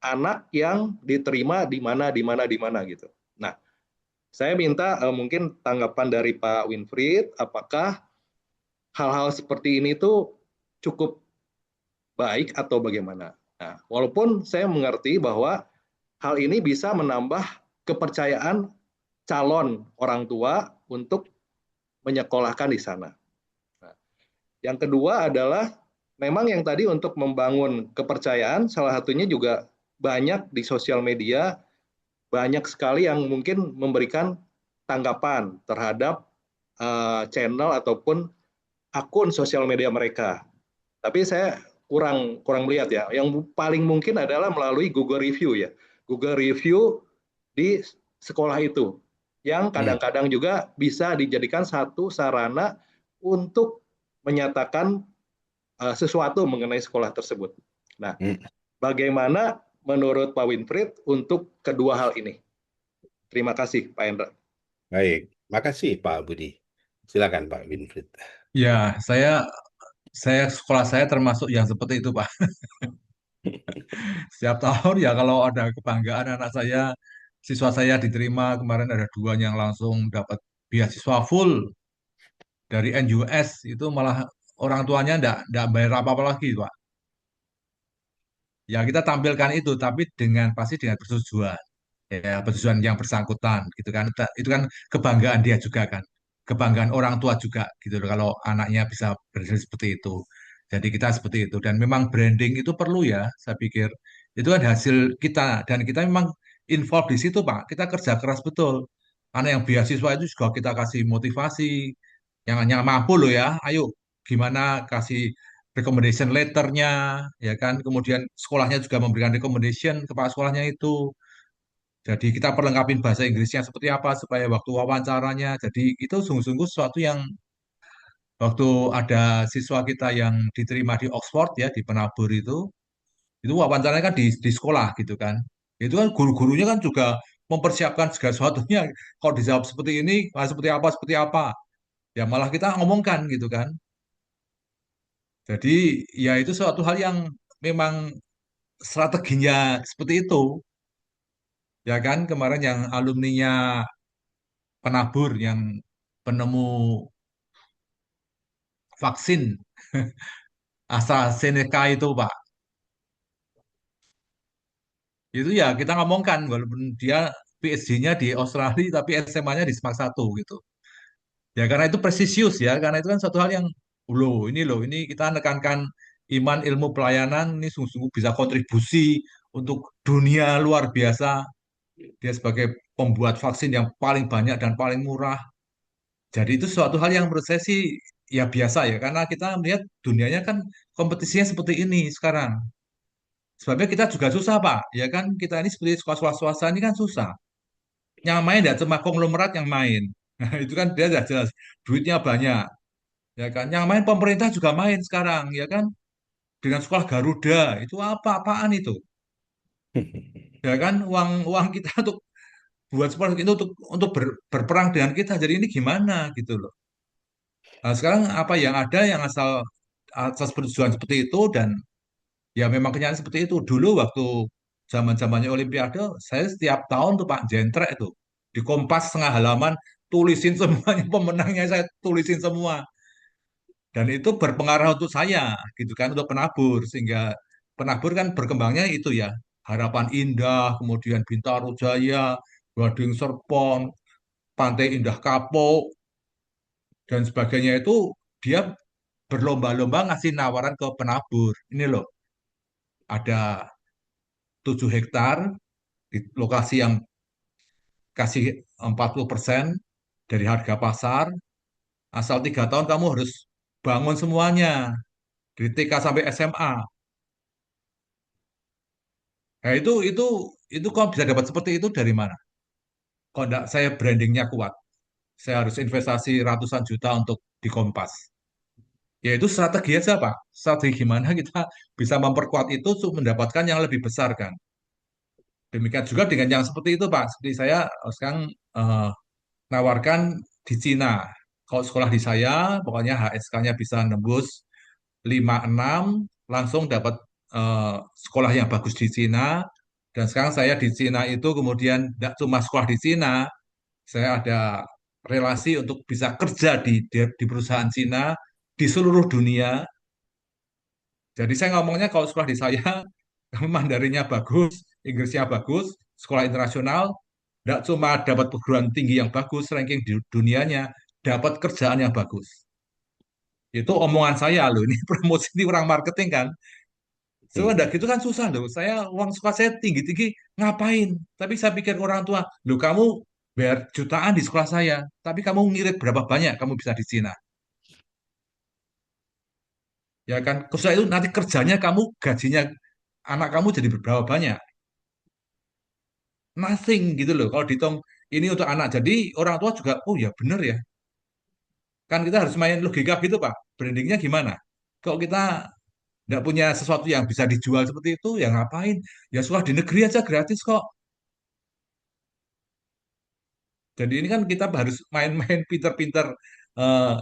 H: anak yang diterima di mana gitu. Nah, saya minta mungkin tanggapan dari Pak Winfried, apakah hal-hal seperti ini tuh cukup baik atau bagaimana? Nah, walaupun saya mengerti bahwa hal ini bisa menambah kepercayaan calon orang tua untuk menyekolahkan di sana. Nah, yang kedua adalah memang yang tadi untuk membangun kepercayaan, salah satunya juga banyak di sosial media, banyak sekali yang mungkin memberikan tanggapan terhadap channel ataupun akun sosial media mereka. Tapi saya kurang melihat ya. Yang paling mungkin adalah melalui Google Review ya. Google Review di sekolah itu yang kadang-kadang juga bisa dijadikan satu sarana untuk menyatakan sesuatu mengenai sekolah tersebut. Nah, bagaimana menurut Pak Winfried untuk kedua hal ini? Terima kasih Pak Hendra.
B: Baik, makasih Pak Budi. Silakan Pak Winfried.
C: Ya, sekolah saya termasuk yang seperti itu, Pak. Setiap tahun ya kalau ada kebanggaan anak saya, siswa saya diterima, kemarin ada 2 yang langsung dapat beasiswa full dari NUS, itu malah orang tuanya enggak bayar apa-apa lagi, Pak. Ya kita tampilkan itu, tapi pasti dengan persetujuan. Ya, persetujuan yang bersangkutan, gitu kan. Itu kan kebanggaan dia juga kan. Kebanggaan orang tua juga, gitu loh, kalau anaknya bisa berhasil seperti itu. Jadi kita seperti itu. Dan memang branding itu perlu ya, saya pikir. Itu kan hasil kita. Dan kita memang involve di situ, Pak. Kita kerja keras betul. Anak yang beasiswa itu juga kita kasih motivasi. Yang mampu loh ya, ayo gimana kasih recommendation letternya, ya kan. Kemudian sekolahnya juga memberikan recommendation kepada sekolahnya itu. Jadi kita perlengkapin bahasa Inggrisnya seperti apa supaya waktu wawancaranya. Jadi itu sungguh-sungguh sesuatu yang waktu ada siswa kita yang diterima di Oxford ya di penabur itu wawancaranya kan di sekolah gitu kan. Itu kan guru-gurunya kan juga mempersiapkan segala sesuatunya. Kalau dijawab seperti ini, seperti apa. Ya malah kita ngomongkan gitu kan. Jadi ya itu suatu hal yang memang strateginya seperti itu. Ya kan kemarin yang alumninya penabur yang penemu vaksin AstraZeneca itu Pak. Itu ya kita ngomongkan walaupun dia PhD-nya di Australia tapi SMA-nya di SMAK 1 gitu. Ya karena itu presisius ya, karena itu kan suatu hal yang loh ini kita menekankan iman ilmu pelayanan ini sungguh-sungguh bisa kontribusi untuk dunia luar biasa. Dia sebagai pembuat vaksin yang paling banyak dan paling murah. Jadi itu suatu hal yang menurut saya sih ya biasa ya, karena kita melihat dunianya kan kompetisinya seperti ini sekarang. Sebabnya kita juga susah, Pak. Ya kan, kita ini seperti sekolah swasta ini kan susah. Yang main tidak cuma konglomerat yang main. Nah, itu kan dia sudah jelas duitnya banyak. Ya kan, yang main pemerintah juga main sekarang, ya kan? Dengan sekolah Garuda, itu apa-apaan itu? Ya kan, uang kita untuk buat sekolah itu untuk berperang dengan kita. Jadi ini gimana gitu loh. Nah, sekarang apa yang ada yang asas persetujuan seperti itu dan ya memang kenyataan seperti itu. Dulu waktu zaman-zamannya Olimpiade, saya setiap tahun tuh Pak jentrek itu di Kompas setengah halaman tulisin semuanya, pemenangnya saya tulisin semua. Dan itu berpengaruh untuk saya, gitu kan, untuk penabur. Sehingga penabur kan berkembangnya itu ya, Harapan Indah, kemudian Bintaro Jaya, Gading Serpong, Pantai Indah Kapuk, dan sebagainya itu dia berlomba-lomba ngasih nawaran ke penabur. Ini loh, ada 7 hektar di lokasi yang kasih 40% dari harga pasar, asal 3 tahun kamu harus bangun semuanya, dari TK sampai SMA. Nah, itu kok bisa dapat seperti itu dari mana? Kok enggak saya brandingnya kuat? Saya harus investasi ratusan juta untuk di Kompas. Ya itu strategi aja, Pak. Strategi gimana kita bisa memperkuat itu untuk mendapatkan yang lebih besar kan. Demikian juga dengan yang seperti itu, Pak. Seperti saya sekarang nawarkan di Cina. Kalau sekolah di saya, pokoknya HSK-nya bisa nembus 5-6, langsung dapat sekolah yang bagus di Cina. Dan sekarang saya di Cina itu kemudian tidak cuma sekolah di Cina, saya ada relasi untuk bisa kerja di perusahaan Cina di seluruh dunia. Jadi saya ngomongnya kalau sekolah di saya, Mandarinnya bagus, Inggrisnya bagus, sekolah internasional, tidak cuma dapat perguruan tinggi yang bagus, ranking di dunianya, dapat kerjaan yang bagus. Itu omongan saya loh, ini promosi ini orang marketing kan. Soalnya gitu kan susah loh. Uang sekolah saya tinggi-tinggi, ngapain? Tapi saya pikir orang tua, loh kamu bayar jutaan di sekolah saya, tapi kamu ngirit berapa banyak kamu bisa di Cina? Ya kan, kerja itu nanti kerjanya kamu, gajinya anak kamu jadi berapa banyak? Nothing gitu loh. Kalau dihitung ini untuk anak, jadi orang tua juga, oh ya bener ya. Kan kita harus main logika gitu Pak. Brandingnya gimana? Kalau kita nggak punya sesuatu yang bisa dijual seperti itu, ya ngapain? Ya sekolah di negeri aja gratis kok. Jadi ini kan kita harus main-main pinter-pinter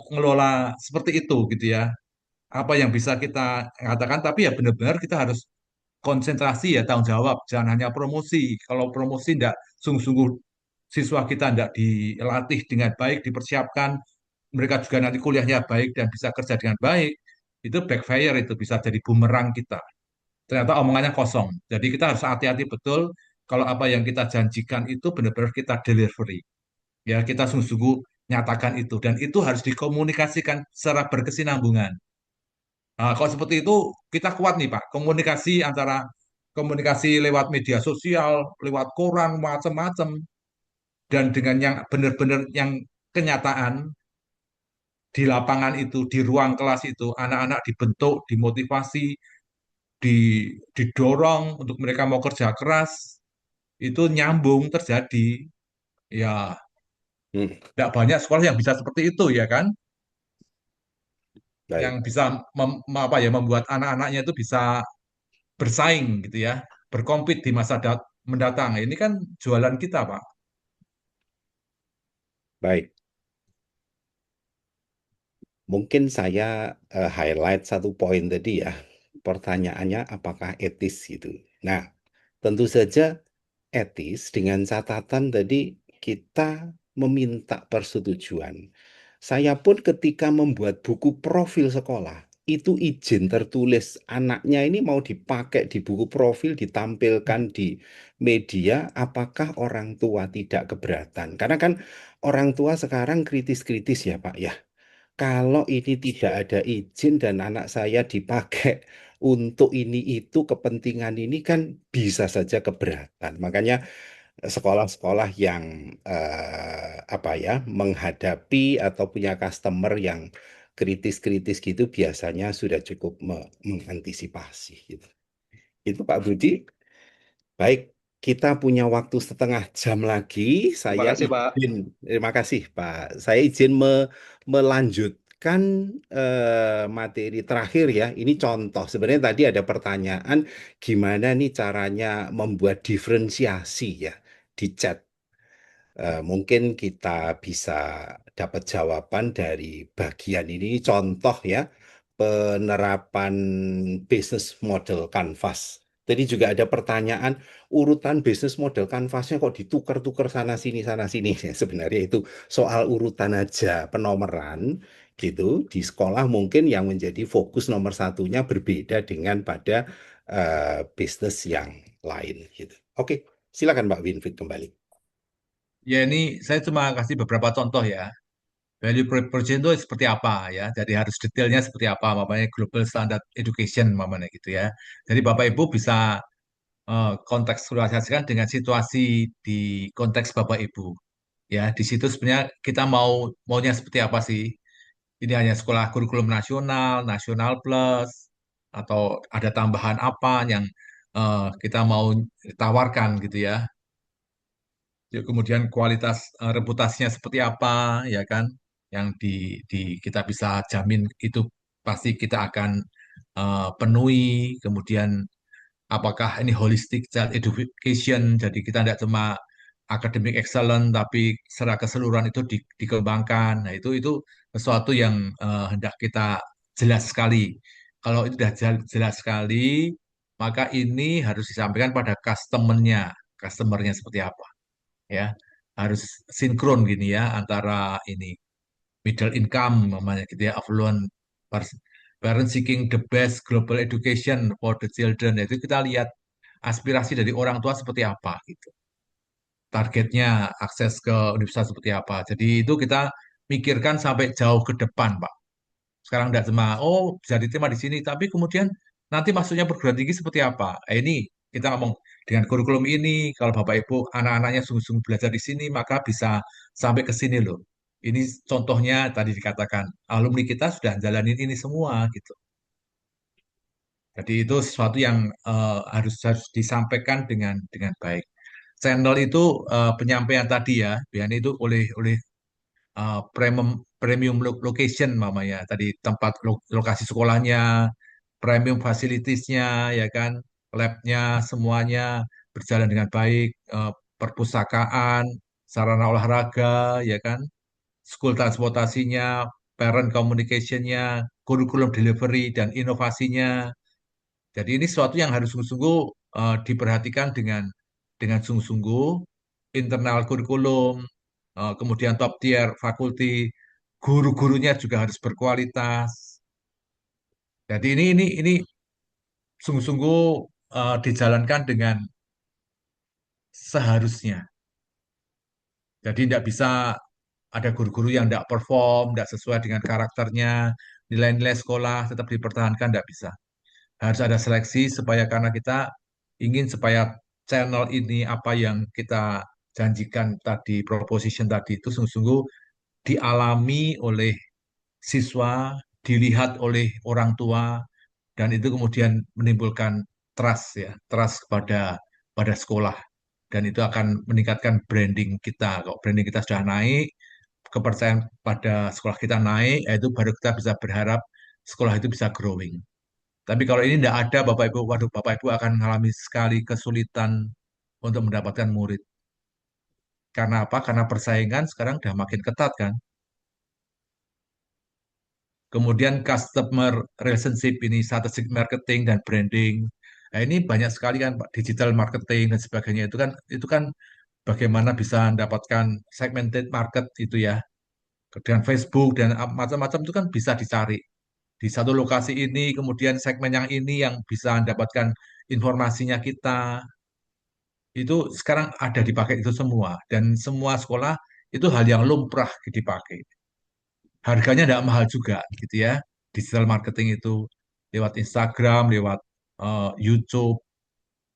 C: ngelola seperti itu gitu ya. Apa yang bisa kita katakan, tapi ya benar-benar kita harus konsentrasi ya tanggung jawab. Jangan hanya promosi. Kalau promosi tidak sungguh-sungguh siswa kita tidak dilatih dengan baik, dipersiapkan, mereka juga nanti kuliahnya baik dan bisa kerja dengan baik, itu backfire, itu bisa jadi bumerang kita. Ternyata omongannya kosong. Jadi kita harus hati-hati betul kalau apa yang kita janjikan itu benar-benar kita delivery. Ya, kita sungguh-sungguh nyatakan itu dan itu harus dikomunikasikan secara berkesinambungan. Nah, kalau seperti itu kita kuat nih Pak. Komunikasi lewat media sosial, lewat koran, macam-macam, dan dengan yang benar-benar yang kenyataan di lapangan itu, di ruang kelas itu, anak-anak dibentuk, dimotivasi, didorong untuk mereka mau kerja keras, itu nyambung terjadi. Ya, tidak banyak sekolah yang bisa seperti itu ya kan? Yang
B: Baik,
C: bisa membuat anak-anaknya itu bisa bersaing gitu ya, berkompet di masa mendatang. Ini kan jualan kita, Pak.
B: baik. Mungkin saya highlight satu poin tadi ya. Pertanyaannya apakah etis gitu. Nah, tentu saja etis dengan catatan tadi kita meminta persetujuan. Saya pun ketika membuat buku profil sekolah, itu izin tertulis anaknya ini mau dipakai di buku profil, ditampilkan di media, apakah orang tua tidak keberatan? Karena kan orang tua sekarang kritis-kritis ya Pak ya. Kalau ini tidak ada izin dan anak saya dipakai untuk ini itu kepentingan ini kan bisa saja keberatan. Makanya sekolah-sekolah yang apa ya menghadapi atau punya customer yang kritis-kritis gitu biasanya sudah cukup mengantisipasi gitu. Itu Pak Budi. Baik, kita punya waktu setengah jam lagi.
H: Terima
B: Saya
H: kasih, Pak.
B: terima kasih Pak. Saya izin melanjutkan materi terakhir ya. Ini contoh. Sebenarnya tadi ada pertanyaan gimana nih caranya membuat diferensiasi ya di chat. Mungkin kita bisa dapat jawaban dari bagian ini. Contoh ya, penerapan business model Canvas Tadi juga ada pertanyaan urutan bisnis model kanvasnya kok ditukar-tukar sana sini. Ya, sebenarnya itu soal urutan aja, penomoran gitu. Di sekolah mungkin yang menjadi fokus nomor satunya berbeda dengan pada bisnis yang lain gitu. Oke, silakan Mbak Winfried kembali.
C: Ya ini saya cuma kasih beberapa contoh ya. Value proposition itu seperti apa ya. Jadi harus detailnya seperti apa, namanya global standard education, namanya gitu ya. Jadi Bapak Ibu bisa kontekstualisasikan dengan situasi di konteks Bapak Ibu. Ya, di situ sebenarnya kita maunya seperti apa sih? Ini hanya sekolah kurikulum nasional, nasional plus, atau ada tambahan apa yang kita mau tawarkan gitu ya. Ya, kemudian kualitas reputasinya seperti apa, ya kan? Yang kita bisa jamin itu pasti kita akan penuhi. Kemudian apakah ini holistic child education, jadi kita tidak cuma academic excellent, tapi secara keseluruhan itu dikembangkan. Nah, itu sesuatu yang hendak kita jelas sekali. Kalau itu sudah jelas sekali, maka ini harus disampaikan pada customernya seperti apa, ya. Harus sinkron gini ya antara ini middle income, namanya gitu ya, affluent parents seeking the best global education for the children. Itu kita lihat aspirasi dari orang tua seperti apa gitu. Targetnya akses ke universitas seperti apa. Jadi itu kita mikirkan sampai jauh ke depan, Pak. Sekarang tidak cuma, oh bisa diterima di sini, tapi kemudian nanti masuknya perguruan tinggi seperti apa. Ini kita ngomong dengan kurikulum ini, kalau Bapak Ibu anak-anaknya sungguh-sungguh belajar di sini, maka bisa sampai ke sini loh. Ini contohnya tadi dikatakan, alumni kita sudah jalanin ini semua gitu. Jadi itu sesuatu yang harus disampaikan dengan baik. Channel itu penyampaian tadi ya, biasanya itu oleh premium location mamanya, tadi tempat lokasi sekolahnya, premium facilities-nya, ya kan, labnya semuanya berjalan dengan baik, perpustakaan, sarana olahraga, ya kan, school transportasinya, parent communication-nya, kurikulum delivery dan inovasinya. Jadi ini sesuatu yang harus sungguh-sungguh diperhatikan dengan sungguh-sungguh, internal kurikulum, kemudian top tier fakulti, guru-gurunya juga harus berkualitas. Jadi ini sungguh-sungguh dijalankan dengan seharusnya. Jadi tidak bisa ada guru-guru yang tidak perform, tidak sesuai dengan karakternya, nilai-nilai sekolah tetap dipertahankan, tidak bisa. Harus ada seleksi supaya karena kita ingin supaya channel ini apa yang kita janjikan tadi, proposition tadi itu sungguh-sungguh dialami oleh siswa, dilihat oleh orang tua, dan itu kemudian menimbulkan trust ya, trust pada sekolah, dan itu akan meningkatkan branding kita. Kalau branding kita sudah naik, kepercayaan pada sekolah kita naik, itu baru kita bisa berharap sekolah itu bisa growing. Tapi kalau ini tidak ada, Bapak Ibu, waduh, Bapak Ibu akan mengalami sekali kesulitan untuk mendapatkan murid. Karena apa? Karena persaingan sekarang sudah makin ketat kan. Kemudian customer relationship ini, strategic marketing dan branding. Nah, ini banyak sekali kan Pak, digital marketing dan sebagainya itu kan bagaimana bisa mendapatkan segmented market itu ya. Dengan Facebook dan macam-macam itu kan bisa dicari. Di satu lokasi ini, kemudian segmen yang ini yang bisa mendapatkan informasinya kita. Itu sekarang ada dipakai itu semua. Dan semua sekolah itu hal yang lumrah dipakai. Harganya tidak mahal juga gitu ya. Digital marketing itu lewat Instagram, lewat YouTube,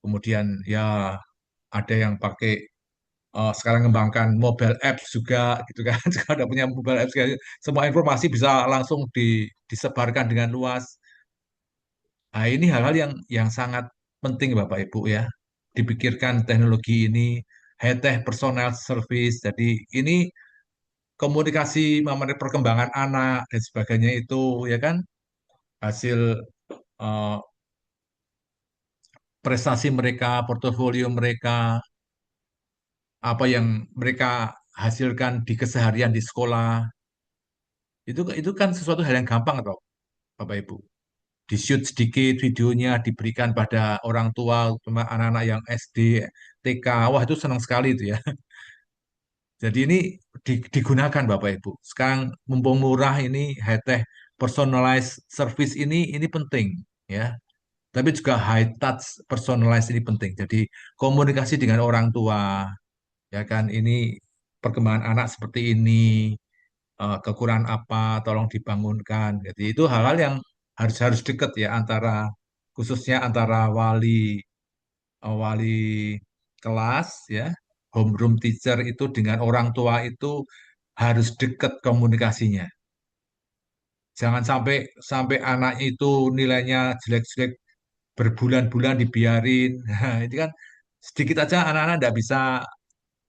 C: kemudian ya ada yang pakai sekarang mengembangkan mobile apps juga gitu kan. Sekarang udah punya mobile apps, semua informasi bisa langsung disebarkan dengan luas. Nah, ini hal-hal yang sangat penting Bapak Ibu ya. Dipikirkan teknologi ini, high-tech personal service. Jadi ini komunikasi mengenai perkembangan anak dan sebagainya itu ya kan hasil eh, prestasi mereka, portofolio mereka, apa yang mereka hasilkan di keseharian di sekolah. Itu kan sesuatu hal yang gampang atau Bapak Ibu. di-shoot sedikit videonya, diberikan pada orang tua, cuma anak-anak yang SD, TK. Wah, itu senang sekali itu ya. Jadi ini digunakan Bapak Ibu. Sekarang mumpung murah ini high-tech personalized service ini penting ya. Tapi juga high touch personalized ini penting. Jadi komunikasi dengan orang tua ya kan, ini perkembangan anak seperti ini, kekurangan apa, tolong dibangunkan. Jadi itu hal-hal yang harus harus dekat ya, antara khususnya antara wali kelas ya, homeroom teacher itu dengan orang tua itu harus dekat komunikasinya. Jangan sampai sampai anaknya itu nilainya jelek-jelek berbulan-bulan dibiarin. Nah, itu kan sedikit aja anak-anak tidak bisa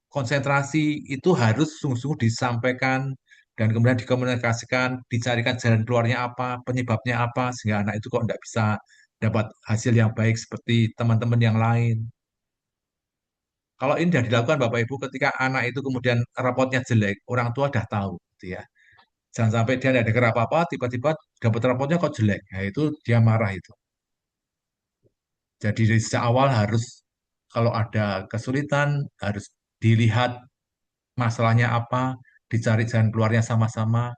C: konsentrasi, itu harus sungguh-sungguh disampaikan dan kemudian dikomunikasikan, dicarikan jalan keluarnya apa, penyebabnya apa, sehingga anak itu kok tidak bisa dapat hasil yang baik seperti teman-teman yang lain. Kalau ini sudah dilakukan Bapak Ibu, ketika anak itu kemudian rapotnya jelek, orang tua sudah tahu, gitu ya. Jangan sampai dia tidak dengar apa-apa, tiba-tiba dapat rapotnya kok jelek. Nah, itu dia marah itu. Jadi dari sejak awal harus, kalau ada kesulitan, harus dilihat masalahnya apa, dicari jalan keluarnya sama-sama.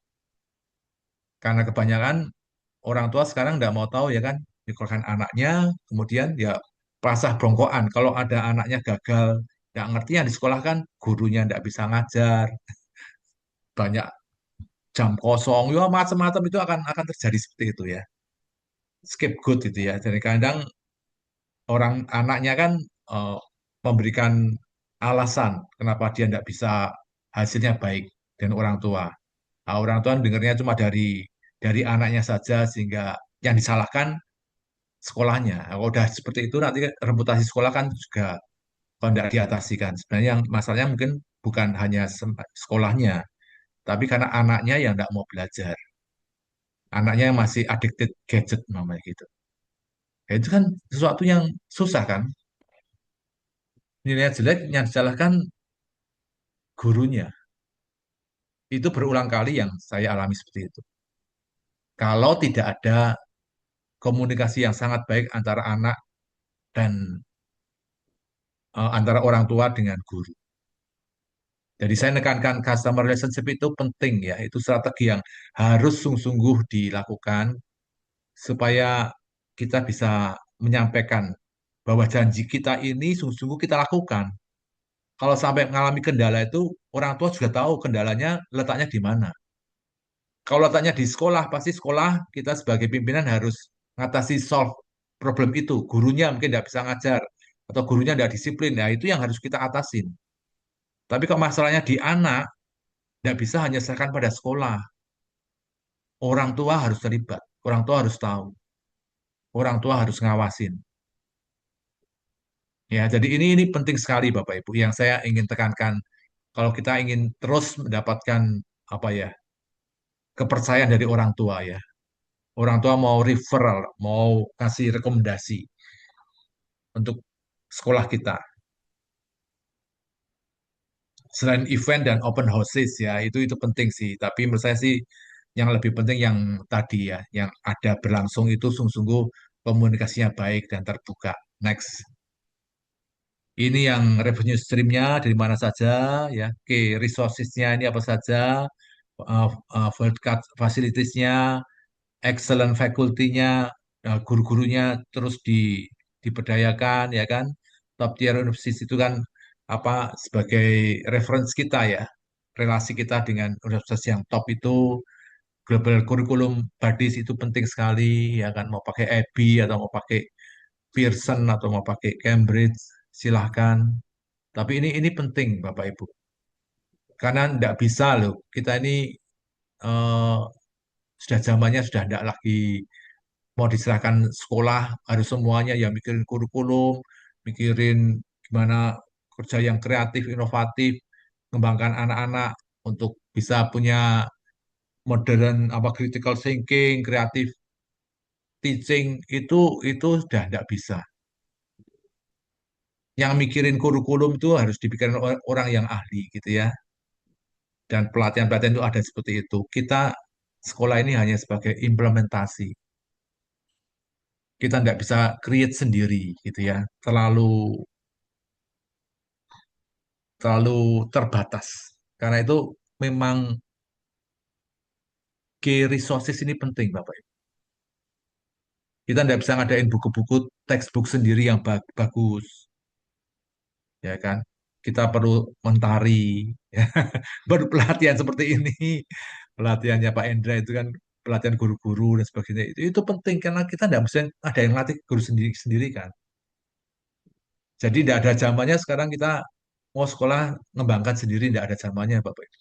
C: Karena kebanyakan orang tua sekarang nggak mau tahu ya kan, nyekolahkan anaknya, kemudian ya pasah bongkoan. Kalau ada anaknya gagal, nggak ngerti yang disekolahkan, gurunya nggak bisa ngajar, banyak jam kosong, ya macam-macam itu akan terjadi seperti itu ya. Scapegoat itu ya. Jadi kadang orang anaknya kan eh, memberikan alasan kenapa dia tidak bisa hasilnya baik dan orang tua. Nah, orang tua dengarnya cuma dari anaknya saja, sehingga yang disalahkan sekolahnya. Nah, kalau udah seperti itu nanti reputasi sekolah kan juga kalau tidak diatasi kan. Sebenarnya yang masalahnya mungkin bukan hanya sekolahnya, tapi karena anaknya yang tidak mau belajar, anaknya yang masih addicted gadget namanya gitu. Ya, itu kan sesuatu yang susah kan. Nilai jelek yang disalahkan gurunya. Itu berulang kali yang saya alami seperti itu. Kalau tidak ada komunikasi yang sangat baik antara anak dan antara orang tua dengan guru. Jadi saya menekankan customer relationship itu penting ya, itu strategi yang harus sungguh-sungguh dilakukan supaya kita bisa menyampaikan bahwa janji kita ini sungguh-sungguh kita lakukan. Kalau sampai mengalami kendala itu, orang tua juga tahu kendalanya letaknya di mana. Kalau letaknya di sekolah, pasti sekolah kita sebagai pimpinan harus ngatasi solve problem itu. Gurunya mungkin tidak bisa ngajar, atau gurunya tidak disiplin, ya itu yang harus kita atasin. Tapi kalau masalahnya di anak, tidak bisa hanya serahkan pada sekolah. Orang tua harus terlibat, orang tua harus tahu, orang tua harus ngawasin. Ya, jadi ini penting sekali Bapak Ibu yang saya ingin tekankan. Kalau kita ingin terus mendapatkan apa ya, kepercayaan dari orang tua ya. Orang tua mau referral, mau kasih rekomendasi untuk sekolah kita. Selain event dan open houses ya, itu penting sih. Tapi menurut saya sih yang lebih penting yang tadi ya, yang ada berlangsung itu sungguh-sungguh komunikasinya baik dan terbuka. Next. Ini yang revenue stream-nya dari mana saja ya, resources-nya ini apa saja, world class facilities-nya, excellent faculty-nya, guru-gurunya terus diberdayakan ya kan. Top tier university itu kan apa sebagai reference kita ya. Relasi kita dengan universitas yang top itu, global curriculum bodies itu penting sekali ya kan, mau pakai IB atau mau pakai Pearson atau mau pakai Cambridge silahkan. Tapi ini penting Bapak Ibu. Karena tidak bisa loh kita ini eh, sudah zamannya sudah tidak lagi mau diserahkan sekolah harus semuanya ya mikirin kurikulum, mikirin gimana kerja yang kreatif, inovatif, mengembangkan anak-anak untuk bisa punya modern apa critical thinking, kreatif teaching itu sudah tidak bisa. Yang mikirin kurikulum itu harus dipikirkan orang yang ahli gitu ya. Dan pelatihan-pelatihan itu ada seperti itu. Kita sekolah ini hanya sebagai implementasi. Kita nggak bisa create sendiri gitu ya, terlalu terlalu terbatas. Karena itu memang key resources ini penting, Bapak Ibu. Kita nggak bisa ngadain buku-buku textbook sendiri yang bagus, ya kan? Kita perlu mentari, ya. Baru pelatihan seperti ini, pelatihannya Pak Endra itu kan pelatihan guru-guru dan sebagainya. Itu penting karena kita nggak bisa ada yang latih guru sendiri sendiri kan. Jadi tidak ada zamannya sekarang kita mau sekolah ngembangkan sendiri, tidak ada zamannya, Bapak Ibu.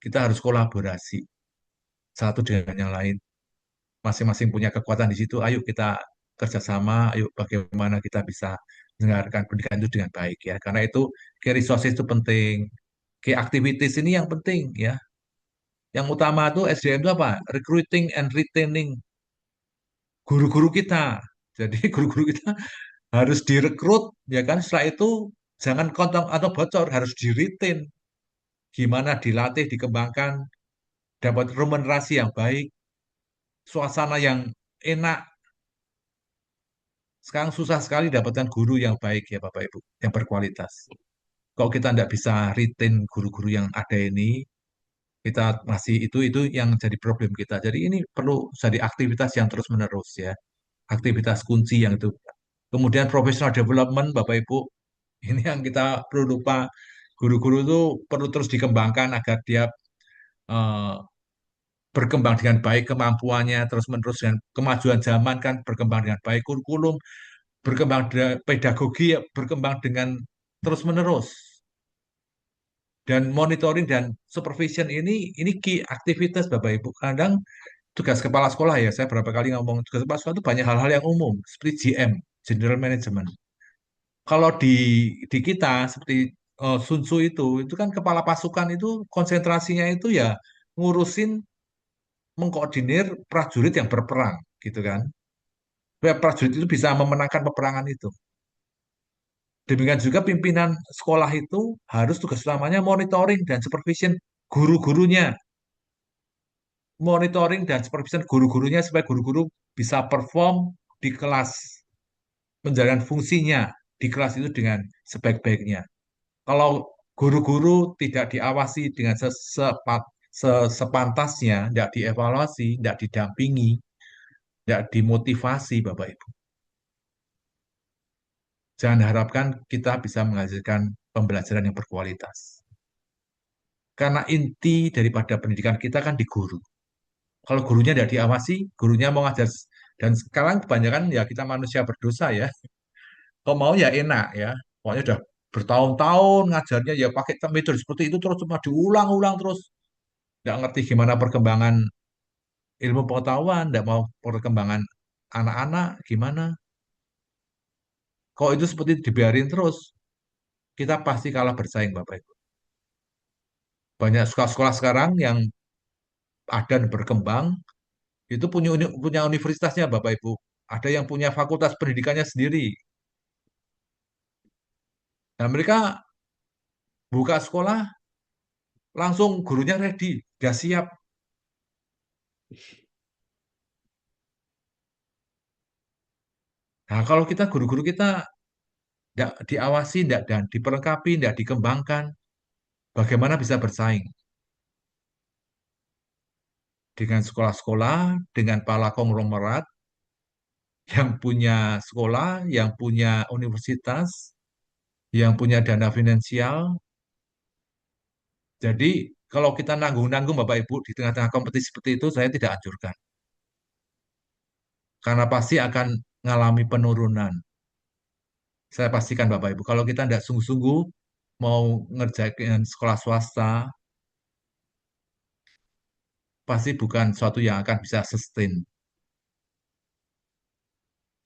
C: Kita harus kolaborasi satu dengan yang lain. Masing-masing punya kekuatan di situ. Ayo kita kerjasama. Ayo bagaimana kita bisa mendengarkan pendidikan itu dengan baik ya. Karena itu key resources itu penting. Key activities ini yang penting ya. Yang utama itu SDM itu apa? Recruiting and retaining guru-guru kita. Jadi guru-guru kita harus direkrut ya kan. Setelah itu jangan kontong atau bocor, harus di retain. Gimana dilatih, dikembangkan, dapat remunerasi yang baik, suasana yang enak. Sekarang susah sekali dapatkan guru yang baik ya Bapak Ibu, yang berkualitas. Kalau kita tidak bisa retain guru-guru yang ada ini, kita masih itu yang jadi problem kita. Jadi ini perlu jadi aktivitas yang terus-menerus ya, aktivitas kunci yang itu. Kemudian professional development Bapak Ibu, ini yang kita perlu lupa. Guru-guru itu perlu terus dikembangkan agar dia eh, berkembang dengan baik kemampuannya terus-menerus dengan kemajuan zaman kan berkembang dengan baik kurikulum berkembang pedagogi ya, berkembang dengan terus-menerus dan monitoring dan supervision ini key aktivitas Bapak Ibu. Kadang tugas kepala sekolah ya, saya berapa kali ngomong tugas kepala sekolah itu banyak hal-hal yang umum seperti GM, General Management. Kalau di kita seperti Sun Tzu itu kan kepala pasukan itu konsentrasinya itu ya ngurusin mengkoordinir prajurit yang berperang gitu kan. Supaya prajurit itu bisa memenangkan peperangan itu. Demikian juga pimpinan sekolah itu harus tugas utamanya monitoring dan supervision guru-gurunya. Monitoring dan supervision guru-gurunya supaya guru-guru bisa perform di kelas, menjalankan fungsinya di kelas itu dengan sebaik-baiknya. Kalau guru-guru tidak diawasi dengan sepantasnya, tidak dievaluasi, tidak didampingi, tidak dimotivasi, Bapak Ibu. Jangan harapkan kita bisa menghasilkan pembelajaran yang berkualitas. Karena inti daripada pendidikan kita kan di guru. Kalau gurunya tidak diawasi, gurunya mau ngajar. Dan sekarang kebanyakan ya kita manusia berdosa ya. Kalau mau ya enak ya. Pokoknya udah bertahun-tahun ngajarnya ya pakai metode seperti itu terus cuma diulang-ulang terus. Nggak ngerti gimana perkembangan ilmu pengetahuan, nggak mau perkembangan anak-anak gimana. Kalau itu seperti dibiarin terus, kita pasti kalah bersaing Bapak Ibu. Banyak sekolah-sekolah sekarang yang ada dan berkembang, itu punya universitasnya Bapak Ibu. Ada yang punya fakultas pendidikannya sendiri. Nah, mereka buka sekolah, langsung gurunya ready, udah siap. Nah, kalau kita guru-guru kita tidak diawasi, tidak dan diperlengkapi, tidak dikembangkan, bagaimana bisa bersaing dengan sekolah-sekolah, dengan para konglomerat yang punya sekolah, yang punya universitas, yang punya dana finansial. Jadi kalau kita nanggung-nanggung Bapak Ibu di tengah-tengah kompetisi seperti itu, saya tidak anjurkan. Karena pasti akan mengalami penurunan. Saya pastikan Bapak Ibu, kalau kita tidak sungguh-sungguh mau ngerjain sekolah swasta, pasti bukan suatu yang akan bisa sustain.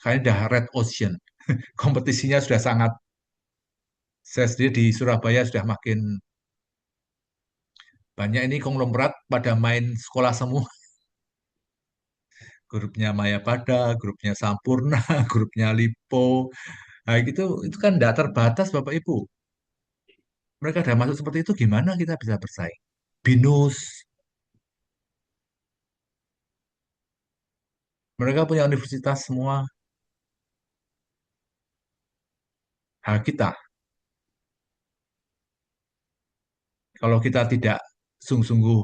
C: Kayaknya udah red ocean. Kompetisinya sudah sangat, saya sendiri di Surabaya sudah makin banyak ini konglomerat pada main sekolah semua. Grupnya Mayapada, grupnya Sampurna, grupnya Lipo. Nah, gitu, itu kan tidak terbatas Bapak Ibu. Mereka sudah masuk seperti itu, gimana kita bisa bersaing? Binus, mereka punya universitas semua. hak kita. Kalau kita tidak sungguh-sungguh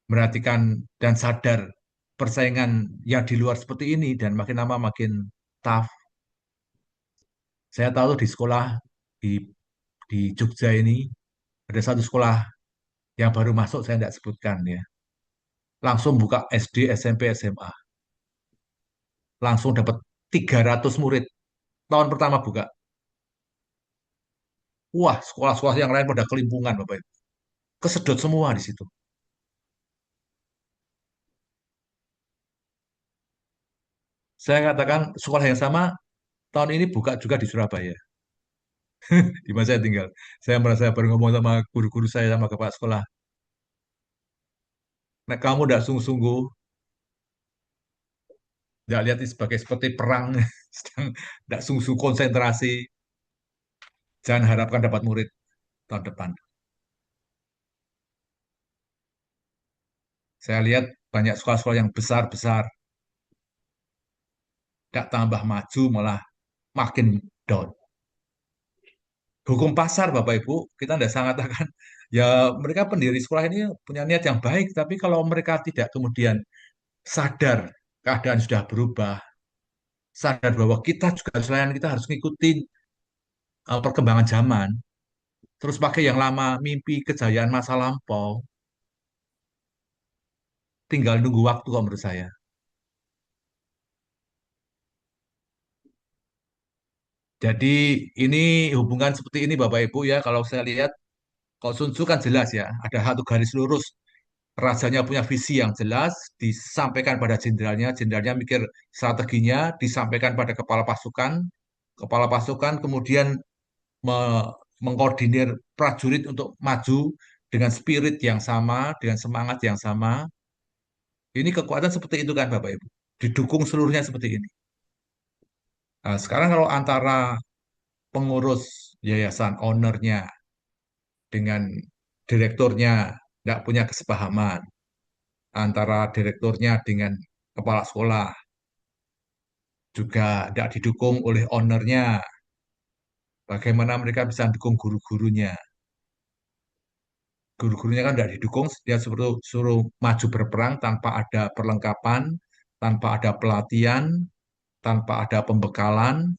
C: merhatikan dan sadar persaingan yang di luar seperti ini dan makin lama makin tough. Saya tahu di sekolah di Jogja ini ada satu sekolah yang baru masuk, saya tidak sebutkan ya. Langsung buka SD, SMP, SMA. Langsung dapat 300 murid. Tahun pertama buka. Wah, sekolah-sekolah yang lain pada kelimpungan, Bapak Ibu. Kesedot semua di situ. Saya katakan sekolah yang sama tahun ini buka juga di Surabaya, di mana saya tinggal. Saya merasa baru ngomong sama guru-guru saya, sama kepala sekolah. Nah, kamu tidak sungguh-sungguh, tidak lihat ini sebagai seperti perang, sedang tidak sungguh-sungguh konsentrasi, jangan harapkan dapat murid tahun depan. Saya lihat banyak sekolah-sekolah yang besar-besar, tidak tambah maju, malah makin down. Hukum pasar, Bapak Ibu, kita tidak sangat akan, ya mereka pendiri sekolah ini punya niat yang baik, tapi kalau mereka tidak kemudian sadar keadaan sudah berubah, sadar bahwa kita juga selain kita harus ngikutin perkembangan zaman, terus pakai yang lama, mimpi kejayaan masa lampau, tinggal nunggu waktu kalau menurut saya. Jadi ini hubungan seperti ini Bapak Ibu ya, kalau saya lihat, kalau Sun Tzu kan jelas ya, ada satu garis lurus, rajanya punya visi yang jelas, disampaikan pada jenderalnya, jenderalnya mikir strateginya, disampaikan pada kepala pasukan kemudian mengkoordinir prajurit untuk maju dengan spirit yang sama, dengan semangat yang sama. Ini kekuatan seperti itu kan Bapak Ibu. Didukung seluruhnya seperti ini. Nah, sekarang kalau antara pengurus yayasan, ownernya, dengan direkturnya tidak punya kesepahaman, antara direkturnya dengan kepala sekolah juga tidak didukung oleh ownernya, bagaimana mereka bisa dukung guru-gurunya? Guru-gurunya kan tidak didukung, dia suruh maju berperang tanpa ada perlengkapan, tanpa ada pelatihan, tanpa ada pembekalan,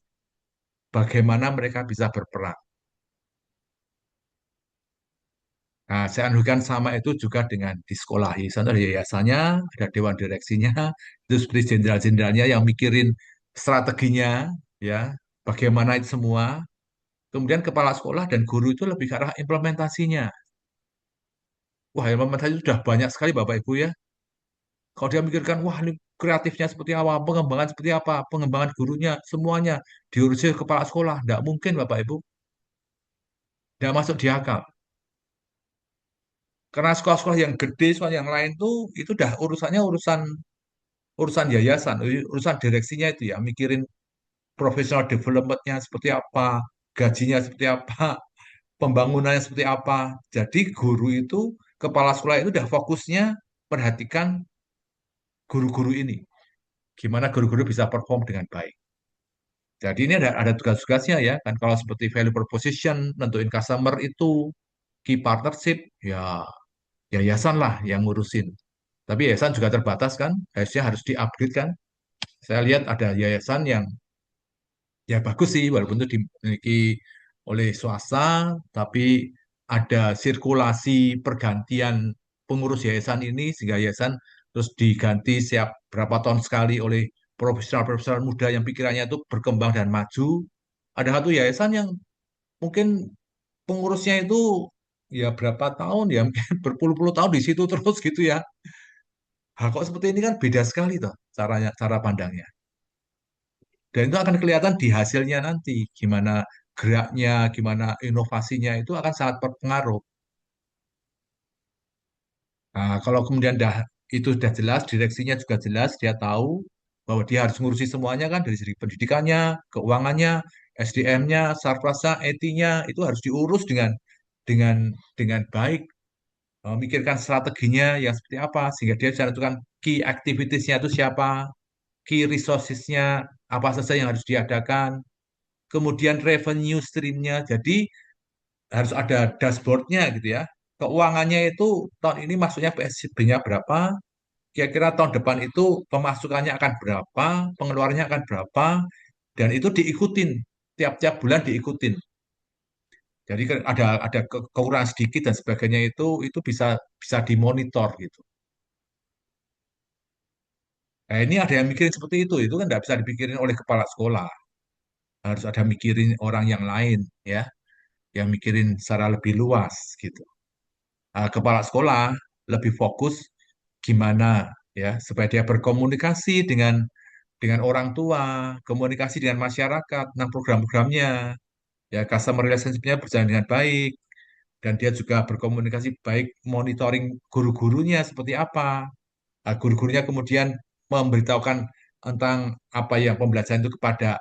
C: bagaimana mereka bisa berperang. Nah, saya anugerahkan sama itu juga dengan di sekolah. Di sana ada yayasannya, ada dewan direksinya, itu seperti jenderal-jenderalnya yang mikirin strateginya, ya, bagaimana itu semua. Kemudian kepala sekolah dan guru itu lebih ke arah implementasinya. Wah, implementasi itu sudah banyak sekali Bapak Ibu ya. Kalau dia mikirkan, wah ini kreatifnya seperti apa, pengembangan seperti apa, pengembangan gurunya, semuanya diurusi kepala sekolah. Tidak mungkin Bapak Ibu. Tidak masuk di akal. Karena sekolah-sekolah yang gede, sekolah yang lain tuh, itu udah urusannya urusan urusan yayasan, urusan direksinya itu ya, mikirin professional development-nya seperti apa, gajinya seperti apa, pembangunannya seperti apa. Jadi guru itu, kepala sekolah itu udah fokusnya perhatikan guru-guru ini. Gimana guru-guru bisa perform dengan baik. Jadi ini ada tugas-tugasnya ya, kan kalau seperti value proposition, nentuin customer itu, key partnership, ya yayasan lah yang ngurusin. Tapi yayasan juga terbatas kan, harusnya harus di-upgrade kan. Saya lihat ada yayasan yang ya bagus sih, walaupun itu dimiliki oleh swasta, tapi ada sirkulasi pergantian pengurus yayasan ini, sehingga yayasan terus diganti setiap berapa tahun sekali oleh profesional-profesional muda yang pikirannya itu berkembang dan maju. Ada satu yayasan yang mungkin pengurusnya itu ya berapa tahun ya, mungkin berpuluh-puluh tahun di situ terus gitu ya. Hal kok seperti ini kan beda sekali toh caranya, cara pandangnya. Dan itu akan kelihatan di hasilnya nanti, gimana geraknya, gimana inovasinya itu akan sangat berpengaruh. Nah, kalau kemudian itu sudah jelas, direksinya juga jelas, dia tahu bahwa dia harus ngurusi semuanya kan dari segi pendidikannya, keuangannya, SDM-nya, sarprasa, IT-nya itu harus diurus dengan dengan baik. Memikirkan strateginya yang seperti apa sehingga dia bisa menentukan key activities-nya itu siapa, key resources-nya apa saja yang harus diadakan, kemudian revenue stream-nya. Jadi harus ada dashboard-nya gitu ya. Keuangannya itu tahun ini masuknya PSBB-nya berapa, kira-kira tahun depan itu pemasukannya akan berapa, pengeluarannya akan berapa, dan itu diikutin tiap-tiap bulan diikutin. Jadi ada kekurangan sedikit dan sebagainya itu bisa bisa dimonitor gitu. Nah, ini ada yang mikirin seperti itu kan nggak bisa dipikirin oleh kepala sekolah. Harus ada mikirin orang yang lain ya, yang mikirin secara lebih luas gitu. Kepala sekolah lebih fokus gimana ya supaya dia berkomunikasi dengan orang tua, komunikasi dengan masyarakat tentang program-programnya, ya customer relationship-nya berjalan dengan baik, dan dia juga berkomunikasi baik, monitoring guru-gurunya seperti apa. Guru-gurunya kemudian memberitahukan tentang apa yang pembelajaran itu kepada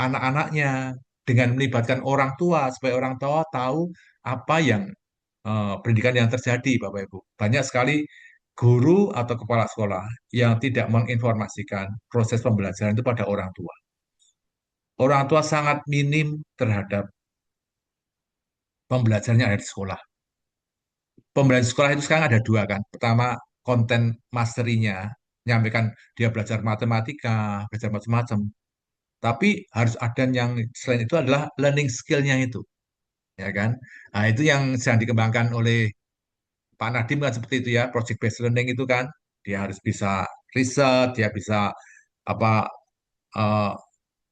C: anak-anaknya dengan melibatkan orang tua supaya orang tua tahu apa yang pendidikan yang terjadi, Bapak Ibu. Banyak sekali guru atau kepala sekolah yang tidak menginformasikan proses pembelajaran itu pada orang tua. Orang tua sangat minim terhadap pembelajarannya ada di sekolah. Pembelajaran sekolah itu sekarang ada dua kan. Pertama, konten masterinya, menyampaikan dia belajar matematika, belajar macam-macam. Tapi harus ada yang selain itu adalah learning skill-nya itu, ya kan? Nah, itu yang sedang dikembangkan oleh Pak Nadiem kan seperti itu ya, project based learning itu kan. Dia harus bisa riset, dia bisa apa eh,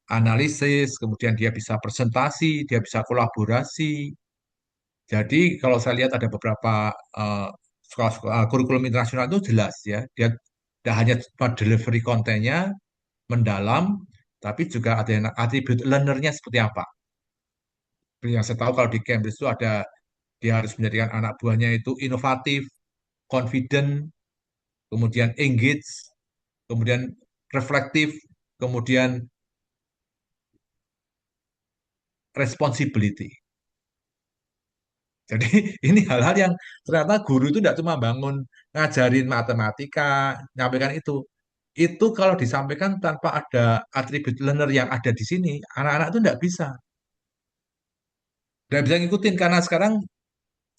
C: analisis, kemudian dia bisa presentasi, dia bisa kolaborasi. Jadi kalau saya lihat ada beberapa eh, kurikulum internasional itu jelas ya, dia tidak hanya cuma delivery kontennya mendalam, tapi juga ada atribut learnernya seperti apa. Seperti yang saya tahu kalau di Cambridge itu ada dia harus menjadikan anak buahnya itu inovatif, confident, kemudian engage, kemudian reflektif, kemudian responsibility. Jadi ini hal-hal yang ternyata guru itu tidak cuma bangun ngajarin matematika, nyampaikan itu. Itu kalau disampaikan tanpa ada atribut learner yang ada di sini, anak-anak itu tidak bisa. Tidak bisa ngikutin karena sekarang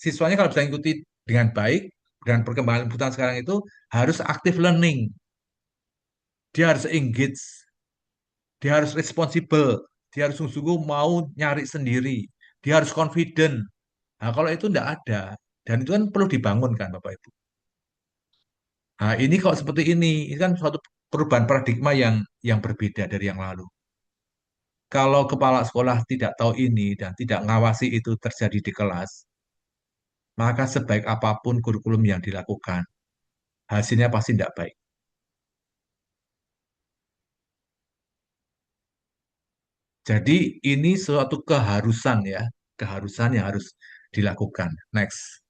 C: siswanya kalau bisa ngikuti dengan baik, dan perkembangan kebutuhan sekarang itu harus active learning. Dia harus engage, dia harus responsible, dia harus sungguh-sungguh mau nyari sendiri, dia harus confident. Nah, kalau itu tidak ada, dan itu kan perlu dibangun kan Bapak Ibu. Nah, ini kok seperti ini kan suatu perubahan paradigma yang berbeda dari yang lalu. Kalau kepala sekolah tidak tahu ini dan tidak ngawasi itu terjadi di kelas, maka sebaik apapun kurikulum yang dilakukan, hasilnya pasti tidak baik. Jadi ini suatu keharusan ya, keharusan yang harus dilakukan. Next.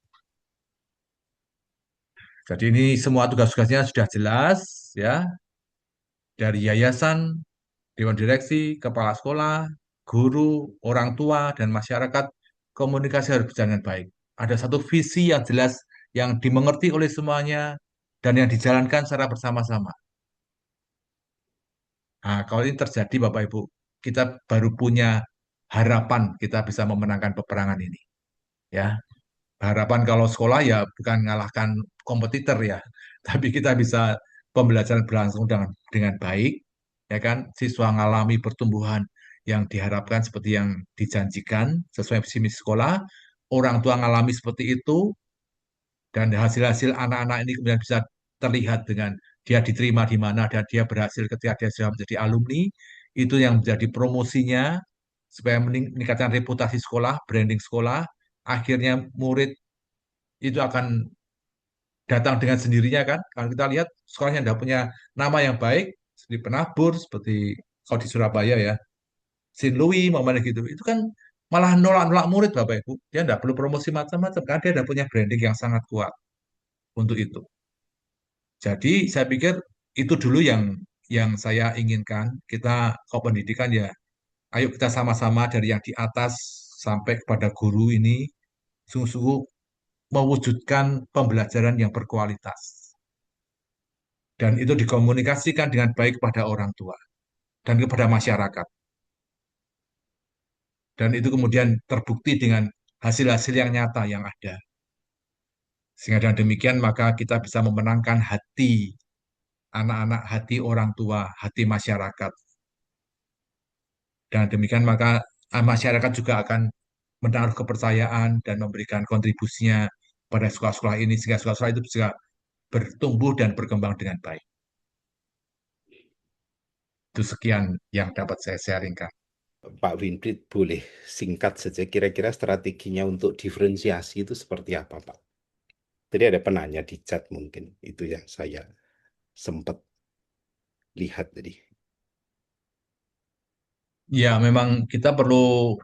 C: Jadi ini semua tugas-tugasnya sudah jelas ya, dari yayasan, dewan direksi, kepala sekolah, guru, orang tua, dan masyarakat, komunikasi harus berjalan dengan baik. Ada satu visi yang jelas, yang dimengerti oleh semuanya, dan yang dijalankan secara bersama-sama. Nah, kalau ini terjadi, Bapak Ibu, kita baru punya harapan kita bisa memenangkan peperangan ini. Ya, harapan kalau sekolah ya bukan mengalahkan kompetitor ya, tapi kita bisa pembelajaran berlangsung dengan baik, ya kan? Siswa mengalami pertumbuhan yang diharapkan seperti yang dijanjikan sesuai visi misi sekolah, orang tua mengalami seperti itu, dan hasil-hasil anak-anak ini kemudian bisa terlihat dengan dia diterima di mana dan dia berhasil ketika dia sudah menjadi alumni, itu yang menjadi promosinya supaya meningkatkan reputasi sekolah, branding sekolah, akhirnya murid itu akan datang dengan sendirinya kan. Kalau kita lihat sekolahnya tidak punya nama yang baik, seperti Penabur, seperti kalau di Surabaya ya, Saint Louis, mana gitu. Itu kan malah nolak-nolak murid Bapak Ibu. Dia tidak perlu promosi macam-macam, kan dia tidak punya branding yang sangat kuat untuk itu. Jadi saya pikir itu dulu yang saya inginkan. Kita kalau pendidikan ya, ayo kita sama-sama dari yang di atas sampai kepada guru ini sungguh-sungguh mewujudkan pembelajaran yang berkualitas. Dan itu dikomunikasikan dengan baik kepada orang tua dan kepada masyarakat. Dan itu kemudian terbukti dengan hasil-hasil yang nyata yang ada. Sehingga dengan demikian maka kita bisa memenangkan hati anak-anak, hati orang tua, hati masyarakat. Dan demikian maka masyarakat juga akan menaruh kepercayaan dan memberikan kontribusinya pada sekolah-sekolah ini sehingga sekolah-sekolah itu bisa bertumbuh dan berkembang dengan baik. Itu sekian yang dapat saya sharingkan.
B: Pak Winfried, boleh singkat saja kira-kira strateginya untuk diferensiasi itu seperti apa, Pak? Tadi ada penanya di chat mungkin, itu yang saya sempat lihat tadi.
C: Ya, memang kita perlu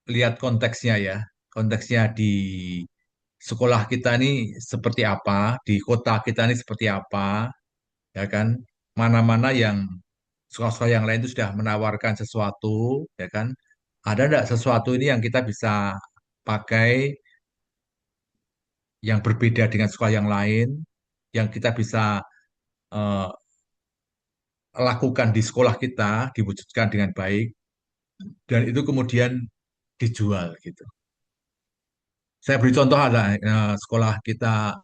C: lihat konteksnya ya. Konteksnya di sekolah kita ini seperti apa, di kota kita ini seperti apa, ya kan? Mana-mana yang sekolah-sekolah yang lain itu sudah menawarkan sesuatu, ya kan? Ada enggak sesuatu ini yang kita bisa pakai yang berbeda dengan sekolah yang lain, yang kita bisa eh, lakukan di sekolah kita, diwujudkan dengan baik, dan itu kemudian dijual gitu. Saya beri contoh ada sekolah kita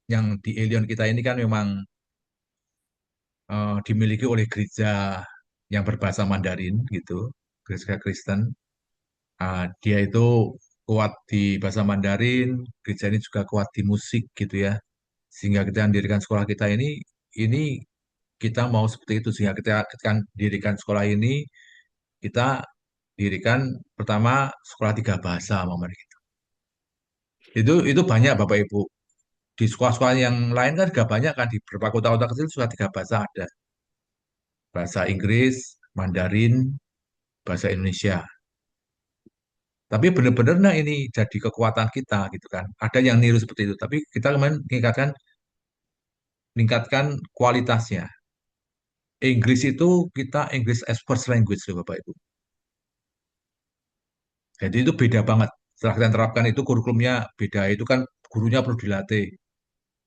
C: yang di Elion kita ini kan memang dimiliki oleh gereja yang berbahasa Mandarin gitu, gereja Kristen. Dia itu kuat di bahasa Mandarin, gereja ini juga kuat di musik gitu ya. Sehingga kita mendirikan sekolah kita ini kita mau seperti itu sehingga kita dirikan sekolah ini kita dirikan pertama sekolah 3 bahasa sama mereka. Itu banyak Bapak Ibu. Di sekolah-sekolah yang lain kan juga banyak kan di beberapa kota-kota kecil sudah 3 bahasa ada. Bahasa Inggris, Mandarin, bahasa Indonesia. Tapi benar-benar nah ini jadi kekuatan kita gitu kan. Ada yang niru seperti itu, tapi kita kemarin meningkatkan kualitasnya. Inggris itu kita English as first language loh Bapak Ibu. Jadi itu beda banget. Setelah kita terapkan itu kurikulumnya beda. Itu kan gurunya perlu dilatih.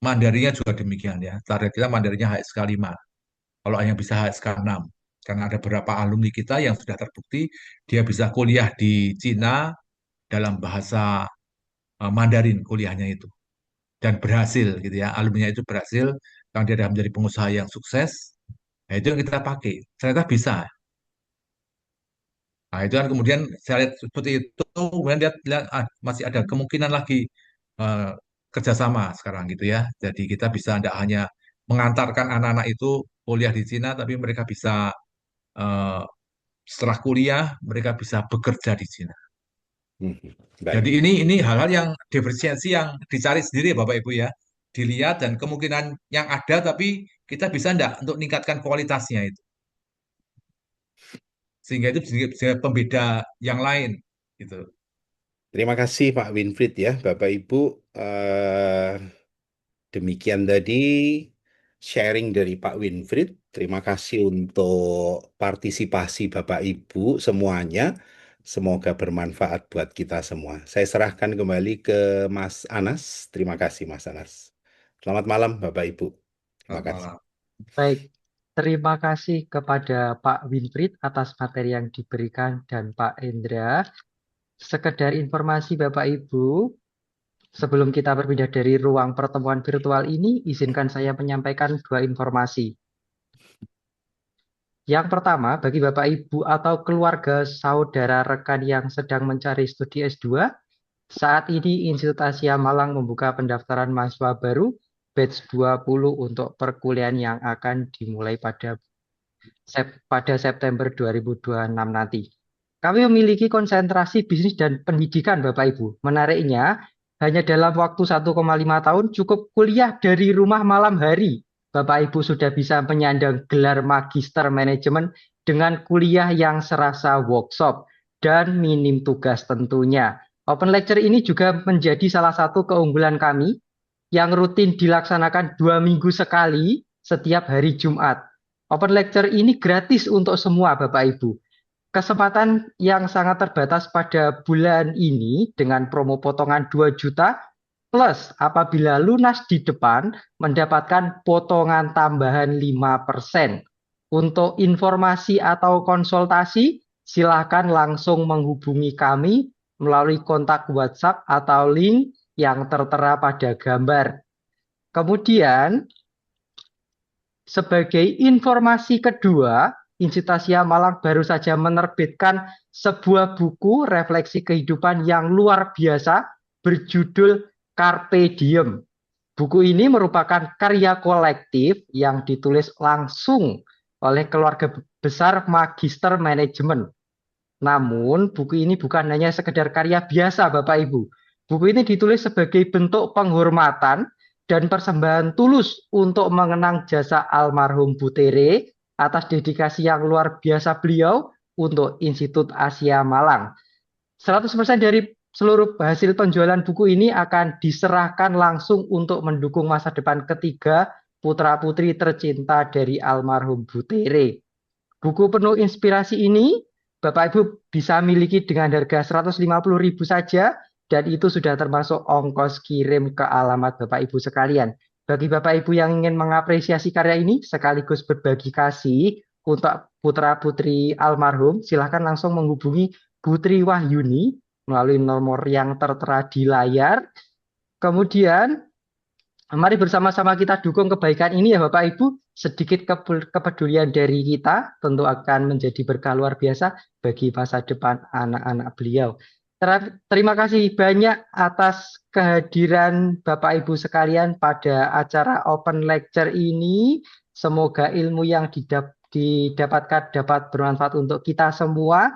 C: Mandarinnya juga demikian ya. Target kita Mandarinnya HSK 5. Kalau hanya bisa HSK 6. Karena ada beberapa alumni kita yang sudah terbukti dia bisa kuliah di Cina dalam bahasa Mandarin kuliahnya itu. Dan berhasil gitu ya. Alumninya itu berhasil. Karena dia sudah menjadi pengusaha yang sukses. Nah, itu yang kita pakai. Ternyata bisa. Nah, itu kan kemudian saya lihat seperti itu, kemudian lihat masih ada kemungkinan lagi eh, kerjasama sekarang gitu ya. Jadi kita bisa tidak hanya mengantarkan anak-anak itu kuliah di Cina, tapi mereka bisa eh, setelah kuliah mereka bisa bekerja di Cina.
B: Baik.
C: Jadi ini hal-hal yang diferensiasi yang dicari sendiri ya Bapak Ibu ya, dilihat dan kemungkinan yang ada, tapi kita bisa enggak untuk meningkatkan kualitasnya itu, sehingga itu bisa pembeda yang lain gitu.
B: Terima kasih Pak Winfried ya, Bapak Ibu. Demikian tadi sharing dari Pak Winfried. Terima kasih untuk partisipasi Bapak Ibu semuanya. Semoga bermanfaat buat kita semua. Saya serahkan kembali ke Mas Anas. Terima kasih Mas Anas. Selamat malam Bapak Ibu. Terima
C: Selamat
B: kasih.
C: malam.
A: Baik, terima kasih kepada Pak Winfried atas materi yang diberikan dan Pak Endra. Sekedar informasi Bapak Ibu, sebelum kita berpindah dari ruang pertemuan virtual ini, izinkan saya menyampaikan 2 informasi. Yang pertama, bagi Bapak Ibu atau keluarga saudara rekan yang sedang mencari studi S2, saat ini Institut Asia Malang membuka pendaftaran mahasiswa baru batch 20 untuk perkuliahan yang akan dimulai pada September 2026 nanti. Kami memiliki konsentrasi bisnis dan pendidikan Bapak Ibu. Menariknya, hanya dalam waktu 1,5 tahun cukup kuliah dari rumah malam hari. Bapak Ibu sudah bisa menyandang gelar magister manajemen dengan kuliah yang serasa workshop dan minim tugas tentunya. Open lecture ini juga menjadi salah satu keunggulan kami yang rutin dilaksanakan 2 minggu sekali setiap hari Jumat. Open lecture ini gratis untuk semua Bapak Ibu. Kesempatan yang sangat terbatas pada bulan ini dengan promo potongan 2 juta plus apabila lunas di depan mendapatkan potongan tambahan 5%. Untuk informasi atau konsultasi silakan langsung menghubungi kami melalui kontak WhatsApp atau link yang tertera pada gambar. Kemudian, sebagai informasi kedua, Institut Asia Malang baru saja menerbitkan sebuah buku refleksi kehidupan yang luar biasa berjudul Carpe Diem. Buku ini merupakan karya kolektif yang ditulis langsung oleh keluarga besar Magister Manajemen. Namun, buku ini bukan hanya sekedar karya biasa, Bapak Ibu. Buku ini ditulis sebagai bentuk penghormatan dan persembahan tulus untuk mengenang jasa almarhum Butere atas dedikasi yang luar biasa beliau untuk Institut Asia Malang. 100% dari seluruh hasil penjualan buku ini akan diserahkan langsung untuk mendukung masa depan ketiga putra-putri tercinta dari almarhum Butere. Buku penuh inspirasi ini Bapak Ibu bisa miliki dengan harga 150.000 saja, dan itu sudah termasuk ongkos kirim ke alamat Bapak Ibu sekalian. Bagi Bapak Ibu yang ingin mengapresiasi karya ini sekaligus berbagi kasih untuk putra-putri almarhum, silahkan langsung menghubungi Putri Wahyuni melalui nomor yang tertera di layar. Kemudian, mari bersama-sama kita dukung kebaikan ini ya Bapak Ibu. Sedikit kepedulian dari kita tentu akan menjadi berkah luar biasa bagi masa depan anak-anak beliau. Terima kasih banyak atas kehadiran Bapak Ibu sekalian pada acara open lecture ini. Semoga ilmu yang didapatkan dapat bermanfaat untuk kita semua.